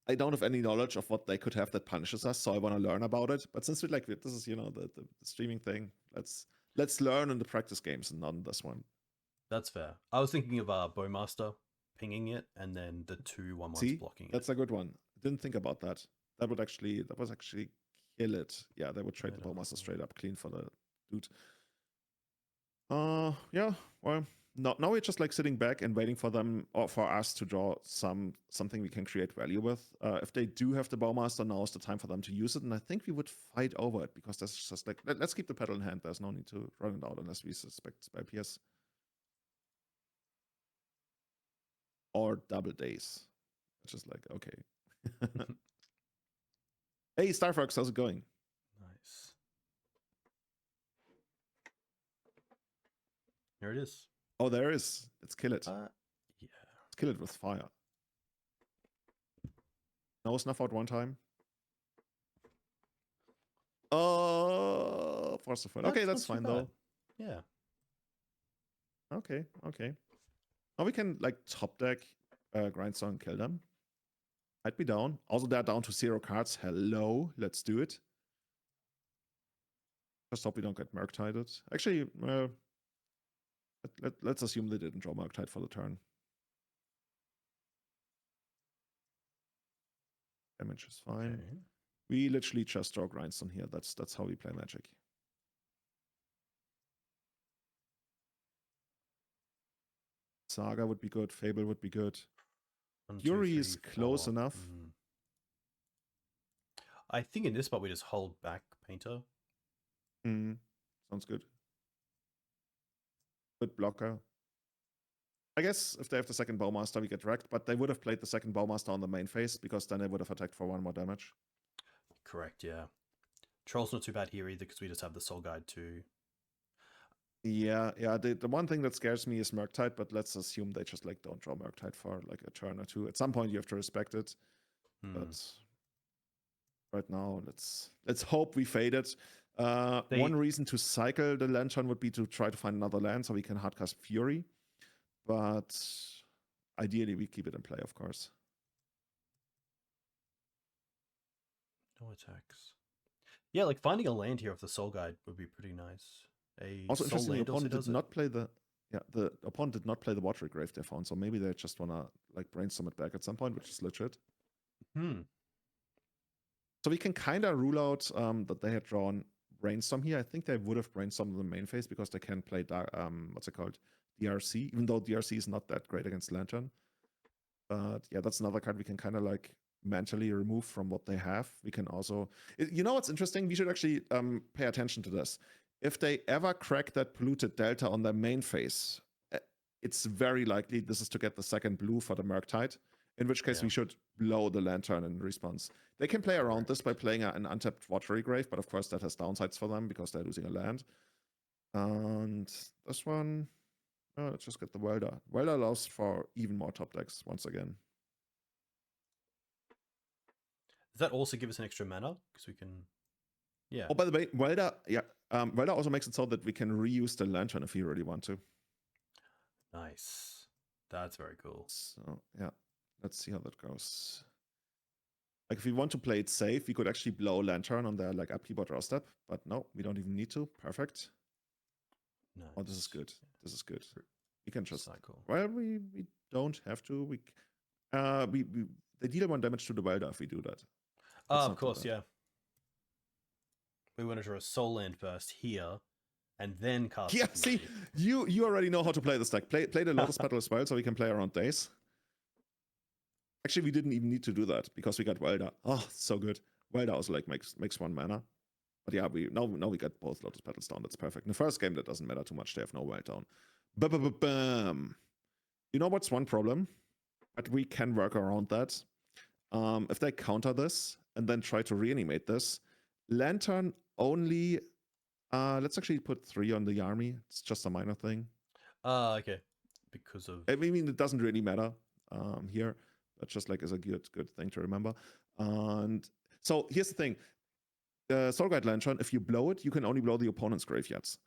I don't have any knowledge of what they could have that punishes us. So I want to learn about it. But since we like this is the streaming thing, let's learn in the practice games and not in this one. That's fair. I was thinking of Bowmaster pinging it and then the 2/1/1s blocking it. That's a good one. I didn't think about that. That was actually kill it. Yeah, they would trade the Bowmaster straight up clean for the dude. Yeah, well, now we're just like sitting back and waiting for them or for us to draw something we can create value with. If they do have the Bowmaster, now is the time for them to use it, and I think we would fight over it because that's just like let's keep the Petal in hand. There's no need to run it out unless we suspect spell pierce or double days. It's just like okay. Hey, Starfox, how's it going? Nice. Here it is. Oh, there is. Let's kill it. Yeah. Let's kill it with fire. No snuff out one time. Oh, force of foot. Okay, that's fine though. Yeah. Okay. Now we can like top deck Grindstone and kill them. I'd be down. Also, they're down to 0 cards. Hello, let's do it. Just hope we don't get Murktided. Actually, let's assume they didn't draw Murktide for the turn. Damage is fine. Okay. We literally just draw Grindstone here. That's how we play Magic. Saga would be good. Fable would be good. Fury is close enough. I think in this spot we just hold back Painter. Sounds good. Good blocker. I guess if they have the second Bowmaster, we get wrecked, but they would have played the second Bowmaster on the main phase because then they would have attacked for 1 more damage. Correct, yeah. Troll's not too bad here either because we just have the Soul Guide too. Yeah. The one thing that scares me is Murktide, but let's assume they just like don't draw Murktide for like a turn or two. At some point you have to respect it. But right now, let's hope we fade it. One reason to cycle the Lantern would be to try to find another land so we can hardcast Fury. But ideally we keep it in play, of course. No attacks. Yeah, like finding a land here with the Soul Guide would be pretty nice. Also interesting, the opponent did not play the opponent did not play the Watery Grave they found, so maybe they just wanna like brainstorm it back at some point, which is legit. So we can kind of rule out that they had drawn Brainstorm here. I think they would have Brainstormed in the main phase because they can play what's it called? DRC, even though DRC is not that great against Lantern. But yeah, that's another card we can kind of like mentally remove from what they have. We can also, you know what's interesting? We should actually pay attention to this. If they ever crack that polluted delta on their main phase, it's very likely this is to get the second blue for the Murktide, in which case Yeah. we should blow the Lantern in response. They can play around this by playing an untapped Watery Grave, but of course that has downsides for them because they're losing a land. And this one, let's just get the Welder. Welder allows for even more top decks once again. Does that also give us an extra mana? Because we can... Yeah. Oh, by the way, Welder, Welder also makes it so that we can reuse the Lantern if you really want to. Nice. That's very cool. So, yeah, let's see how that goes. Like, if we want to play it safe, we could actually blow Lantern on their, like, upkeep or draw step. But no, we don't even need to. Perfect. Nice. Oh, this is good. This is good. We can just... Cycle. Well, we don't have to. They deal 1 damage to the Welder if we do that. Oh, of course, yeah. We want to draw a soul land first here, and then cast. Yeah, see, you already know how to play this deck. Play the Lotus Petal as well, so we can play around days. Actually, we didn't even need to do that because we got Welder. Oh, so good. Welder also like makes 1 mana. But yeah, now we got both Lotus Petals down. That's perfect. In the first game, that doesn't matter too much. They have no Weld down. Bam. You know what's one problem? But we can work around that. If they counter this and then try to reanimate this, Lantern only... let's actually put 3 on the army. It's just a minor thing. Okay. Because of... I mean, it doesn't really matter here. That just like is a good thing to remember. And so here's the thing. The Soul Guide Lantern, if you blow it, you can only blow the opponent's graveyards.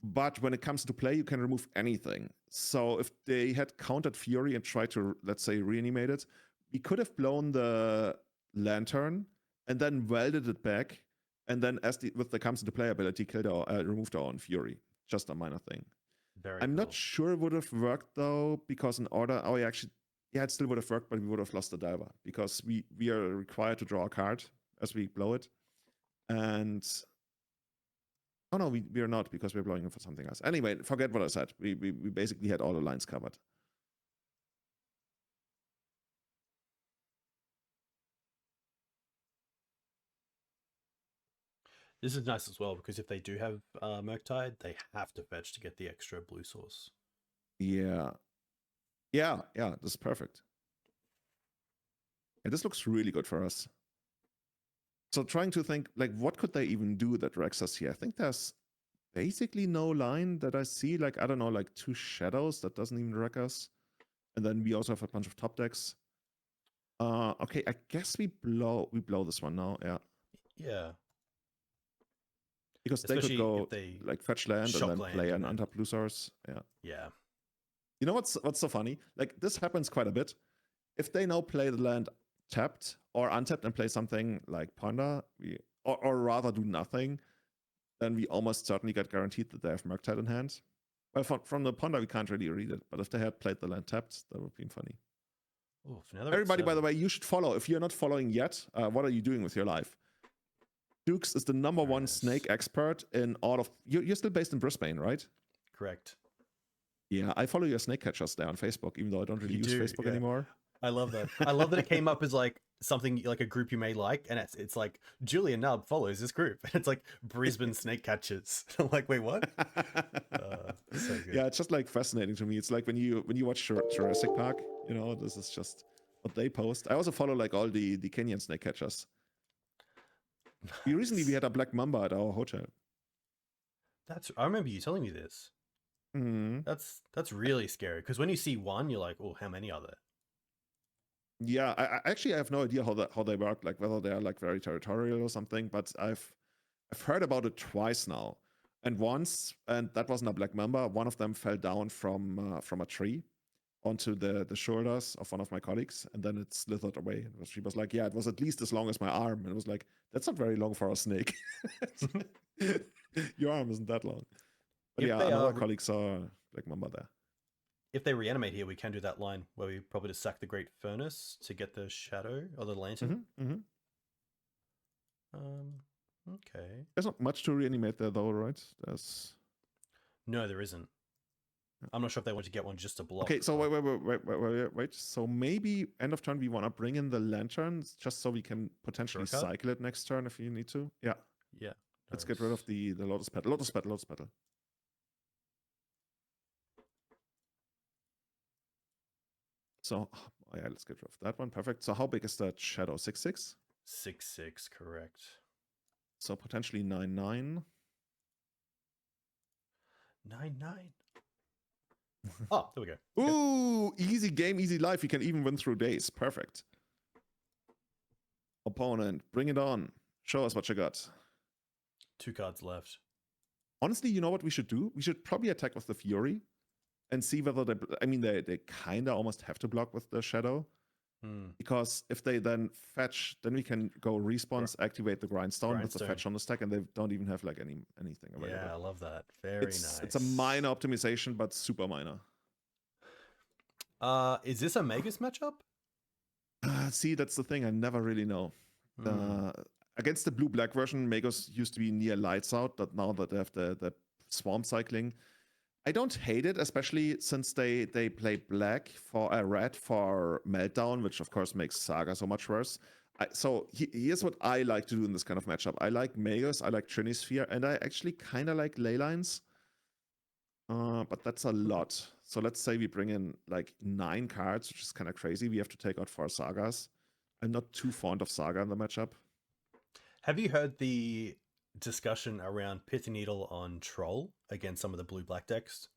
But when it comes to play, you can remove anything. So if they had countered Fury and tried to, let's say, reanimate it, we could have blown the Lantern and then welded it back. And then with the comes into play ability, removed our own Fury. Just a minor thing. I'm not sure it would have worked though, because in order, it still would have worked, but we would have lost the Diver because we are required to draw a card as we blow it. And oh no, we are not because we're blowing it for something else. Anyway, forget what I said. We basically had all the lines covered. This is nice as well because if they do have Murktide, they have to fetch to get the extra blue source. Yeah. This is perfect. And this looks really good for us. So trying to think, like, what could they even do that wrecks us here? I think there's basically no line that I see. Like, I don't know, like 2 shadows that doesn't even wreck us. And then we also have a bunch of top decks. Okay, I guess we blow this one now, yeah. Yeah. Because especially they could go they like fetch land and then play an untap blue source. Yeah. Yeah. You know what's so funny? Like, this happens quite a bit. If they now play the land tapped or untapped and play something like Ponder, or rather do nothing, then we almost certainly get guaranteed that they have Murktide in hand. Well, from the Ponder, we can't really read it, but if they had played the land tapped, that would have been funny. Ooh, Everybody, by the way, you should follow. If you're not following yet, what are you doing with your life? Dukes is the #1 snake expert in all of... You're still based in Brisbane, right? Correct. Yeah, I follow your snake catchers there on Facebook, even though I don't really use Facebook anymore. I love that. I love that it came up as like something like a group you may like, and it's like Julian Knab follows this group. And it's like Brisbane snake catchers. I'm like, wait, what? So good. Yeah, it's just like fascinating to me. It's like when you watch Jurassic Park, you know, this is just what they post. I also follow like all the Kenyan snake catchers. Nice. Recently we had a black mamba at our hotel. I remember you telling me this. Mm-hmm. That's really scary because when you see one, you're like, oh, how many are there? Yeah, I actually have no idea how they work, like whether they are like very territorial or something. But I've heard about it twice now, and once, and that wasn't a black mamba. One of them fell down from a tree onto the shoulders of one of my colleagues, and then it slithered away. She was like, "Yeah, it was at least as long as my arm," and it was like, "That's not very long for a snake. Your arm isn't that long." But yeah, another colleague saw black mamba there. If they reanimate here, we can do that line where we probably just sack the Great Furnace to get the shadow or the lantern. Okay. There's not much to reanimate there, though, right? No, there isn't. I'm not sure if they want to get one just to block. Okay, so wait. So maybe end of turn we want to bring in the lanterns just so we can potentially cycle it next turn if you need to. Yeah. Yeah. Let's get rid of the Lotus Petal. Lotus Petal. So, oh, yeah, let's get rid of that one. Perfect. So how big is that shadow? 6/6? 6/6, correct. So potentially 9/9. 9/9. Oh, there we go. Okay. Ooh, easy game, easy life. You can even win through days. Perfect. Opponent, bring it on. Show us what you got. 2 cards left. Honestly, you know what we should do? We should probably attack with the Fury and see whether they... I mean, they kind of almost have to block with the Shadow. Because if they then fetch, then we can go response, activate the Grindstone with the fetch on the stack, and they don't even have like anything available. Yeah, I love that. Very nice. It's a minor optimization, but super minor. Is this a Magus matchup? See, that's the thing. I never really know. Against the blue-black version, Magus used to be near lights out, but now that they have the swamp cycling, I don't hate it, especially since they play black for red for Meltdown, which of course makes Saga so much worse. So here's what I like to do in this kind of matchup. I like Magus, I like Trinisphere, and I actually kind of like Leylines. But that's a lot. So let's say we bring in like 9 cards, which is kind of crazy. We have to take out 4 Sagas. I'm not too fond of Saga in the matchup. Have you heard the discussion around Pith Needle on Troll against some of the blue-black decks?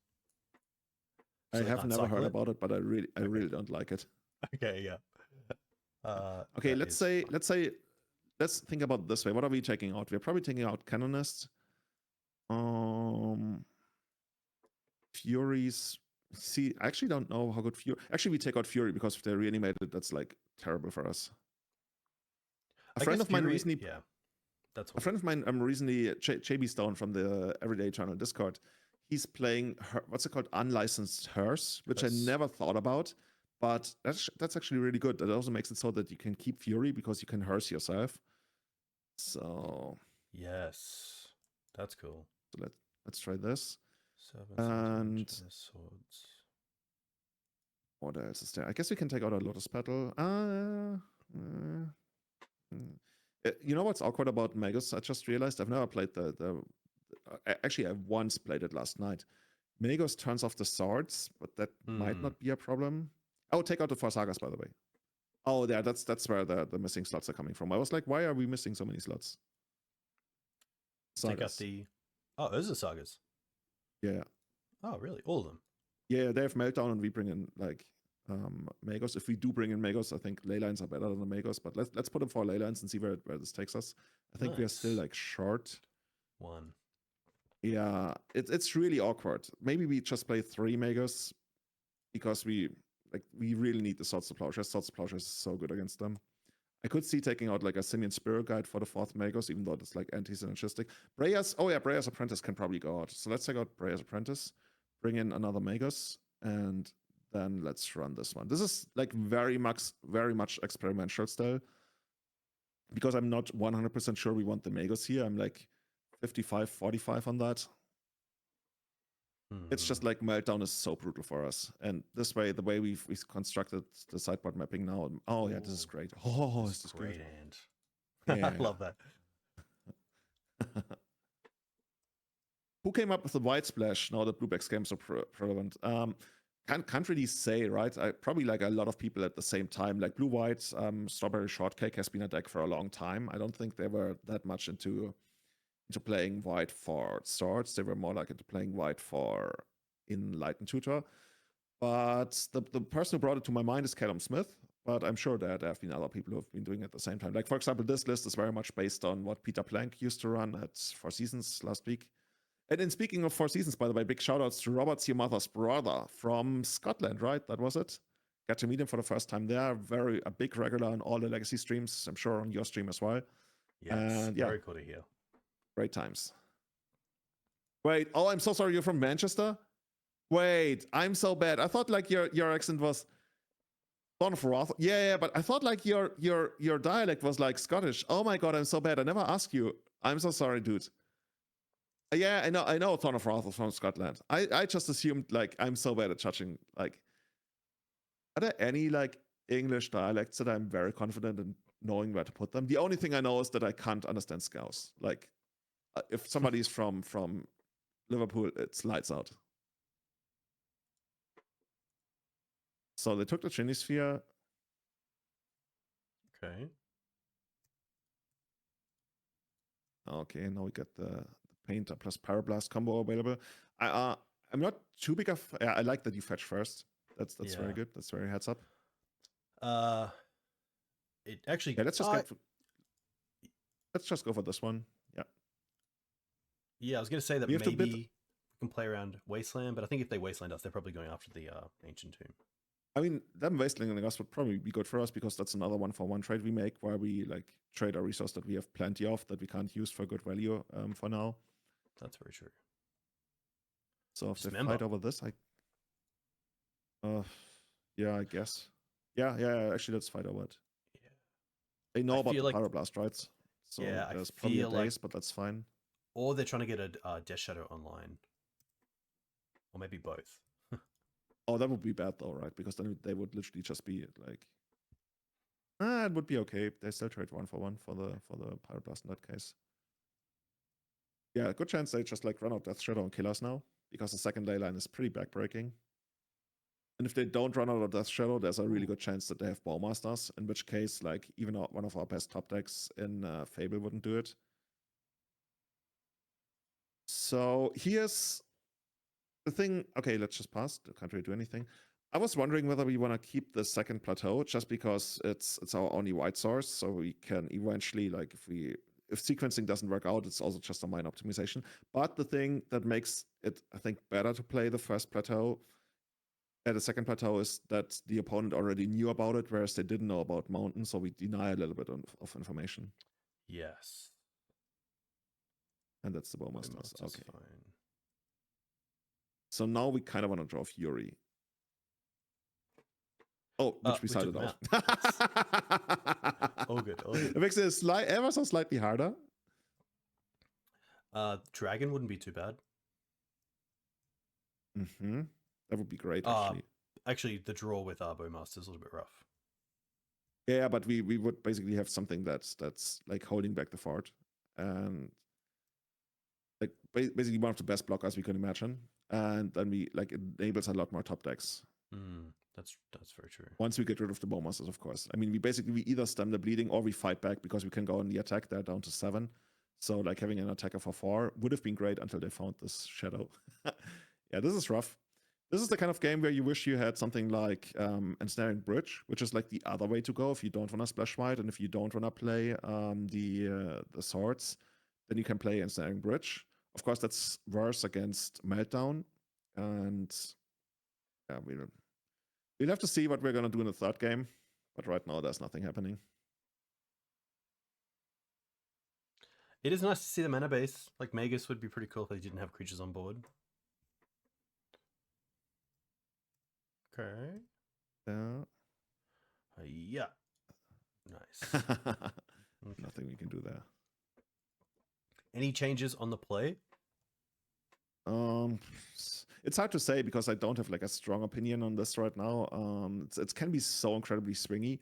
So I have never heard about it, but I really don't like it. Okay, yeah. Okay, let's think about it this way. What are we taking out? We're probably taking out Canonist. Furies. See, I actually don't know how good Fury. Actually, we take out Fury because if they reanimated, that's like terrible for us. A friend of mine recently. Yeah, that's a friend of mine. Recently, JB Stone from the Everyday Channel Discord. He's playing what's it called, unlicensed Hearse, which I never thought about, but that's actually really good. That also makes it so that you can keep Fury because you can Hearse yourself. So yes, that's cool. So let's try this. 7 and swords. What else is there? I guess we can take out a Lotus Petal. You know what's awkward about Magus? I just realized I've never played actually, I once played it last night. Magus turns off the swords, but that might not be a problem. Oh, take out the 4 Sagas, by the way. Oh, yeah, that's where the missing slots are coming from. I was like, why are we missing so many slots? Sagas. Take out the... Oh, those are Sagas. Yeah. Oh, really? All of them? Yeah, they have Meltdown, and we bring in like Magos. If we do bring in Magos, I think Leylines are better than the Magos, but let's put them for Leylines and see where this takes us. I think we are still like short 1. Yeah, it's really awkward. Maybe we just play 3 Magos because we really need the Swords to Plowshares. Swords to Plowshares is so good against them. I could see taking out like a Simian Spirit Guide for the 4th Magos, even though it's like anti-synergistic. Breya's Apprentice can probably go out. So let's take out Breya's Apprentice, bring in another Magos, and then let's run this one. This is like very much experimental still, because I'm not 100% sure we want the Magos here. I'm like 55-45 on that. It's just like Meltdown is so brutal for us. And this way, the way we've constructed the sideboard mapping now, oh yeah, this is great. Oh, this is great good. hand. I love that. Who came up with the white splash? Now that Blueback's games are relevant. Can't really say, right? Probably like a lot of people at the same time. Like Blue-White, Strawberry Shortcake has been a deck for a long time. I don't think they were that much into playing white for swords. They were more like into playing white for Enlightened Tutor. But the person who brought it to my mind is Callum Smith. But I'm sure that there have been other people who have been doing it at the same time. Like, for example, this list is very much based on what Peter Plank used to run at Four Seasons last week. And in speaking of Four Seasons, by the way, big shout outs to Robert's Your Mother's brother from Scotland, right? That was it. Got to meet him for the first time there. A big regular on all the Legacy streams. I'm sure on your stream as well. Yes, very cool to hear. Great times. Wait, oh, I'm so sorry. You're from Manchester? Wait, I'm so bad. I thought like your accent was Son of Wrath. Yeah, but I thought like your dialect was like Scottish. Oh my god, I'm so bad. I never asked you. I'm so sorry, dude. Yeah, I know Son of Wrath is from Scotland. I just assumed like I'm so bad at judging. Like, are there any like English dialects that I'm very confident in knowing where to put them? The only thing I know is that I can't understand Scouse. Like, if somebody's from Liverpool, it's lights out. So they took the Trinisphere. Okay. Okay, now we get the Painter plus Pyroblast combo available. I'm not too big of. Yeah, I like that you fetch first. That's very good. That's very heads up. It actually. Yeah, let's just go for this one. Yeah. Yeah, I was going to say that We have to maybe bid- we can play around Wasteland, but I think if they Wasteland us, they're probably going after the Ancient Tomb. I mean, them wastelanding us would probably be good for us because that's another 1-for-1 trade we make where we like trade a resource that we have plenty of that we can't use for good value for now. That's very true. So if they fight over this, yeah, I guess. Yeah. Actually, let's fight over it. Yeah. They know about the Pyroblast, right? So yeah, there's probably a daze, but that's fine. Or they're trying to get a Death Shadow online. Or maybe both. Oh, that would be bad though, right? Because then they would literally just be like, it would be okay. They still trade 1-for-1 for the Pyroblast in that case. Yeah, good chance they just like run out Death Shadow and kill us now because the second ley line is pretty backbreaking. And if they don't run out of Death Shadow, there's a really good chance that they have Bowmasters, in which case, like, even one of our best top decks in Fable wouldn't do it. So here's the thing. Okay, let's just pass. Can't really do anything. I was wondering whether we want to keep the second Plateau just because it's our only white source, so we can eventually, like, if sequencing doesn't work out, it's also just a minor optimization. But the thing that makes it, I think, better to play the first Plateau at the second Plateau is that the opponent already knew about it, whereas they didn't know about Mountain, so we deny a little bit of information. Yes. And that's the Bowmasters. Okay. Fine. So now we kind of want to draw Fury. Oh, which we decided off. Oh, good. It makes it ever so slightly harder. Dragon wouldn't be too bad. Mm-hmm. That would be great, actually. Actually, the draw with our Bowmaster is a little bit rough. Yeah, but we would basically have something that's like holding back the fort. And like basically one of the best blockers we can imagine. And then we like it enables a lot more top decks. That's very true. Once we get rid of the Bowmasters, of course. I mean, we either stem the bleeding or we fight back because we can go on the attack. They're down to 7. So like having an attacker for 4 would have been great until they found this shadow. Yeah, this is rough. This is the kind of game where you wish you had something like Ensnaring Bridge, which is like the other way to go if you don't want to splash white and if you don't want to play the swords, then you can play Ensnaring Bridge. Of course, that's worse against Meltdown. And yeah, we'll have to see what we're going to do in the third game. But right now, there's nothing happening. It is nice to see the mana base. Like, Magus would be pretty cool if they didn't have creatures on board. Okay. Yeah. Nice. Okay. Nothing we can do there. Any changes on the play? It's hard to say because I don't have like a strong opinion on this right now. It can be so incredibly swingy.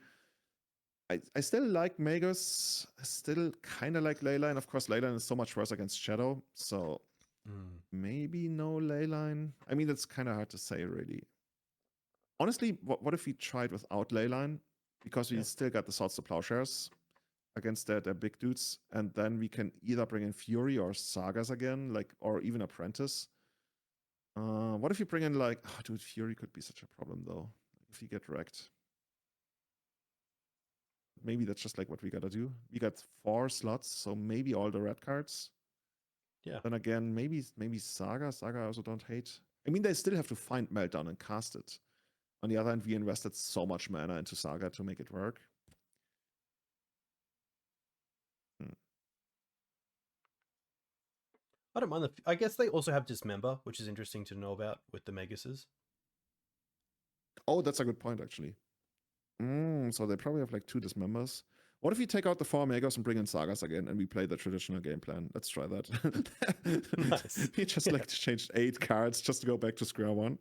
I still like Magus. I still kind of like Leyline. Of course, Leyline is so much worse against Shadow. So maybe no Leyline. I mean, it's kind of hard to say, really. Honestly, what if we tried without Leyline? Because we still got the Swords to Plowshares against their big dudes. And then we can either bring in Fury or Sagas again, like, or even Apprentice. What if you bring in like, oh, dude, Fury could be such a problem though. If you get wrecked. Maybe that's just like what we gotta do. We got 4 slots, so maybe all the red cards. Yeah. Then again, maybe Saga. Saga I also don't hate. I mean, they still have to find Meltdown and cast it. On the other hand, we invested so much mana into Saga to make it work. I don't mind I guess they also have Dismember, which is interesting to know about with the Maguses. Oh, that's a good point, actually. So they probably have like 2 Dismembers. What if you take out the 4 Magus and bring in Sagas again and we play the traditional game plan? Let's try that. Nice. We just like changed 8 cards just to go back to square one.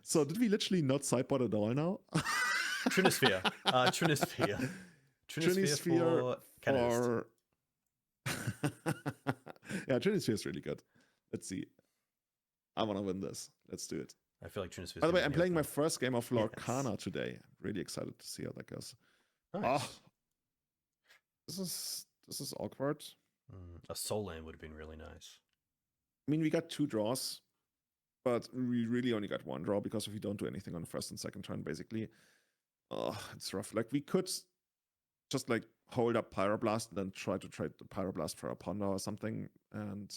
So did we literally not sideboard at all now? Trinisphere. Trinisphere for Canonist. Yeah, Trinisphere is really good. Let's see. I want to win this. Let's do it. I feel like Trinisphere. By the way, I'm playing my first game of Lorcana today. I'm really excited to see how that goes. Nice. Oh, this is awkward. A soul land would have been really nice. I mean, we got 2 draws, but we really only got 1 draw because if we don't do anything on the first and second turn, basically, it's rough. Like we could just like hold up Pyroblast and then try to trade the Pyroblast for a Ponder or something and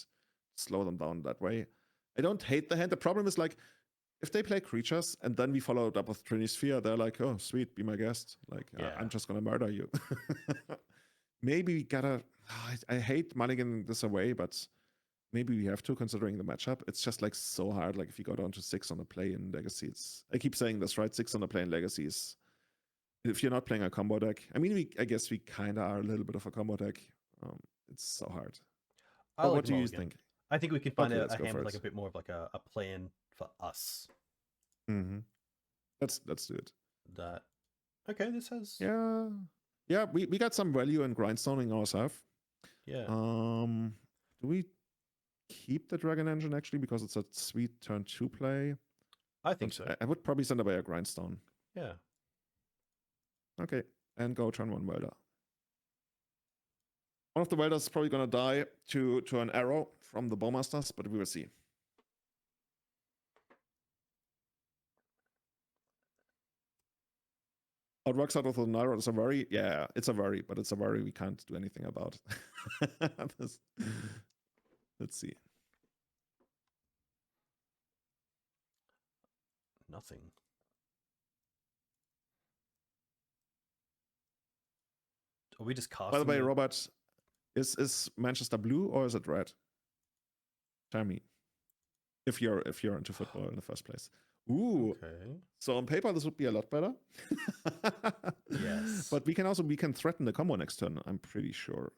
slow them down that way. I don't hate the hand. The problem is like if they play creatures and then we follow it up with Trinisphere, they're like, oh, sweet, be my guest. Like, I'm just gonna murder you. Maybe we gotta. I hate mulliganing this away, but maybe we have to, considering the matchup. It's just like so hard. Like if you go down to 6 on the play in Legacy, I keep saying this, right? 6 on the play in Legacy is, if you're not playing a combo deck. I mean, I guess we kind of are a little bit of a combo deck. It's so hard. But what do you think? I think we can find a hand with like a bit more of like a plan for us. Mm-hmm. Let's do it. That okay? This has yeah. We got some value in grindstoning ourselves. Yeah. Do we keep the Dragon Engine actually because it's a sweet turn 2 play? I think so. I would probably send away a Grindstone. Yeah. Okay, and go turn 1 Welder. One of the Welders is probably gonna die to an arrow from the Bowmasters, but we will see. How it works out with the Nairo is a worry. Yeah, it's a worry, but it's a worry we can't do anything about. Let's see. Nothing. Are we just casting? By the way, Robert, is Manchester blue or is it red? Tell me. If you're into football in the first place. Ooh. Okay. So on paper this would be a lot better. Yes. But we can threaten the combo next turn, I'm pretty sure.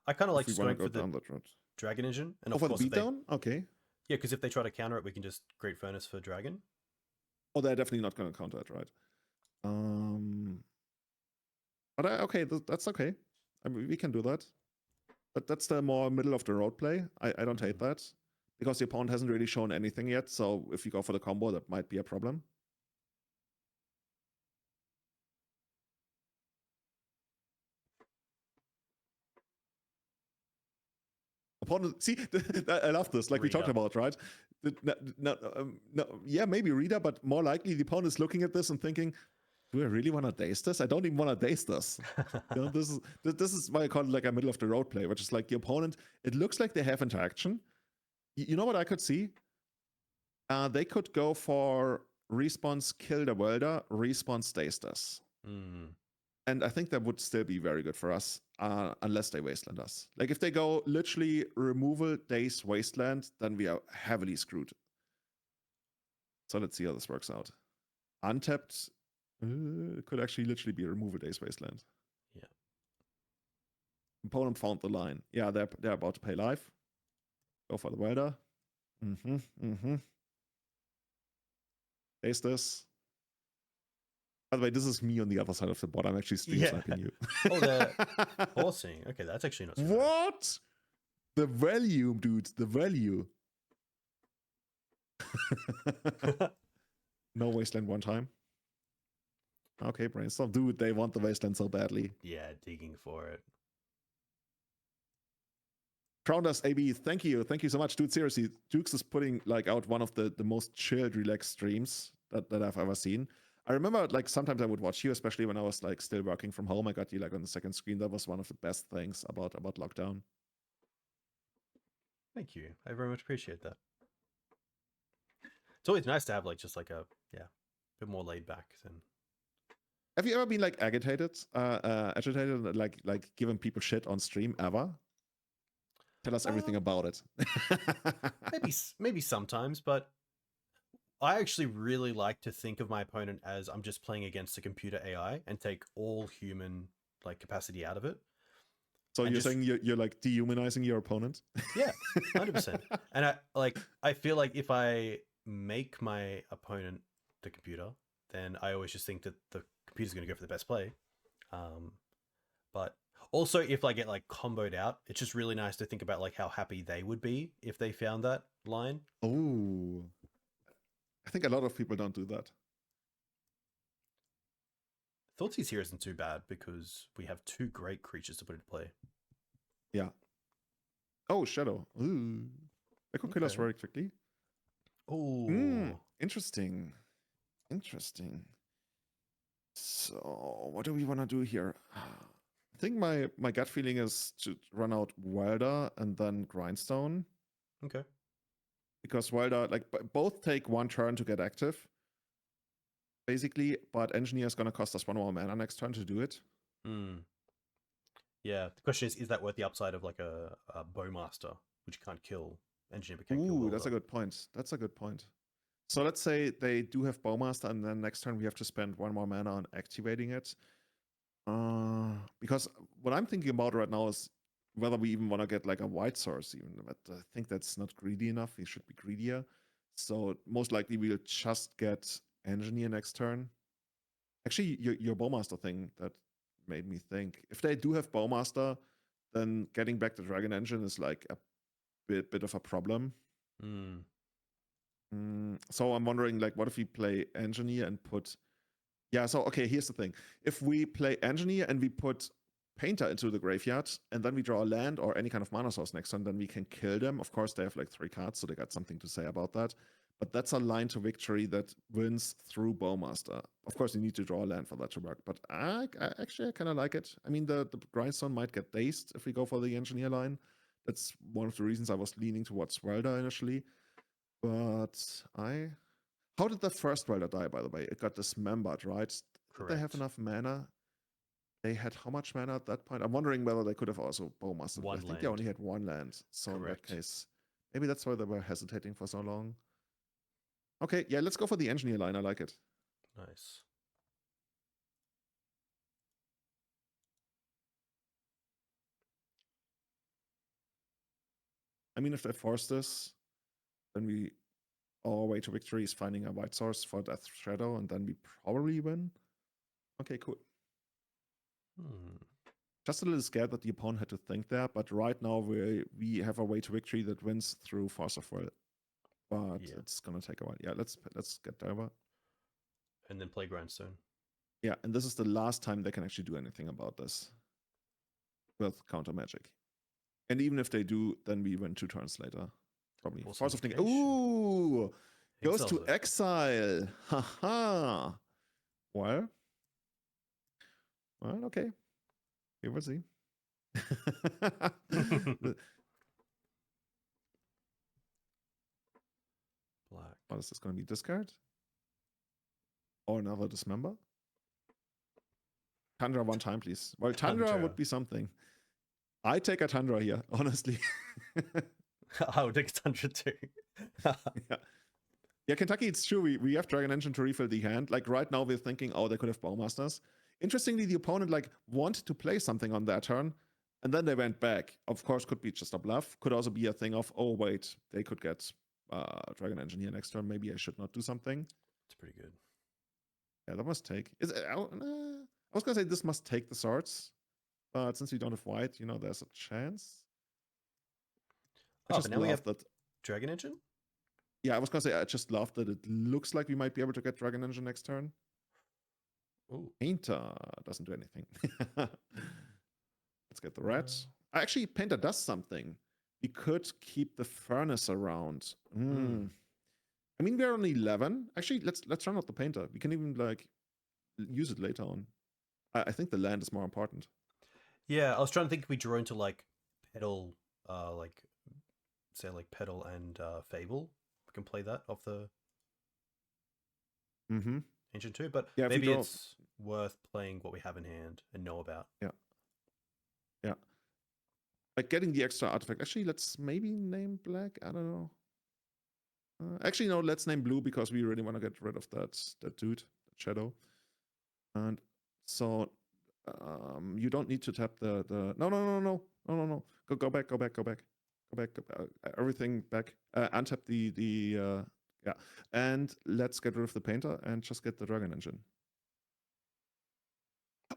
I kind of like to going go for the Dragon Engine. And for the beatdown? Okay. Yeah, because if they try to counter it, we can just Great Furnace for Dragon. Oh, they're definitely not going to counter it, right? But okay, that's okay. I mean, we can do that. But that's the more middle of the road play. I don't hate that. Because the opponent hasn't really shown anything yet, so if you go for the combo, that might be a problem. Opponent, see, I love this, like Reader. We talked about, right? Yeah, maybe Reader, but more likely the opponent is looking at this and thinking, do I really want to daze this? I don't even want to daze this. You know, this is why I call it like a middle of the road play, which is like the opponent, it looks like they have interaction. You know what I could see? They could go for response, kill the welder, response, daze this. And I think that would still be very good for us, unless they wasteland us. Like if they go literally removal, daze, wasteland, then we are heavily screwed. So let's see how this works out. Untapped could actually literally be removal, daze, wasteland. Yeah. Opponent found the line. Yeah, they're about to pay live. Go for the welder. Daze this. By the way, this is me on the other side of the board. I'm actually stream sniping you. Oh, they're forcing. Okay, that's actually not so what? The value, dude. The value. No wasteland one time. Okay, brainstorm. Dude, they want the wasteland so badly. Yeah, digging for it. Crowndas AB, thank you. Thank you so much. Dude, seriously, Dukes is putting like out one of the most chilled, relaxed streams that I've ever seen. I remember like sometimes I would watch you, especially when I was like still working from home. I got you like on the second screen. That was one of the best things about lockdown. Thank you. I very much appreciate that. It's always nice to have like just like a bit more laid back than. Have you ever been like agitated, like giving people shit on stream ever? Tell us everything about it. maybe sometimes, but I actually really like to think of my opponent as I'm just playing against a computer AI and take all human like capacity out of it. So you're saying you're like dehumanizing your opponent? Yeah, 100%. And I feel like if I make my opponent the computer, then I always just think that the computer's going to go for the best play. But also if I get like comboed out, it's just really nice to think about like how happy they would be if they found that line. Oh, I think a lot of people don't do that. Thoughtseize here isn't too bad because we have 2 great creatures to put into play. Yeah. Oh, Shadow. Ooh. That could kill us very quickly. Oh. Interesting. Interesting. So, what do we want to do here? I think my gut feeling is to run out Welder and then Grindstone. Okay. Because Welder, like, both take 1 turn to get active, basically, but Engineer is going to cost us 1 more mana next turn to do it. Yeah, the question is that worth the upside of like a Bowmaster, which you can't kill? Engineer but can't kill Welder. That's a good point. That's a good point. So let's say they do have Bowmaster, and then next turn we have to spend 1 more mana on activating it. Because what I'm thinking about right now is whether we even want to get like a white source even, but I think that's not greedy enough. We should be greedier. So most likely we'll just get Engineer next turn. Actually, your Bowmaster thing, that made me think. If they do have Bowmaster, then getting back the Dragon Engine is like a bit of a problem. So I'm wondering, like, what if we play Engineer and put... Yeah, so, okay, here's the thing. If we play Engineer and we put Painter into the graveyard, and then we draw a land or any kind of mana source next turn, then we can kill them. Of course, they have like 3 cards, so they got something to say about that. But that's a line to victory that wins through Bowmaster. Of course, you need to draw a land for that to work, but I kind of like it. I mean, the Grindstone might get dazed if we go for the Engineer line. That's one of the reasons I was leaning towards Welder initially. But How did the first Welder die, by the way? It got dismembered, right? Correct. Did they have enough mana? They had how much mana at that point? I'm wondering whether they could have also Bowmastered. I think they only had 1 land. So Correct. In that case, maybe that's why they were hesitating for so long. Okay, yeah, let's go for the Engineer line. I like it. Nice. I mean, if they force this, then our way to victory is finding a white source for Death Shadow, and then we probably win. Okay, cool. Just a little scared that the opponent had to think there, but right now we have a way to victory that wins through Force of Will. But it's gonna take a while. Yeah, let's get Diver. And then play Grindstone. Yeah, and this is the last time they can actually do anything about this with counter magic. And even if they do, then we win 2 turns later. Probably. Force of Thing. Ooh! Goes to exile. Haha. Well, okay. We will see. Black. What is this going to be? Discard? Or another Dismember? Tundra 1 time, please. Well, Tundra would be something. I take a Tundra here, honestly. I would take a Tundra too. Yeah, Kentucky, it's true. We have Dragon Engine to refill the hand. Like right now we're thinking, oh, they could have Bowmasters. Interestingly, the opponent like wanted to play something on their turn, and then they went back. Of course, could be just a bluff. Could also be a thing of, oh, wait, they could get Dragon Engineer next turn. Maybe I should not do something. It's pretty good. Yeah, that must take. I was going to say this must take the swords. But since we don't have white, there's a chance. But now we have that Dragon Engine? Yeah, I was going to say, I just love that it looks like we might be able to get Dragon Engine next turn. Oh, Painter doesn't do anything. Let's get the rats. Actually, Painter does something. We could keep the furnace around. I mean, we're on 11. Actually, let's run out the Painter. We can even like use it later on. I think the land is more important. Yeah, I was trying to think if we draw into like Petal, say like Petal and Fable. We can play that off the Ancient too, but yeah, maybe it's worth playing what we have in hand and know about. Yeah. Like getting the extra artifact. Actually, let's maybe name black. I don't know. Actually, no, let's name blue because we really want to get rid of that dude, that shadow. And so you don't need to tap the no. Go back. Everything back. Untap the yeah. And let's get rid of the Painter and just get the Dragon Engine.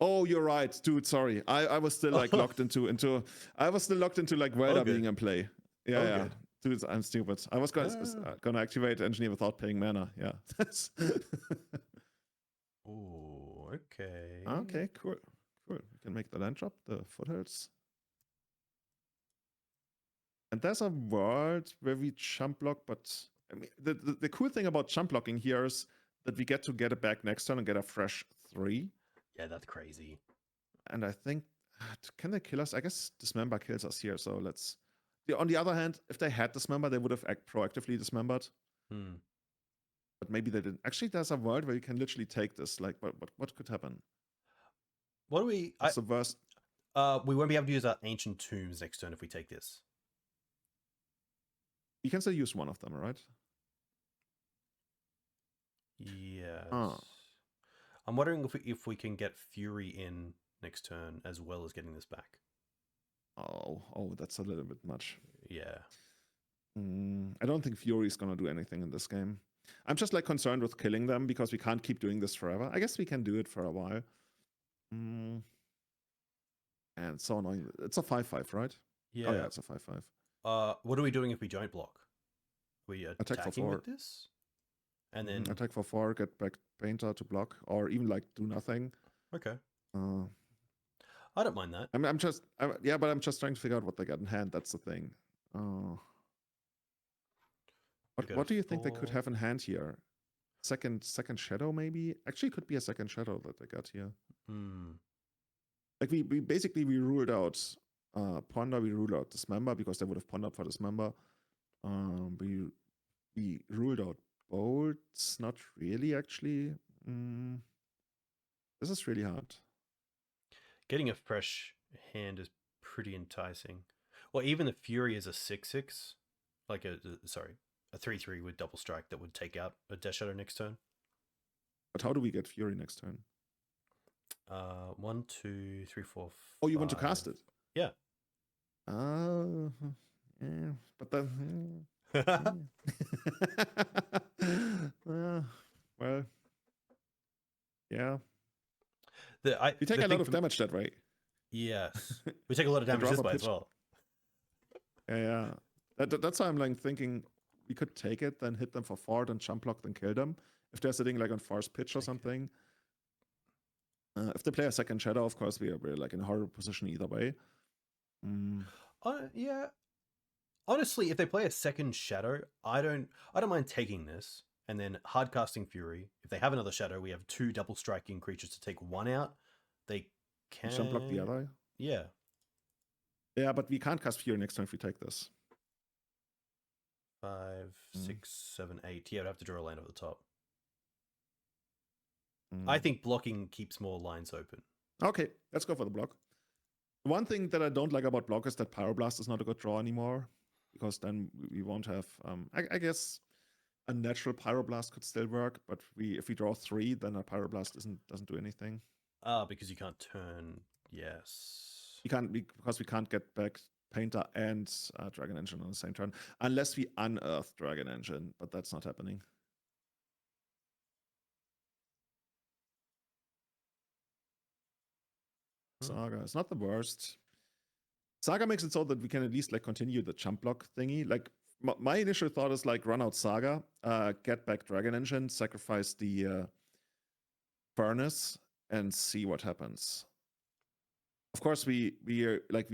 Oh, you're right, dude. Sorry, I was still like locked into. I was still locked into like Welder being in play. Yeah. Dude, I'm stupid. I was gonna activate Engineer without paying mana. Yeah. Oh, okay. Okay, cool. Cool. We can make the land drop, the foothills. And there's a world where we chump block, but I mean, the cool thing about chump blocking here is that we get to get it back next turn and get a fresh 3. Yeah, that's crazy. And I think, can they kill us? I guess Dismember kills us here, so let's... On the other hand, if they had Dismember, they would have proactively dismembered. But maybe they didn't. Actually, there's a world where you can literally take this. Like, what could happen? What do we... It's the worst. We won't be able to use our Ancient Tombs next turn if we take this. You can still use one of them, right? Yes. Oh. I'm wondering if we can get Fury in next turn as well as getting this back. Oh, that's a little bit much. Yeah. I don't think Fury is gonna do anything in this game. I'm just like concerned with killing them because we can't keep doing this forever. I guess we can do it for a while. And so annoying. It's a 5/5, right? Yeah. Oh yeah, it's a 5/5. What are we doing if we don't block? We Attack for attacking 4. with this? And then attack for 4, get back Painter to block, or even like do nothing. Okay. I don't mind that. I'm just trying to figure out what they got in hand. That's the thing. What do you think they could have in hand here? Second shadow maybe? Actually, it could be a second shadow that they got here. Like we basically ruled out Ponder, we ruled out Dismember because they would have pondered for Dismember. We ruled out Bolts, not really actually. This is really hard. Getting a fresh hand is pretty enticing. Well, even the Fury is a 6/6, like a 3/3 with double strike that would take out a Death Shadow next turn. But how do we get Fury next turn? 1, 2, 3, 4. 5. Oh, you want to cast it? Yeah. Yeah, but then. Well, yeah. We take a lot of damage that way. Yes, we take a lot of damage this way as well. Yeah. That's why I'm like thinking we could take it, then hit them for 4, then jump block, then kill them. If they're sitting like on force pitch or something. If they play a second shadow, of course, we're like in a horrible position either way. Yeah. Honestly, if they play a second shadow, I don't mind taking this and then hard casting Fury. If they have another shadow, we have 2 double striking creatures to take 1 out. They can jump block the other. Yeah. Yeah, but we can't cast Fury next time if we take this. 5, 6, 7, 8. Yeah, I'd have to draw a land at the top. I think blocking keeps more lines open. Okay, let's go for the block. One thing that I don't like about block is that Pyroblast is not a good draw anymore, because then we won't have. I guess a natural Pyroblast could still work, but if we draw 3, then a Pyroblast doesn't do anything. Because you can't turn. Yes. Because we can't get back Painter and Dragon Engine on the same turn, unless we unearth Dragon Engine, but that's not happening. Saga is not the worst. Saga makes it so that we can at least like continue the jump block thingy. Like my initial thought is like run out Saga, get back Dragon Engine, sacrifice the Furnace, and see what happens. Of course, we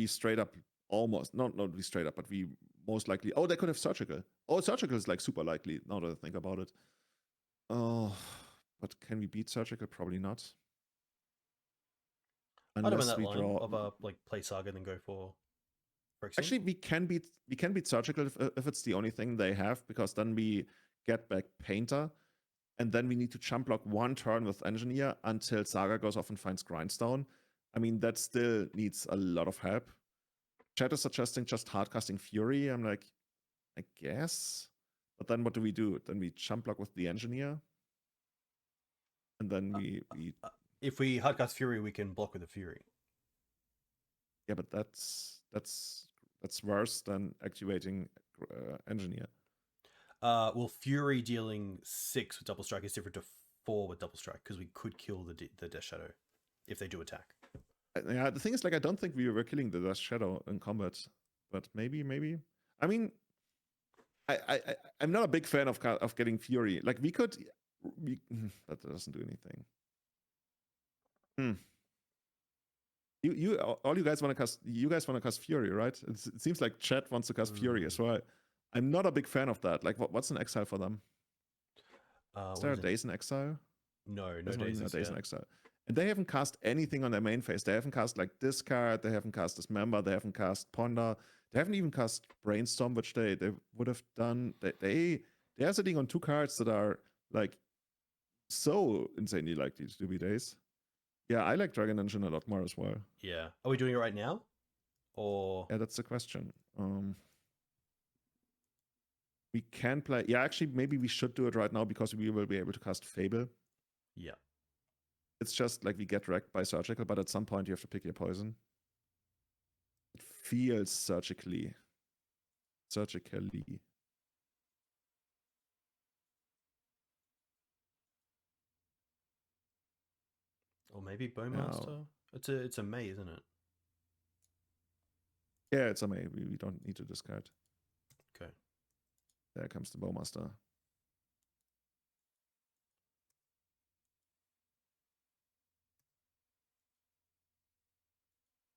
straight up almost not we straight up, but we most likely. Oh, they could have Surgical. Oh, Surgical is like super likely now that I think about it. Oh, but can we beat Surgical? Probably not. Unless we draw of like play Saga and then go for Phyrexian. Actually, we can beat Surgical if it's the only thing they have, because then we get back Painter, and then we need to jump block 1 turn with Engineer until Saga goes off and finds Grindstone. I mean, that still needs a lot of help. Chat is suggesting just hardcasting Fury. I'm like, I guess. But then what do? Then we jump block with the Engineer. And then we if we hardcast Fury, we can block with the Fury. Yeah, but that's worse than activating Engineer. Well, Fury dealing 6 with double strike is different to 4 with double strike, because we could kill the Death Shadow if they do attack. Yeah, the thing is, like, I don't think we were killing the Death Shadow in combat, but maybe. I mean, I'm not a big fan of getting Fury. Like that doesn't do anything. All you guys want to cast. You guys want to cast Fury, right? It seems like Chat wants to cast Fury as well. I'm not a big fan of that. Like, what's an exile for them? Is there a Days in Exile? No There's not even a Days in yet. Exile. And they haven't cast anything on their main phase. They haven't cast like Discard. They haven't cast Dismember. They haven't cast Ponder. They haven't even cast Brainstorm, which they would have done. They are sitting on 2 cards that are like so insanely likely to be Days. Yeah, I like Dragon Engine a lot more as well. Yeah. Are we doing it right now? Or yeah, that's the question. We can play. Yeah, actually, maybe we should do it right now because we will be able to cast Fable. Yeah. It's just like we get wrecked by Surgical, but at some point you have to pick your poison. It feels surgically. Or maybe Bowmaster? It's a May, isn't it? Yeah, it's a May. We don't need to discard. Okay. There comes the Bowmaster.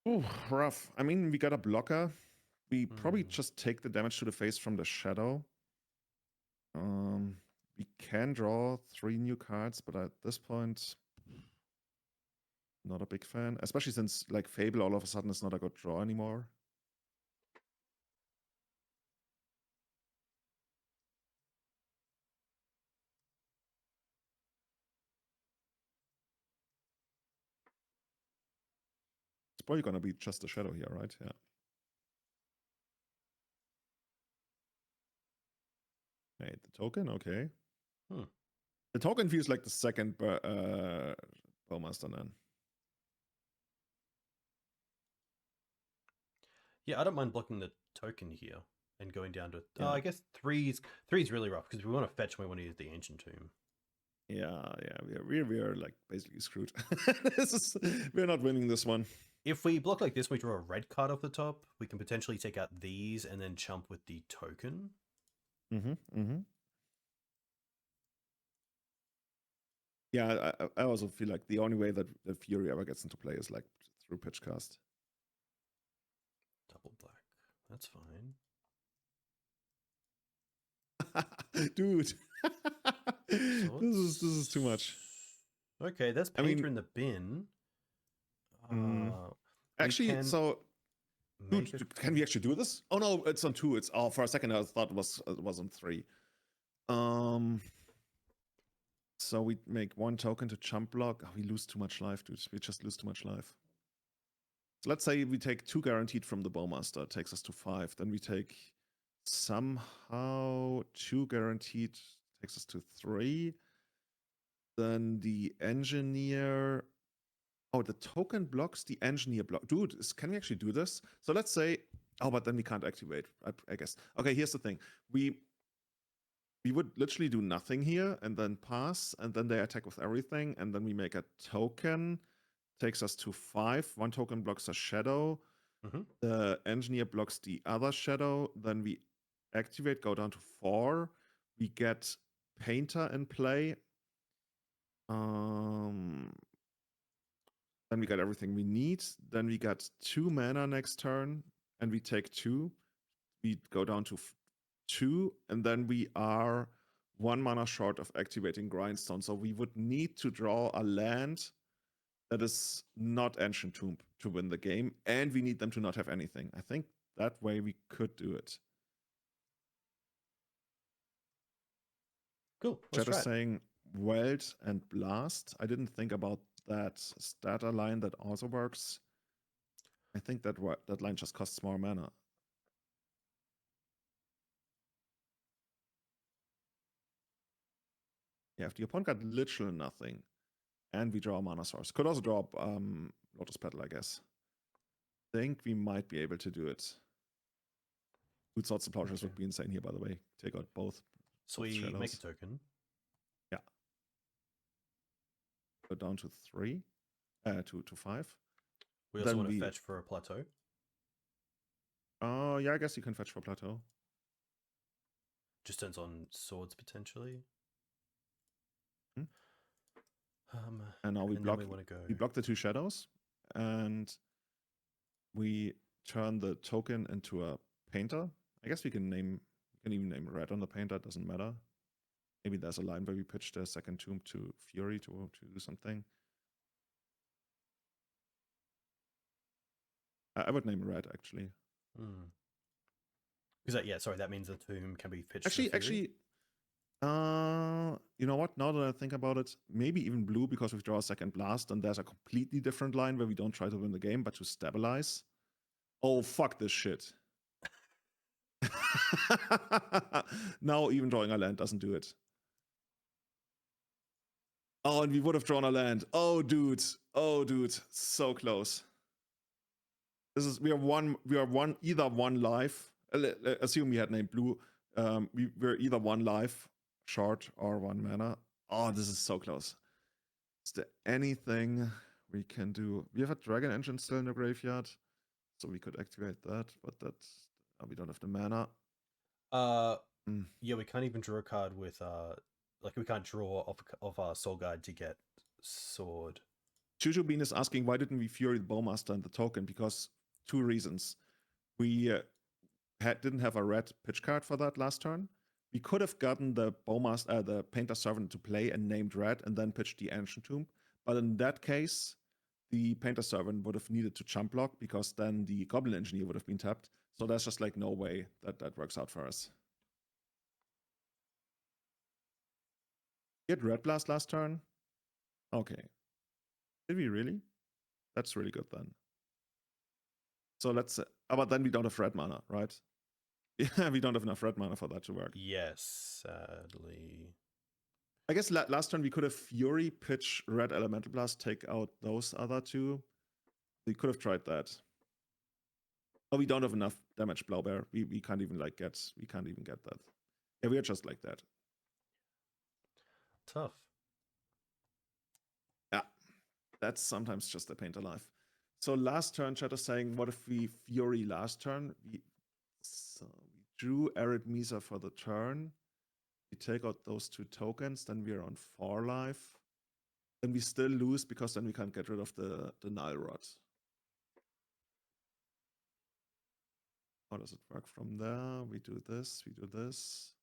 Ooh, rough. I mean, we got a blocker. We probably just take the damage to the face from the shadow. We can draw 3 new cards, but at this point, not a big fan. Especially since like Fable all of a sudden is not a good draw anymore. It's probably gonna be just a shadow here, right? Yeah. Hey, the token, okay. The token feels like the second Bowmaster then. Yeah, I don't mind blocking the token here and going down to. Yeah. I guess three's really rough because we want to fetch and we want to use the Ancient Tomb. Yeah, we are like basically screwed. We're not winning this one. If we block like this, we draw a red card off the top. We can potentially take out these and then chump with the token. Yeah, I also feel like the only way that the Fury ever gets into play is like through Pitchcast. Double black. That's fine. Dude. This is too much. Okay, there's Painter in the bin. Actually, so dude, can we actually do this? Oh no, it's on 2. It's for a second I thought it was on 3. So we make 1 token to chump block. Oh, we lose too much life, dude. We just lose too much life. So let's say we take 2 guaranteed from the Bowmaster. It takes us to 5. Then we take somehow 2 guaranteed. Takes us to 3. Then the Engineer. Oh, the token blocks the Engineer block. Dude, can we actually do this? So let's say. Oh, but then we can't activate, I guess. Okay, here's the thing. We would literally do nothing here and then pass, and then they attack with everything, and then we make a token. Takes us to 5. 1 token blocks a shadow. The Engineer blocks the other shadow. Then we activate, go down to 4. We get Painter in play. Then we got everything we need. Then we got 2 mana next turn, and we take 2. We go down to 2, and then we are 1 mana short of activating Grindstone. So we would need to draw a land that is not Ancient Tomb to win the game, and we need them to not have anything. I think that way we could do it. Cool. Chat is saying Weld and Blast. I didn't think about that starter line that also works. I think that line just costs more mana. Yeah, if the opponent got literally nothing, and we draw a mana source. Could also draw Lotus Petal, I guess. Think we might be able to do it. Good sorts of Plowshares would be insane here, by the way. Take out both. So we make a token. Yeah. Go down to 3. To 5. We also want to fetch for a Plateau. Yeah, I guess you can fetch for Plateau. just turns on swords potentially. And now we and block. then we want to go. We block the 2 shadows, and we turn the token into a painter. I guess we can even name red on the painter. It doesn't matter. Maybe there's a line where we pitch the second tomb to Fury to do something. I would name red actually. Because that means the tomb can be pitched. Actually, you know what? Now that I think about it, maybe even blue, because we draw a second blast, and there's a completely different line where we don't try to win the game, but to stabilize. Oh, fuck this shit. Now even drawing a land doesn't do it. Oh, and we would have drawn a land. Oh, dude. So close. We are either one life. Assume we had named blue. We're either one life short or 1 mana. Oh, this is so close. Is there anything we can do? We have a dragon engine still in the graveyard, so we could activate that, but we don't have the mana. Yeah, we can't even draw a card with we can't draw off our Soul Guide to get sword. Juju Bean is asking, why didn't we Fury the Bowmaster and the token? Because 2 reasons. We didn't have a red pitch card for that last turn. We could have gotten the Bowmaster, the Painter Servant to play and named red and then pitched the Ancient Tomb. But in that case, the Painter Servant would have needed to jump block, because then the Goblin Engineer would have been tapped. So there's just like no way that works out for us. We had Red Blast last turn. Okay. Did we really? That's really good then. So let's. But then we don't have red mana, right? Yeah, we don't have enough red mana for that to work. Yes, sadly. I guess last turn we could have Fury, pitch red Elemental Blast, take out those other 2. We could have tried that. Oh, we don't have enough damage Blaubear. We can't even get that. Yeah, we are just like that. Tough. Yeah, that's sometimes just a paint of life. So last turn, chat is saying, what if we Fury last turn? We drew Arid Mesa for the turn. We take out those 2 tokens, then we are on 4 life. Then we still lose, because then we can't get rid of the Nile Rod. How does it work from there? We do this, we do this.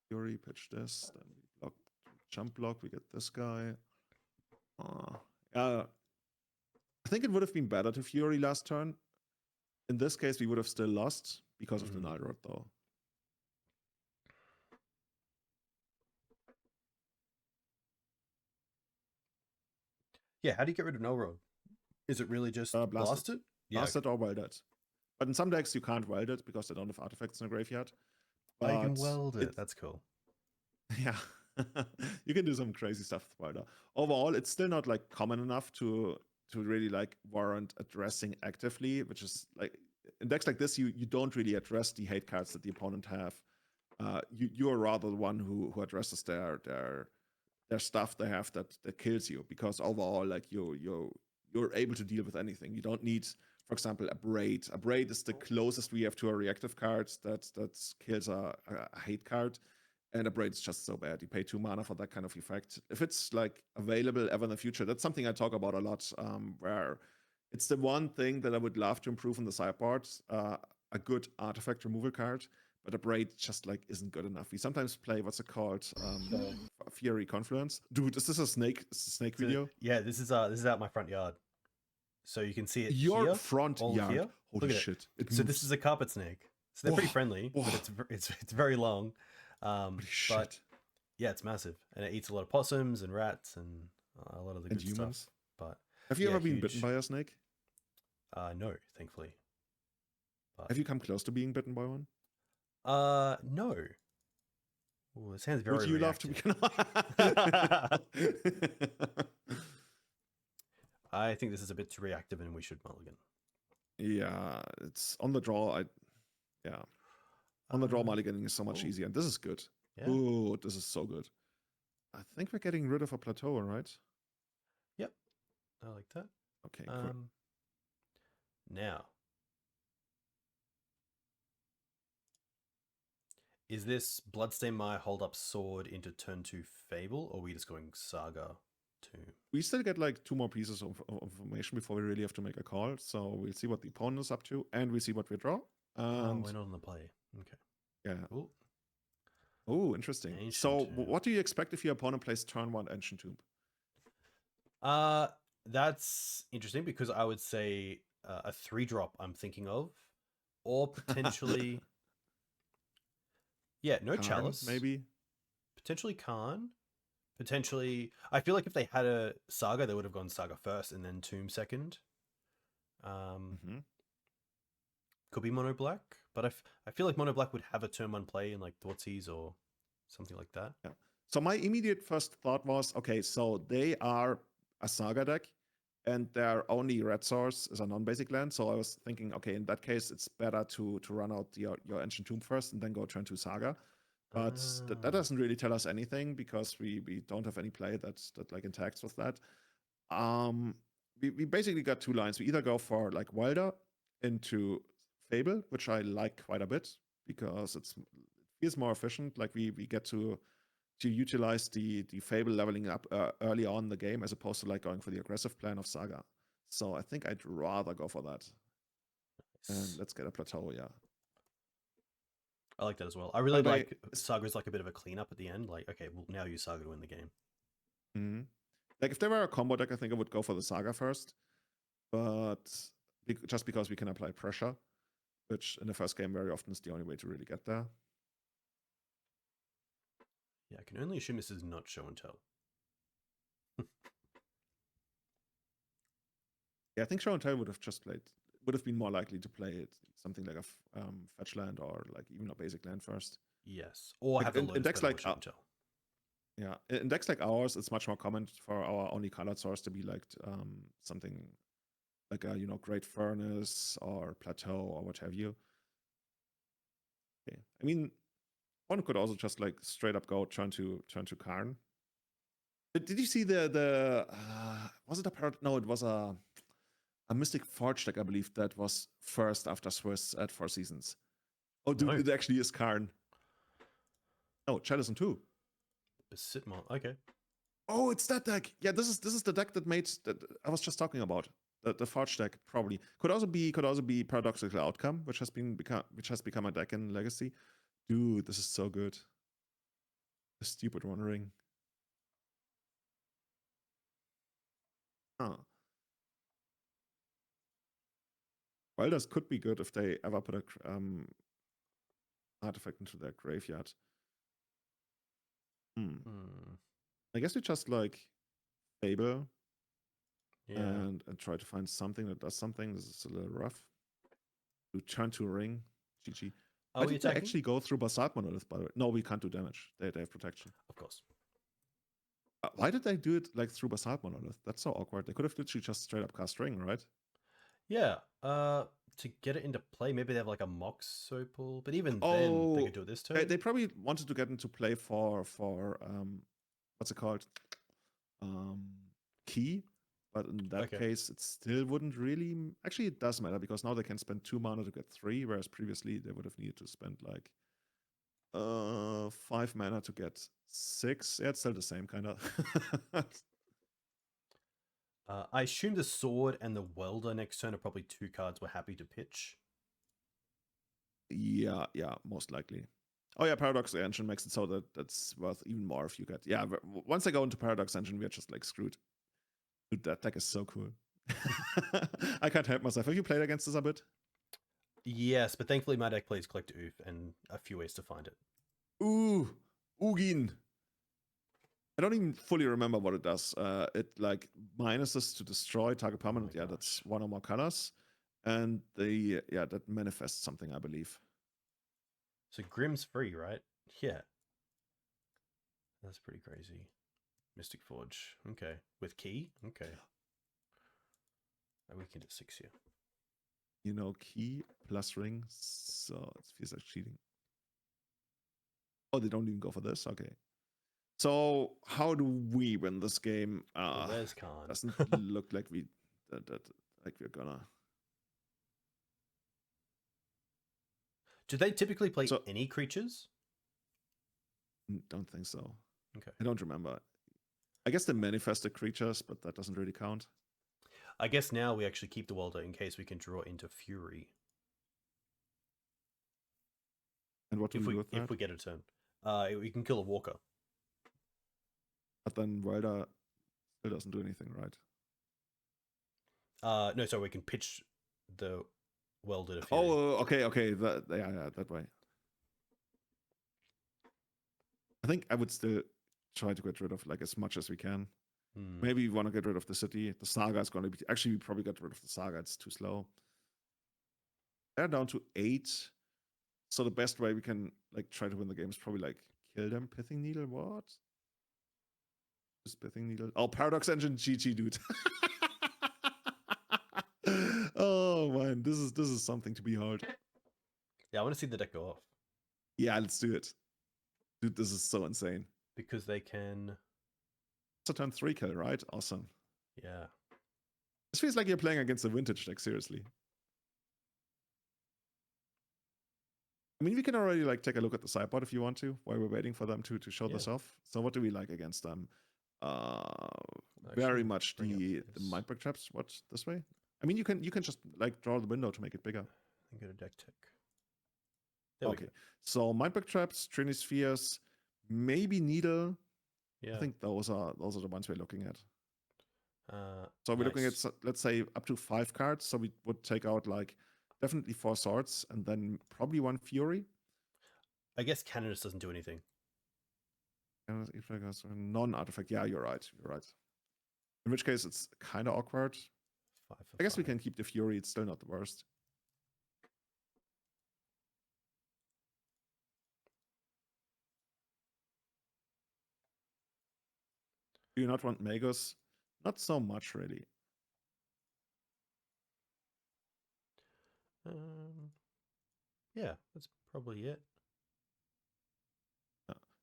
Fury, pitch this, then we block, jump block, we get this guy. I think it would have been better to Fury last turn. In this case, we would have still lost because of the Nile Rod, though. Yeah, how do you get rid of Nile Rod? Is it really just blast it? Yeah, blast it or weld it. But in some decks, you can't weld it because they don't have artifacts in the graveyard. But you can weld it. That's cool. Yeah. You can do some crazy stuff with Welder. Overall, it's still not like common enough to really like warrant addressing actively, which is like in decks like this, you don't really address the hate cards that the opponent have. You are rather the one who addresses their stuff they have that kills you, because overall, like you're able to deal with anything. You don't need, for example, a braid. A braid is the closest we have to a reactive card that kills a hate card. And a braid is just so bad. You pay 2 mana for that kind of effect. If it's like available ever in the future, that's something I talk about a lot, where it's the one thing that I would love to improve in the sideboard, a good artifact removal card, but a braid just like isn't good enough. We sometimes play, what's it called? Fury Confluence. Dude, is this a snake? Is this a snake video? Yeah, this is out my front yard. So you can see it Your here, front yard. Here. Holy shit. So this is a carpet snake. So they're pretty friendly, but it's very long. But yeah, it's massive, and it eats a lot of possums and rats and a lot of the good humans. stuff. But have you ever been bitten by a snake? No, thankfully. But have you come close to being bitten by one? No. Ooh, it sounds very. Would you reactive. Love to be? I think this is a bit too reactive, and we should mulligan. Yeah, it's on the draw. On the draw, mulliganing is so much easier, and this is good. Yeah. Ooh, this is so good. I think we're getting rid of a Plateau, right? Yep, I like that. Okay, cool. Now, Is this Bloodstained Mire hold up sword into turn 2 Fable, or are we just going Saga Tomb? We still get like 2 more pieces of information before we really have to make a call. So we'll see what the opponent is up to, and we see what we draw. And we're not on the play. Okay. yeah. Cool. Oh, interesting. Ancient so Tomb. what do you expect if your opponent plays turn 1 Ancient Tomb? That's interesting because I would say a 3-drop I'm thinking of, or potentially, no Karn, Chalice, maybe. Potentially Karn, potentially. I feel like if they had a Saga, they would have gone Saga first and then Tomb second. Could be Mono Black, but I feel like Mono Black would have a turn 1 play in like Thoughtseize or something like that. Yeah. So my immediate first thought was, okay, so they are a Saga deck, and their only red source is a non-basic land. So I was thinking, okay, in that case, it's better to run out your Ancient Tomb first and then go turn 2 Saga. But that doesn't really tell us anything because we don't have any play that like interacts with that. We basically got 2 lines. We either go for like Welder into Fable, which I like quite a bit because it feels more efficient. Like we get to utilize the Fable leveling up early on in the game as opposed to like going for the aggressive plan of Saga. So I think I'd rather go for that. And let's get a Plateau, yeah. I like that as well. I really like Saga's like a bit of a cleanup at the end. Like, okay, we'll now use Saga to win the game. Mm-hmm. Like if there were a combo deck, I think I would go for the Saga first. But just because we can apply pressure, which in the first game very often is the only way to really get there. Yeah, I can only assume this is not show and tell. Yeah, I think show and tell would have been more likely to play it something like a fetch land or like even a basic land first. Yes, or like have the Lotus decks Petal like show and tell. Yeah, in decks like ours, it's much more common for our only colored source to be like something like a Great Furnace or Plateau or what have you. Okay, I mean, one could also just like straight up go turn to Karn. Did you see the was it a parrot? No, it was a Mystic Forge deck, I believe, that was first after Swiss at 4 Seasons. Oh, dude, it actually is Karn. Oh, Chalice 2. Besitmon, okay. Oh, it's that deck. Yeah, this is the deck that I was just talking about. The Forge deck probably could also be Paradoxical Outcome, which has become a deck in Legacy. Dude, this is so good. The stupid One Ring. Huh. Welders could be good if they ever put a artifact into their graveyard. I guess we just like Fable and try to find something that does something. This is a little rough. We turn to Ring. GG. Why did they actually go through Basalt Monolith, by the way? No, we can't do damage. They have protection. Of course. Why did they do it like through Basalt Monolith? That's so awkward. They could have literally just straight up cast Ring, right? Yeah. To get it into play, maybe they have like a Mox Opal, but even then they could do it this turn. They probably wanted to get into play for what's it called? Key. But in that case, it still wouldn't really... Actually, it does matter, because now they can spend 2 mana to get 3, whereas previously they would have needed to spend like 5 mana to get 6. Yeah, it's still the same, kind of. I assume the Sword and the Welder next turn are probably 2 cards we're happy to pitch. Yeah, most likely. Oh yeah, Paradox Engine makes it so that that's worth even more if you get... Yeah, once I go into Paradox Engine, we're just like screwed. Dude, that deck is so cool. I can't help myself. Have you played against this a bit? Yes, but thankfully my deck plays Collect Oof and a few ways to find it. Ooh, Ugin. I don't even fully remember what it does. It like minuses to destroy target permanent. Yeah, that's 1 or more colors. And that manifests something, I believe. So Grimm's free, right? Yeah. That's pretty crazy. Mystic Forge. Okay. With key? Okay. We can do 6 here. Key plus ring. So it feels like cheating. Oh, they don't even go for this? Okay. So how do we win this game? Well, there's Khan. Doesn't look like we're gonna... Do they typically play any creatures? Don't think so. Okay. I don't remember. I guess the manifested creatures, but that doesn't really count. I guess now we actually keep the Welder in case we can draw into Fury. And what do we do with that? If we get a turn, we can kill a Walker. But then Welder still doesn't do anything, right? No, sorry, we can pitch the Welder to Fury. Oh, okay. That way. I think I would still try to get rid of like as much as we can. Maybe we want to get rid of the city. The Saga is going to be... Actually, we probably get rid of the Saga. It's too slow. They're down to 8. So the best way we can like try to win the game is probably like kill them. Pithing Needle, what? Just Pithing Needle. Oh, Paradox Engine, GG, dude. Oh man, this is something to behold. Yeah, I want to see the deck go off. Yeah, let's do it. Dude, this is so insane. Because they can... It's a turn 3 kill, right? Awesome. Yeah. This feels like you're playing against a vintage deck, seriously. I mean, we can already like take a look at the sideboard if you want to, while we're waiting for them to show this off. So what do we like against them? Very much the Mindbreak traps. What, this way? I mean, you can just like draw the window to make it bigger. And go to deck tech. There Okay, so Mindbreak traps, Trinispheres, maybe Needle. Yeah. I think those are the ones we're looking at. So we're nice. looking at, let's say, up to 5 cards. So we would take out like definitely 4 swords and then probably 1 fury. I guess Canonist doesn't do anything. Non-artifact. Yeah, you're right. You're right. In which case, it's kind of awkward. 5 for I guess we 5. can keep the fury. It's still not the worst. Do you not want Magus? Not so much, really. Yeah, that's probably it.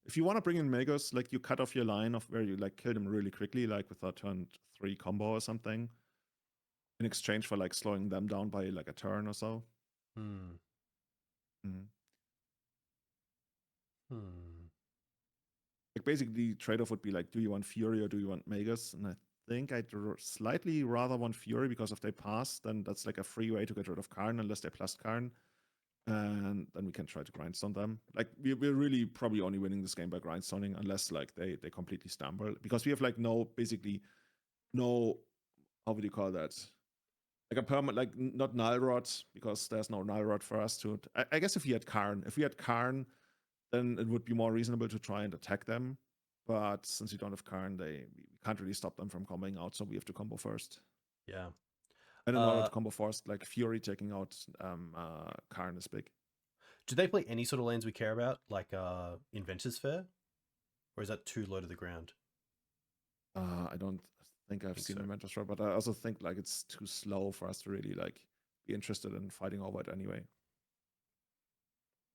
If you want to bring in Magus, like you cut off your line of where you like kill them really quickly, like with a turn 3 combo or something, in exchange for like slowing them down by like a turn or so. Like basically, trade-off would be like, do you want Fury or do you want Magus? And I think I'd slightly rather want Fury because if they pass, then that's like a free way to get rid of Karn unless they plus Karn. And then we can try to grindstone them. Like we're really probably only winning this game by grindstoning unless like they completely stumble, because we have like basically no, how would you call that? Like a permanent, like not null rod, because there's no null rod for us to. I guess if we had Karn, then it would be more reasonable to try and attack them. But since we don't have Karn, we can't really stop them from comboing out, so we have to combo first. Yeah. And in order to combo first, like Fury taking out Karn is big. Do they play any sort of lands we care about, like Inventor's Fair? Or is that too low to the ground? I don't think I've seen Inventor's Fair, but I also think like it's too slow for us to really like be interested in fighting over it anyway.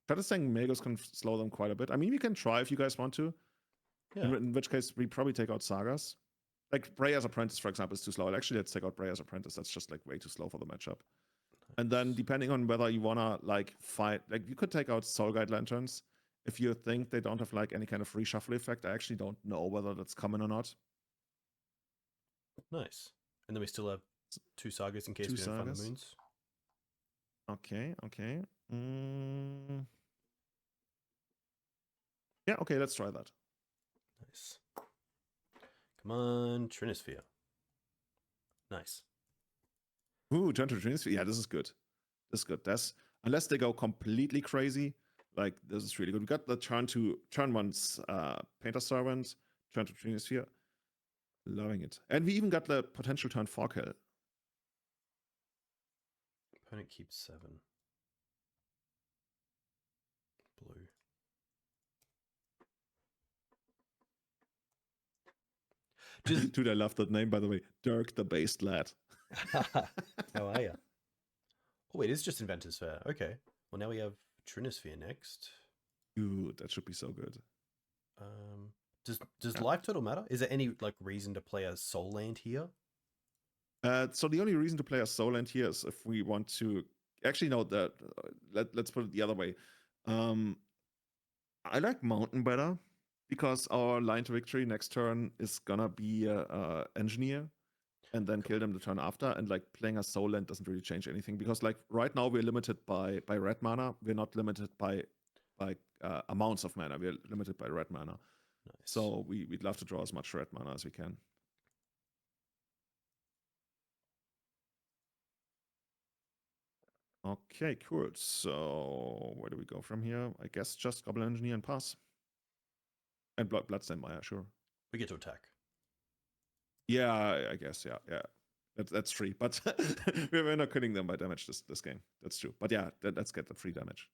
Kind of saying Magus can slow them quite a bit. I mean, we can try if you guys want to. Yeah. In which case, we probably take out Sagas. Like Breya's Apprentice, for example, is too slow. Actually, let's take out Breya's Apprentice. That's just like way too slow for the matchup. Nice. And then depending on whether you wanna like fight, like you could take out Soul Guide Lanterns if you think they don't have like any kind of reshuffle effect. I actually don't know whether that's common or not. Nice. And then we still have 2 Sagas in case we don't find the moons. Okay. Yeah, okay, let's try that. Nice. Come on, Trinisphere. Nice. Ooh, turn to Trinisphere. Yeah, this is good. That's unless they go completely crazy, like this is really good. We got the turn 1's Painter Servant, turn to Trinisphere. Loving it. And we even got the potential turn 4 kill. Opponent keeps 7. Blue. Dude, I love that name, by the way. Dirk the Based Lad. How are you? Oh, wait, it's just Inventor's Fair. Okay. Well, now we have Trinisphere next. Dude, that should be so good. Does life total matter? Is there any like reason to play a soul land here? So the only reason to play a soul land here is if we want to. Actually, no. Let's put it the other way. I like Mountain better because our line to victory next turn is gonna be engineer, and then kill them the turn after. And like playing a soul land doesn't really change anything because like right now we're limited by red mana. We're not limited by amounts of mana. We're limited by red mana. Nice. So we'd love to draw as much red mana as we can. Okay, cool. So where do we go from here? I guess just Goblin Engineer and pass. And Bloodstained Mire, sure. We get to attack. Yeah, I guess, yeah. That's free, but we're not killing them by damage this game. That's true. But yeah, let's get the free damage.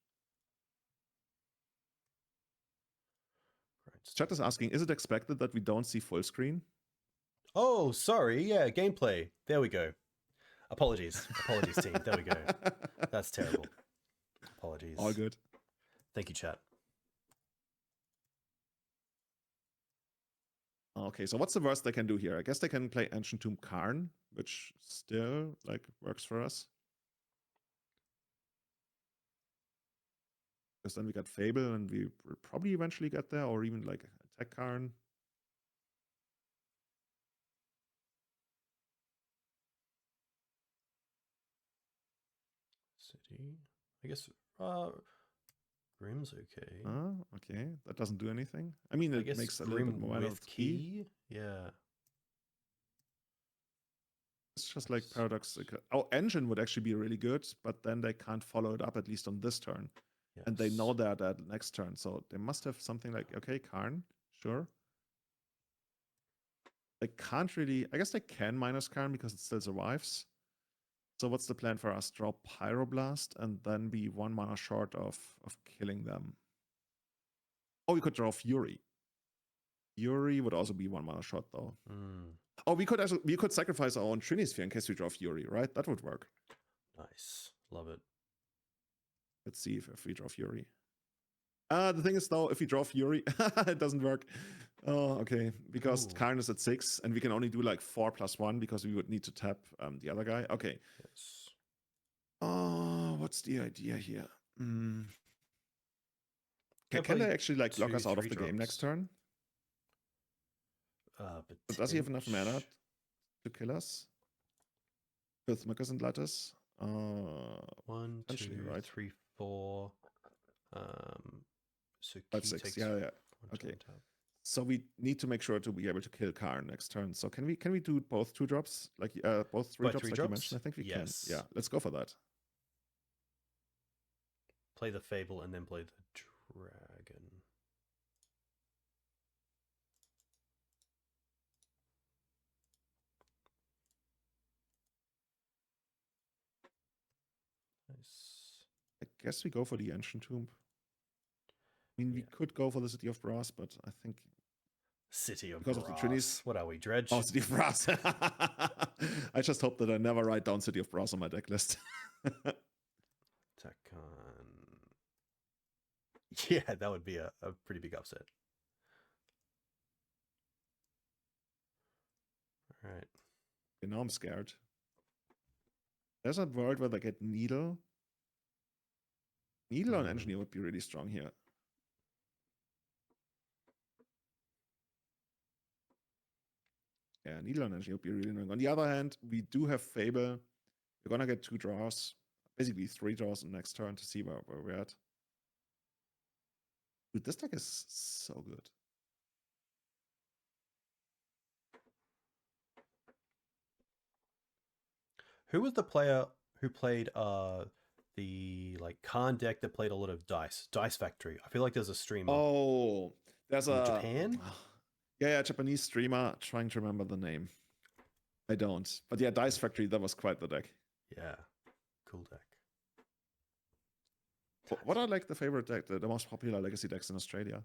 Right. Chat is asking, is it expected that we don't see full screen? Oh, sorry. Yeah, gameplay. There we go. Apologies, team. There we go. That's terrible. Apologies. All good. Thank you, chat. Okay, so what's the worst they can do here? I guess they can play Ancient Tomb Karn, which still like works for us. Because then we got Fable, and we will probably eventually get there, or even like attack Karn. City. I guess Grim's okay. Okay. That doesn't do anything. I mean, it makes a little bit more out of key. Yeah. It's just like paradoxical. Our engine would actually be really good, but then they can't follow it up, at least on this turn. Yes. And they know that next turn. So they must have something like, okay, Karn, sure. They can't really, I guess they can minus Karn because it still survives. So what's the plan for us? Draw Pyroblast and then be 1 mana short of killing them. Oh, we could draw Fury. Fury would also be 1 mana short though. Oh, we could sacrifice our own Trinisphere in case we draw Fury, right? That would work. Nice. Love it. Let's see if we draw Fury. The thing is though, if we draw Fury, it doesn't work. Oh, okay. Because Karn is at 6 and we can only do like 4+1 because we would need to tap the other guy. Okay. Yes. Oh, what's the idea here? Can they actually like lock us out of the game next turn? Does he have enough mana to kill us? With Mucus and Lattice? 1, 2, right? 3, 4. So that's 6. Yeah. Okay. So we need to make sure to be able to kill Karn next turn. So can we do both 2-drops? Like both 3-drops like you mentioned? I think we can. Yeah, let's go for that. Play the Fable and then play the Dragon. Nice. I guess we go for the Ancient Tomb. I mean, we could go for the City of Brass, but I think City of because Brass. Of the Trinis. What are we, Dredge? Oh, City of Brass. I just hope that I never write down City of Brass on my deck list. Takan. Yeah, that would be a pretty big upset. All right. Okay, now I'm scared. There's a world where they get Needle. Needle on Engineer would be really strong here. Yeah, Needle on Engineer would be really annoying. On the other hand, we do have Fable. We're gonna get 2 draws. Basically 3 draws on next turn to see where we're at. Dude, this deck is so good. Who was the player who played the like Karn deck that played a lot of Dice Factory? I feel like there's a streamer. Oh, there's a Japan. Yeah, Japanese streamer. Trying to remember the name. I don't. But yeah, Dice Factory. That was quite the deck. Yeah, cool deck. What are like the favorite deck, the most popular legacy decks in Australia?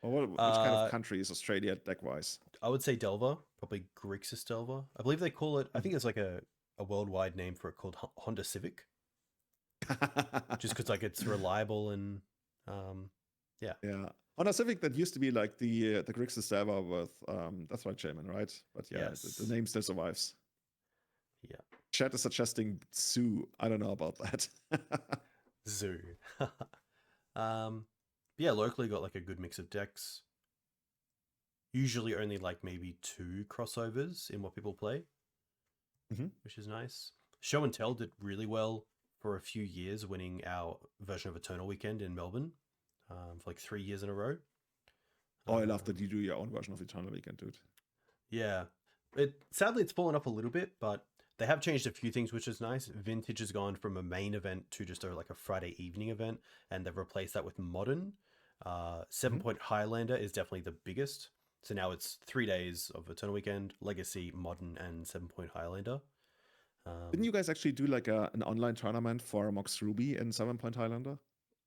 Or which kind of country is Australia deck-wise? I would say Delver, probably Grixis Delver. I believe they call it, I think it's like a worldwide name for it called Honda Civic. Just because like it's reliable and yeah. Yeah. Honda Civic, that used to be like the Grixis Delver with that's right, Shaman, right? But yeah, yes. the name still survives. Yeah. Chat is suggesting Zoo. I don't know about that. Zoo. Yeah, locally got like a good mix of decks. usually only like maybe 2 crossovers in what people play, which is nice. Show and Tell did really well for a few years, winning our version of Eternal Weekend in Melbourne for like 3 years in a row. Oh, I love that you do your own version of Eternal Weekend, dude. Yeah. Sadly, it's fallen off a little bit, but they have changed a few things, which is nice. Vintage has gone from a main event to just like a Friday evening event, and they've replaced that with Modern. 7-Point Highlander is definitely the biggest. So now it's 3 days of Eternal Weekend, Legacy, Modern, and 7-Point Highlander. Didn't you guys actually do like an online tournament for Mox Ruby in 7-Point Highlander?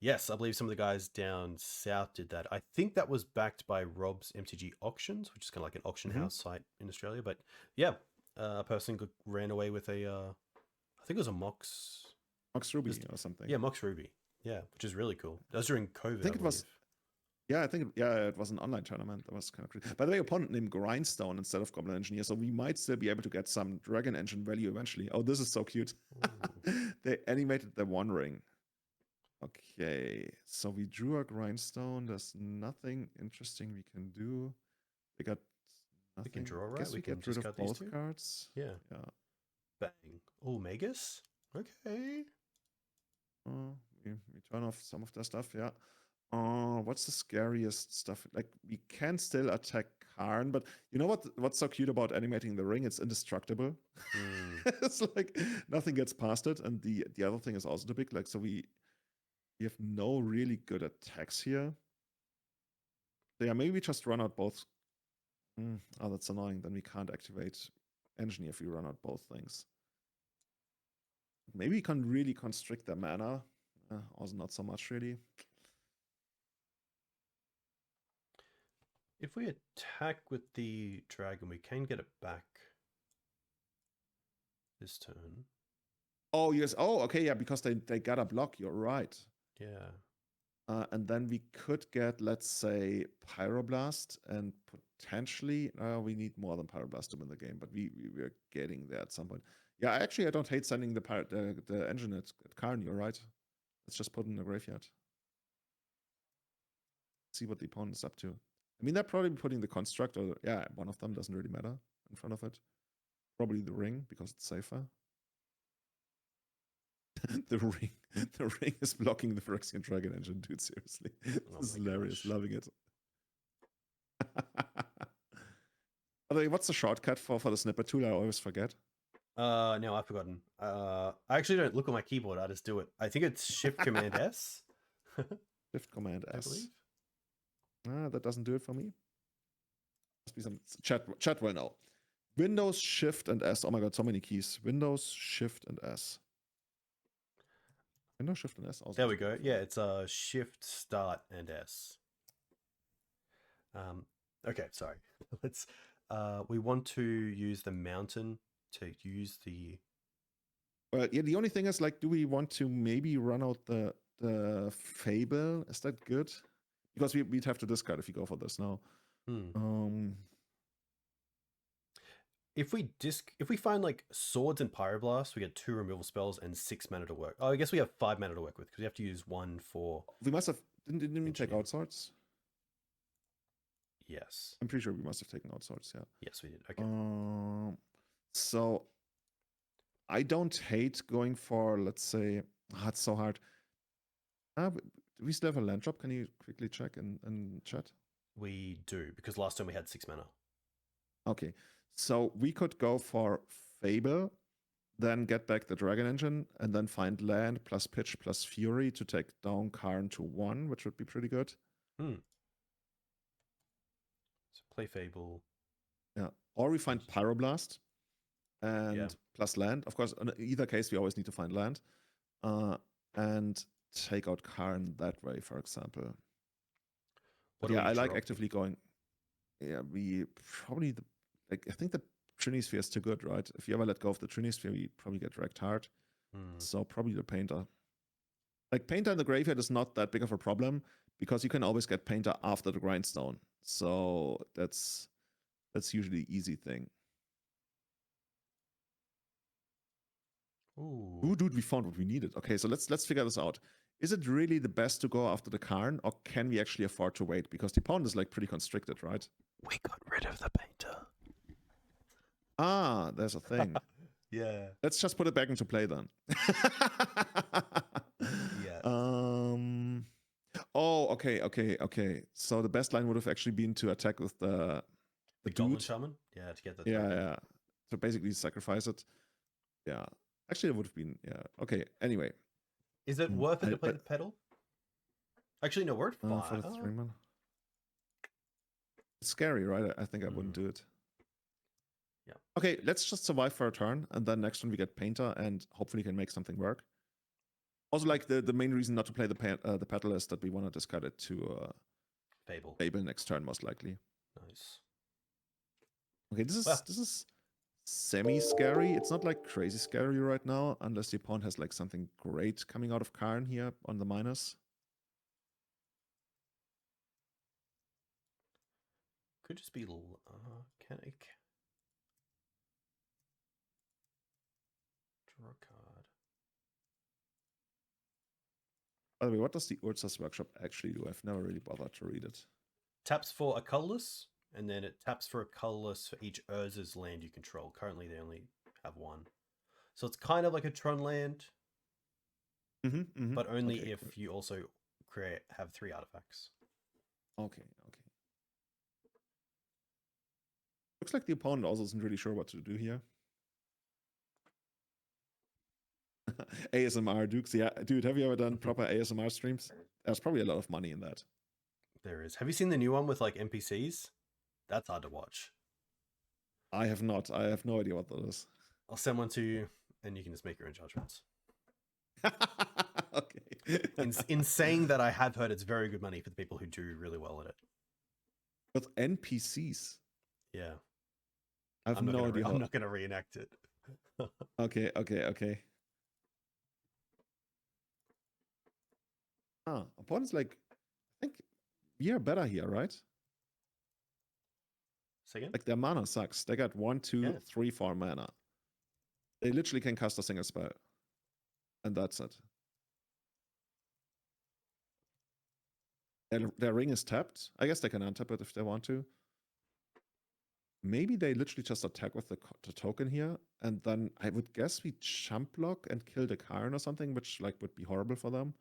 Yes, I believe some of the guys down south did that. I think that was backed by Rob's MTG Auctions, which is kind of like an auction house site in Australia. But yeah, a person ran away with a, I think it was a Mox Ruby or something. Yeah, Mox Ruby. Yeah, which is really cool. That was during COVID. I think it was. Yeah, it was an online tournament. That was kind of crazy. By the way, opponent named Grindstone instead of Goblin Engineer, so we might still be able to get some Dragon Engine value eventually. Oh, this is so cute. They animated the One Ring. Okay, so we drew a Grindstone. There's nothing interesting we can do. They got nothing. We can draw, right? Guess we get rid of both cards. Yeah. Bang. Oh, Magus? Okay. We turn off some of their stuff, yeah. What's the scariest stuff? Like, we can still attack Karn, but you know what's so cute about animating the ring? It's indestructible. It's like nothing gets past it. And the other thing is also the big, like, so we have no really good attacks here. So yeah, maybe we just run out both. Oh, that's annoying. Then we can't activate Engineer if we run out both things. Maybe we can really constrict their mana. Also not so much, really. If we attack with the dragon, we can get it back this turn. Oh, yes. Oh, okay, yeah, because they got a block. You're right. Yeah. And then we could get, let's say, Pyroblast, and potentially, we need more than Pyroblast to win the game, but we're getting there at some point. Yeah, actually, I don't hate sending the engine at Karn. You're right. Let's just put it in the graveyard. See what the opponent's up to. I mean, they're probably putting the construct, or yeah, one of them doesn't really matter in front of it. Probably the ring because it's safer. the ring is blocking the Phyrexian Dragon Engine, dude. Seriously, this is hilarious. Gosh. Loving it. By the way, what's the shortcut for the snippet tool? I always forget. No, I've forgotten. I actually don't look on my keyboard. I just do it. I think it's Shift Command S. Shift Command S. I believe. That doesn't do it for me. Must be some chat will know. Windows Shift and S. Oh my god, so many keys. Windows Shift and S. Windows Shift and S. Also there we go. Yeah, it's Shift Start and S. Okay, sorry. Let's. We want to use the mountain to use the. Well, yeah. The only thing is, like, do we want to maybe run out the Fable? Is that good? Because we'd have to discard if you go for this now. If we find like swords and pyroblast, we get 2 removal spells and 6 mana to work. Oh, I guess we have 5 mana to work with because we have to use 1 for. We must have didn't we take out swords? Yes. I'm pretty sure we must have taken out swords. Yeah. Yes, we did. Okay. So I don't hate going for, let's say, it's so hard. Do we still have a land drop? Can you quickly check in chat? We do, because last time we had 6 mana. Okay, so we could go for Fable, then get back the Dragon Engine, and then find land plus Pitch plus Fury to take down Karn to 1, which would be pretty good. So play Fable. Yeah, or we find Pyroblast and plus land. Of course, in either case, we always need to find land. And take out Karn that way, for example. But yeah, I like actively going. Yeah, we probably I think the Trinisphere is too good, right? If you ever let go of the Trinisphere, we probably get wrecked hard. So probably the Painter. Like, Painter in the graveyard is not that big of a problem because you can always get Painter after the Grindstone. So that's usually the easy thing. Ooh, dude, we found what we needed. Okay, so let's figure this out. is it really the best to go after the Karn, or can we actually afford to wait? Because the opponent is like pretty constricted, right? We got rid of the painter. Ah, there's a thing. Yeah. Let's just put it back into play then. Yeah. Oh, okay. So the best line would have actually been to attack with the Goblin dude. Shaman? Yeah, to get the Yeah, token. yeah. So basically sacrifice it. Yeah. Actually, it would have been, yeah. Okay, anyway. Is it worth it to play the but, pedal? Actually, no, we're at 5. for the 3 mana. It's scary, right? I think I wouldn't do it. Yeah. Okay, let's just survive for a turn, and then next turn we get Painter, and hopefully can make something work. Also, like the main reason not to play the Petal is that we want to discard it to Fable. Fable next turn, most likely. Nice. Okay, this is semi-scary. It's not like crazy scary right now, unless the opponent has like something great coming out of Karn here on the minus. Could just be Canic. Draw a card. By the way, what does the Urza's Workshop actually do? I've never really bothered to read it. Taps for a colorless, and then it taps for a colorless for each Urza's land you control. Currently, they only have 1. So it's kind of like a Tron land, but only if you also have 3 artifacts. Okay. Looks like the opponent also isn't really sure what to do here. ASMR Dukes, yeah. Dude, have you ever done proper ASMR streams? There's probably a lot of money in that. There is. Have you seen the new one with like NPCs? That's hard to watch. I have not. I have no idea what that is. I'll send one to you, and you can just make your own judgments. Okay. in saying that, I have heard it's very good money for the people who do really well at it. With NPCs? Yeah. I have no idea. I'm not going to reenact it. Okay. Opponent's like, I think we are better here, right? Second? Like their mana sucks. They got 1, 2, 3, 4 mana. They literally can cast a single spell. And that's it. Their ring is tapped. I guess they can untap it if they want to. Maybe they literally just attack with the token here. And then I would guess we jump block and kill the Karn or something, which like would be horrible for them.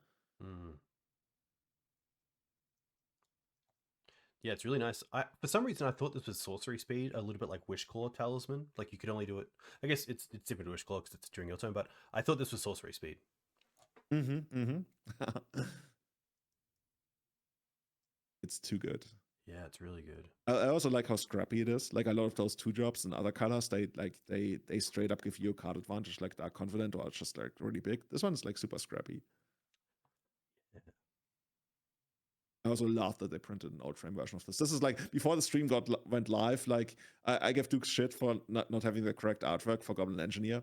Yeah, it's really nice. For some reason, I thought this was sorcery speed, a little bit like Wishclaw Talisman. Like you could only do it. I guess it's different to Wishclaw because it's during your turn, but I thought this was sorcery speed. It's too good. Yeah, it's really good. I also like how scrappy it is. Like a lot of those 2-drops in other colors, they straight up give you a card advantage, like Dark Confident or just like really big. This one's like super scrappy. Yeah. I also love that they printed an old frame version of this. This is like before the stream went live. Like I gave Duke shit for not having the correct artwork for Goblin Engineer.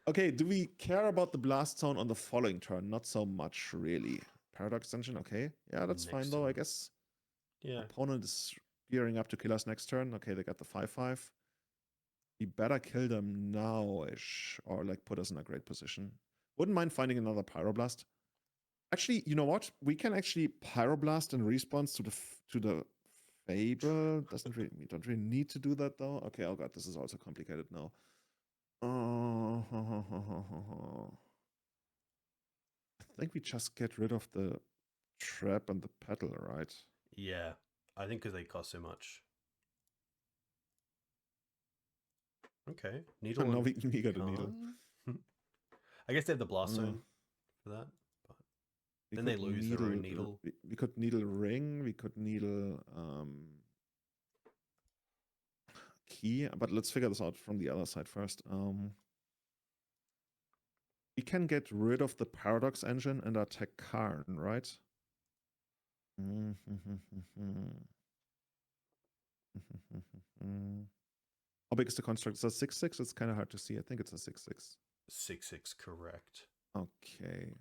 Okay, do we care about the blast zone on the following turn? Not so much, really. Paradox Engine, okay. Yeah, that's fine though, I guess. Yeah. Opponent is gearing up to kill us next turn. Okay, they got the 5/5. We better kill them now-ish, or like put us in a great position. Wouldn't mind finding another Pyroblast. Actually, you know what? We can actually Pyroblast in response to the Fable. We don't really need to do that though. Okay, oh god, this is also complicated now. I think we just get rid of the trap and the petal, right? Yeah, I think because they cost so much. Okay, needle. No, we got a needle. I guess they have the blast zone for that, but then they lose their own needle. We could needle ring. We could needle key, but let's figure this out from the other side first. We can get rid of the Paradox Engine and attack Karn, right? How big is the construct? Is that 6/6? It's kind of hard to see. I think it's a 6/6. 6/6, correct. Okay.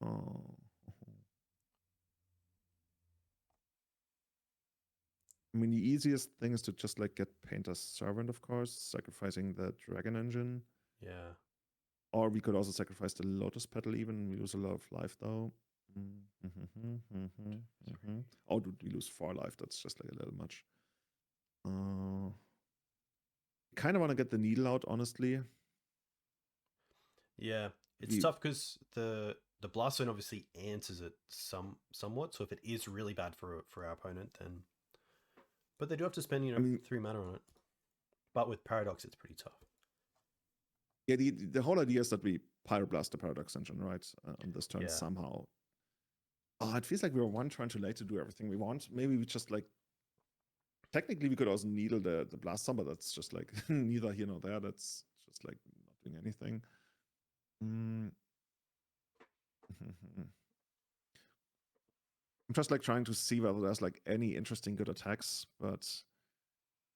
Oh. I mean, the easiest thing is to just like get Painter's Servant, of course, sacrificing the Dragon Engine. Yeah. Or we could also sacrifice the Lotus Petal even. We lose a lot of life though. Oh, dude, we lose 4 life. That's just like a little much. Kind of want to get the needle out, honestly. Yeah, it's tough because the Bloodstone obviously answers it somewhat. So if it is really bad for our opponent, then... But they do have to spend, 3 mana on it. But with Paradox, it's pretty tough. Yeah, the whole idea is that we Pyroblast the Paradox Engine, right? On this turn somehow. Oh, it feels like we were one turn too late to do everything we want. Maybe we just like... Technically, we could also needle the Blast Zone, but that's just like neither here nor there. That's just like not doing anything. I'm just like trying to see whether there's like any interesting good attacks, but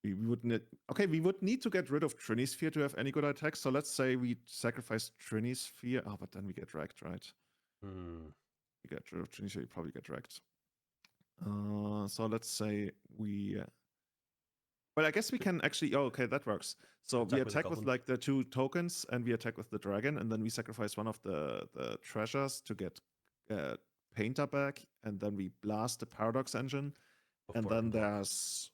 we would need... Okay, we would need to get rid of Trinisphere to have any good attacks. So let's say we sacrifice Trinisphere. Oh, but then we get wrecked, right? We get rid of Trinisphere, we probably get wrecked. So let's say we... Well, I guess we can actually... Oh, okay, that works. So we attack with like the 2 tokens, and we attack with the dragon, and then we sacrifice one of the treasures to get Painter back, and then we blast the Paradox Engine. And then there's...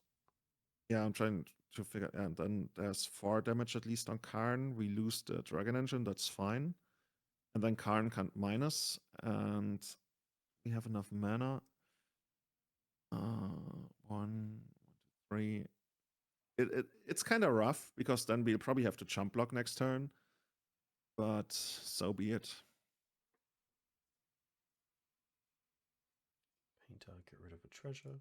Yeah, I'm trying to figure... And then there's 4 damage at least on Karn. We lose the Dragon Engine, that's fine. And then Karn can't minus, and we have enough mana. 1, 2, 3... It's kind of rough, because then we'll probably have to chump block next turn. But so be it. Painter, get rid of a treasure.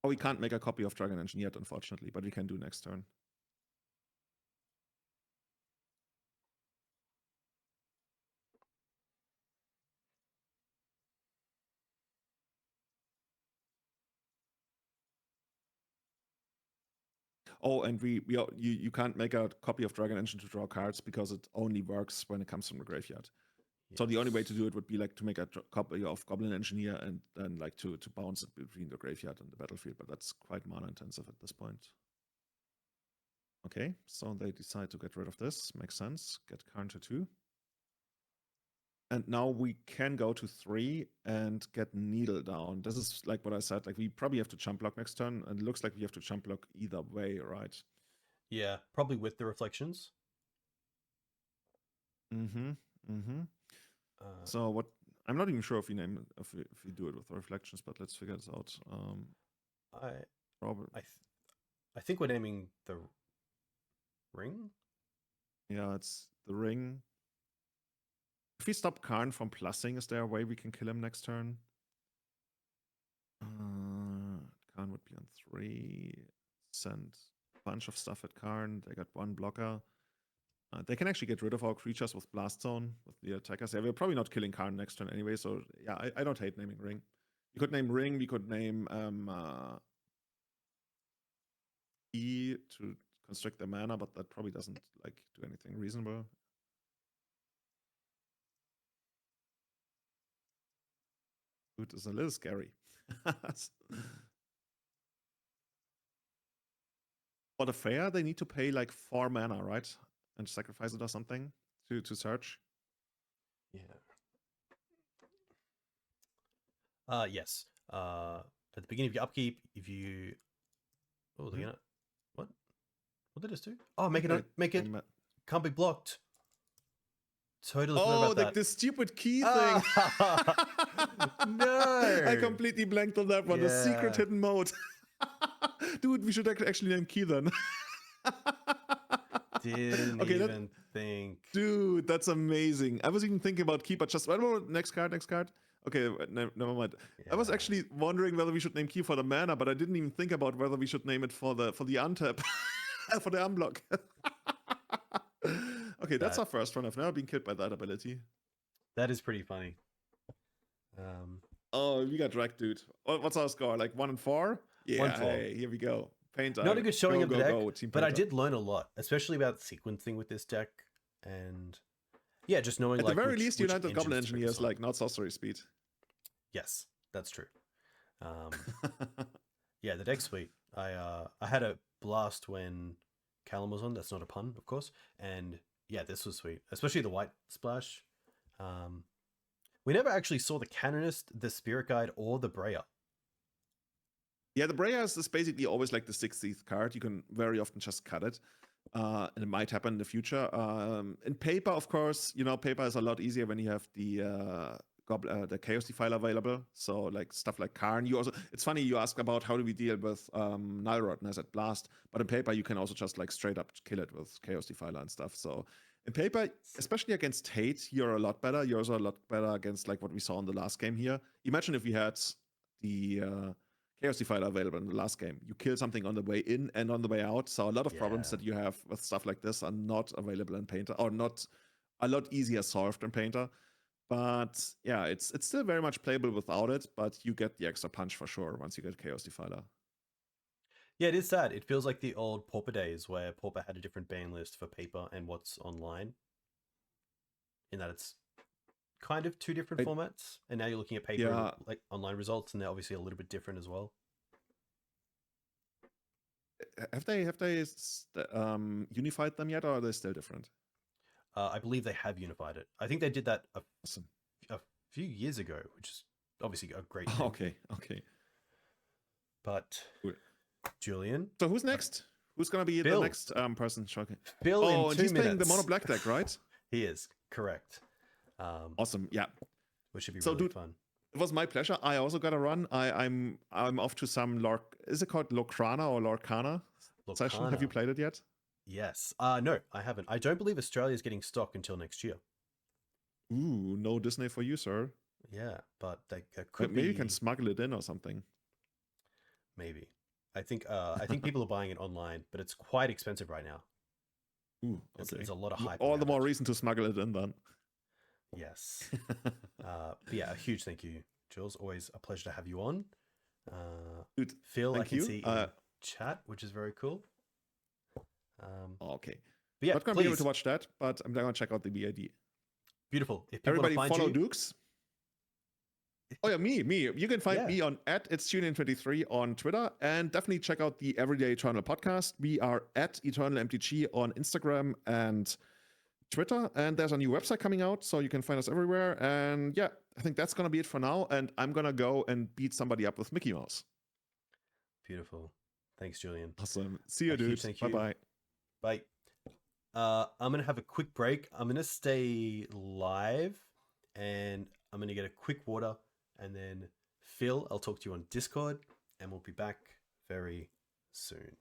Oh, we can't make a copy of Dragon Engine yet, unfortunately, but we can do next turn. Oh, and you can't make a copy of Dragon Engine to draw cards because it only works when it comes from the graveyard. Yes. So the only way to do it would be like to make a copy of Goblin Engineer and then like to bounce it between the graveyard and the battlefield, but that's quite mana intensive at this point. Okay, so they decide to get rid of this. Makes sense. Get Karn to 2. And now we can go to 3 and get Needle down. This is like what I said, like we probably have to chump block next turn, and it looks like we have to chump block either way, right? Yeah, probably with the reflections. So what... I'm not even sure if we do it with the reflections, but let's figure this out. I think we're naming the ring? Yeah, it's the ring. If we stop Karn from plussing, is there a way we can kill him next turn? Karn would be on 3. Send a bunch of stuff at Karn. They got 1 blocker. They can actually get rid of our creatures with Blast Zone, with the attackers. Yeah, we're probably not killing Karn next turn anyway, so yeah, I don't hate naming ring. You could name ring, we could name E to constrict the mana, but that probably doesn't like do anything reasonable. Dude, is a little scary. For the fair, they need to pay like 4 mana, right? And sacrifice it or something to search. Yeah. Yes. At the beginning of your upkeep, if you... Oh, they're gonna... What? What did this do? Oh, make it can't be blocked. Totally forgot about that. Like the stupid key thing. No! I completely blanked on that one. Yeah. The secret hidden mode. Dude, we should actually name key then. Didn't even think. Dude, that's amazing. I was even thinking about key, but just... Next card. Okay, never mind. Yeah. I was actually wondering whether we should name key for the mana, but I didn't even think about whether we should name it for the untap. For the unblock. Okay, that's our first one. I've never been killed by that ability. That is pretty funny. Oh, we got wrecked, dude. What's our score? Like 1 and 4? Yeah, 1-4. Hey, here we go. Painter. Not a good showing of the deck, but I did learn a lot, especially about sequencing with this deck, and yeah, just knowing. At the very least, United Goblin Engineer is like not sorcery speed. Yes, that's true. Yeah, the deck's sweet. I had a blast when Callum was on. That's not a pun, of course. And yeah, this was sweet, especially the white splash. We never actually saw the Canonist, the Spirit Guide, or the Breya. Yeah, the Breya is basically always like the 60th card. You can very often just cut it. And it might happen in the future. In paper, of course, paper is a lot easier when you have the Chaos Defiler available. So like stuff like Karn. It's funny you ask about how do we deal with Nilrod and Asset Blast, but in paper you can also just like straight up kill it with Chaos Defiler and stuff. So in paper, especially against hate, you're a lot better. You're also a lot better against like what we saw in the last game here. Imagine if we had the Chaos Defiler available in the last game. You kill something on the way in and on the way out. So a lot of problems that you have with stuff like this are not available in Painter, or not a lot easier solved in Painter. But yeah, it's still very much playable without it, but you get the extra punch for sure once you get Chaos Defiler. Yeah, it is sad. It feels like the old Pauper days where Pauper had a different ban list for paper and what's online. In that it's kind of two different formats, and now you're looking at paper like online results, and they're obviously a little bit different as well. Have they unified them yet, or are they still different? I believe they have unified it. I think they did that a few years ago, which is obviously a great thing. Okay. But Julian. So who's next? Who's gonna be the next person? Shocking. Phil in 2 minutes. And he's playing the mono black deck, right? He is correct. Awesome. Yeah. Which should be really fun. It was my pleasure. I also got to run. I'm off to some is it called Lorcana or Lorcana session? Have you played it yet? Yes. No, I haven't. I don't believe Australia is getting stock until next year. Ooh, no Disney for you, sir. Yeah, but they could maybe you can smuggle it in or something. Maybe. I think people are buying it online, but it's quite expensive right now. Ooh, okay. There's a lot of hype. All the more reason to smuggle it in then. Yes. But yeah, a huge thank you, Jules. Always a pleasure to have you on. Dude, Phil, I can see in chat, which is very cool. Okay. But yeah, not going to be able to watch that, but I'm going to check out the BID. Beautiful. If everybody follow Dukes. Oh yeah, me. You can find me on @itsJulian23 on Twitter, and definitely check out the Everyday Eternal podcast. We are @EternalMTG on Instagram and Twitter, and there's a new website coming out, so you can find us everywhere. And yeah, I think that's gonna be it for now. And I'm gonna go and beat somebody up with Mickey Mouse. Beautiful. Thanks, Julian. Awesome. See you, dude. Bye. Bye. I'm gonna have a quick break. I'm gonna stay live, and I'm gonna get a quick water. And then, Phil, I'll talk to you on Discord, and we'll be back very soon.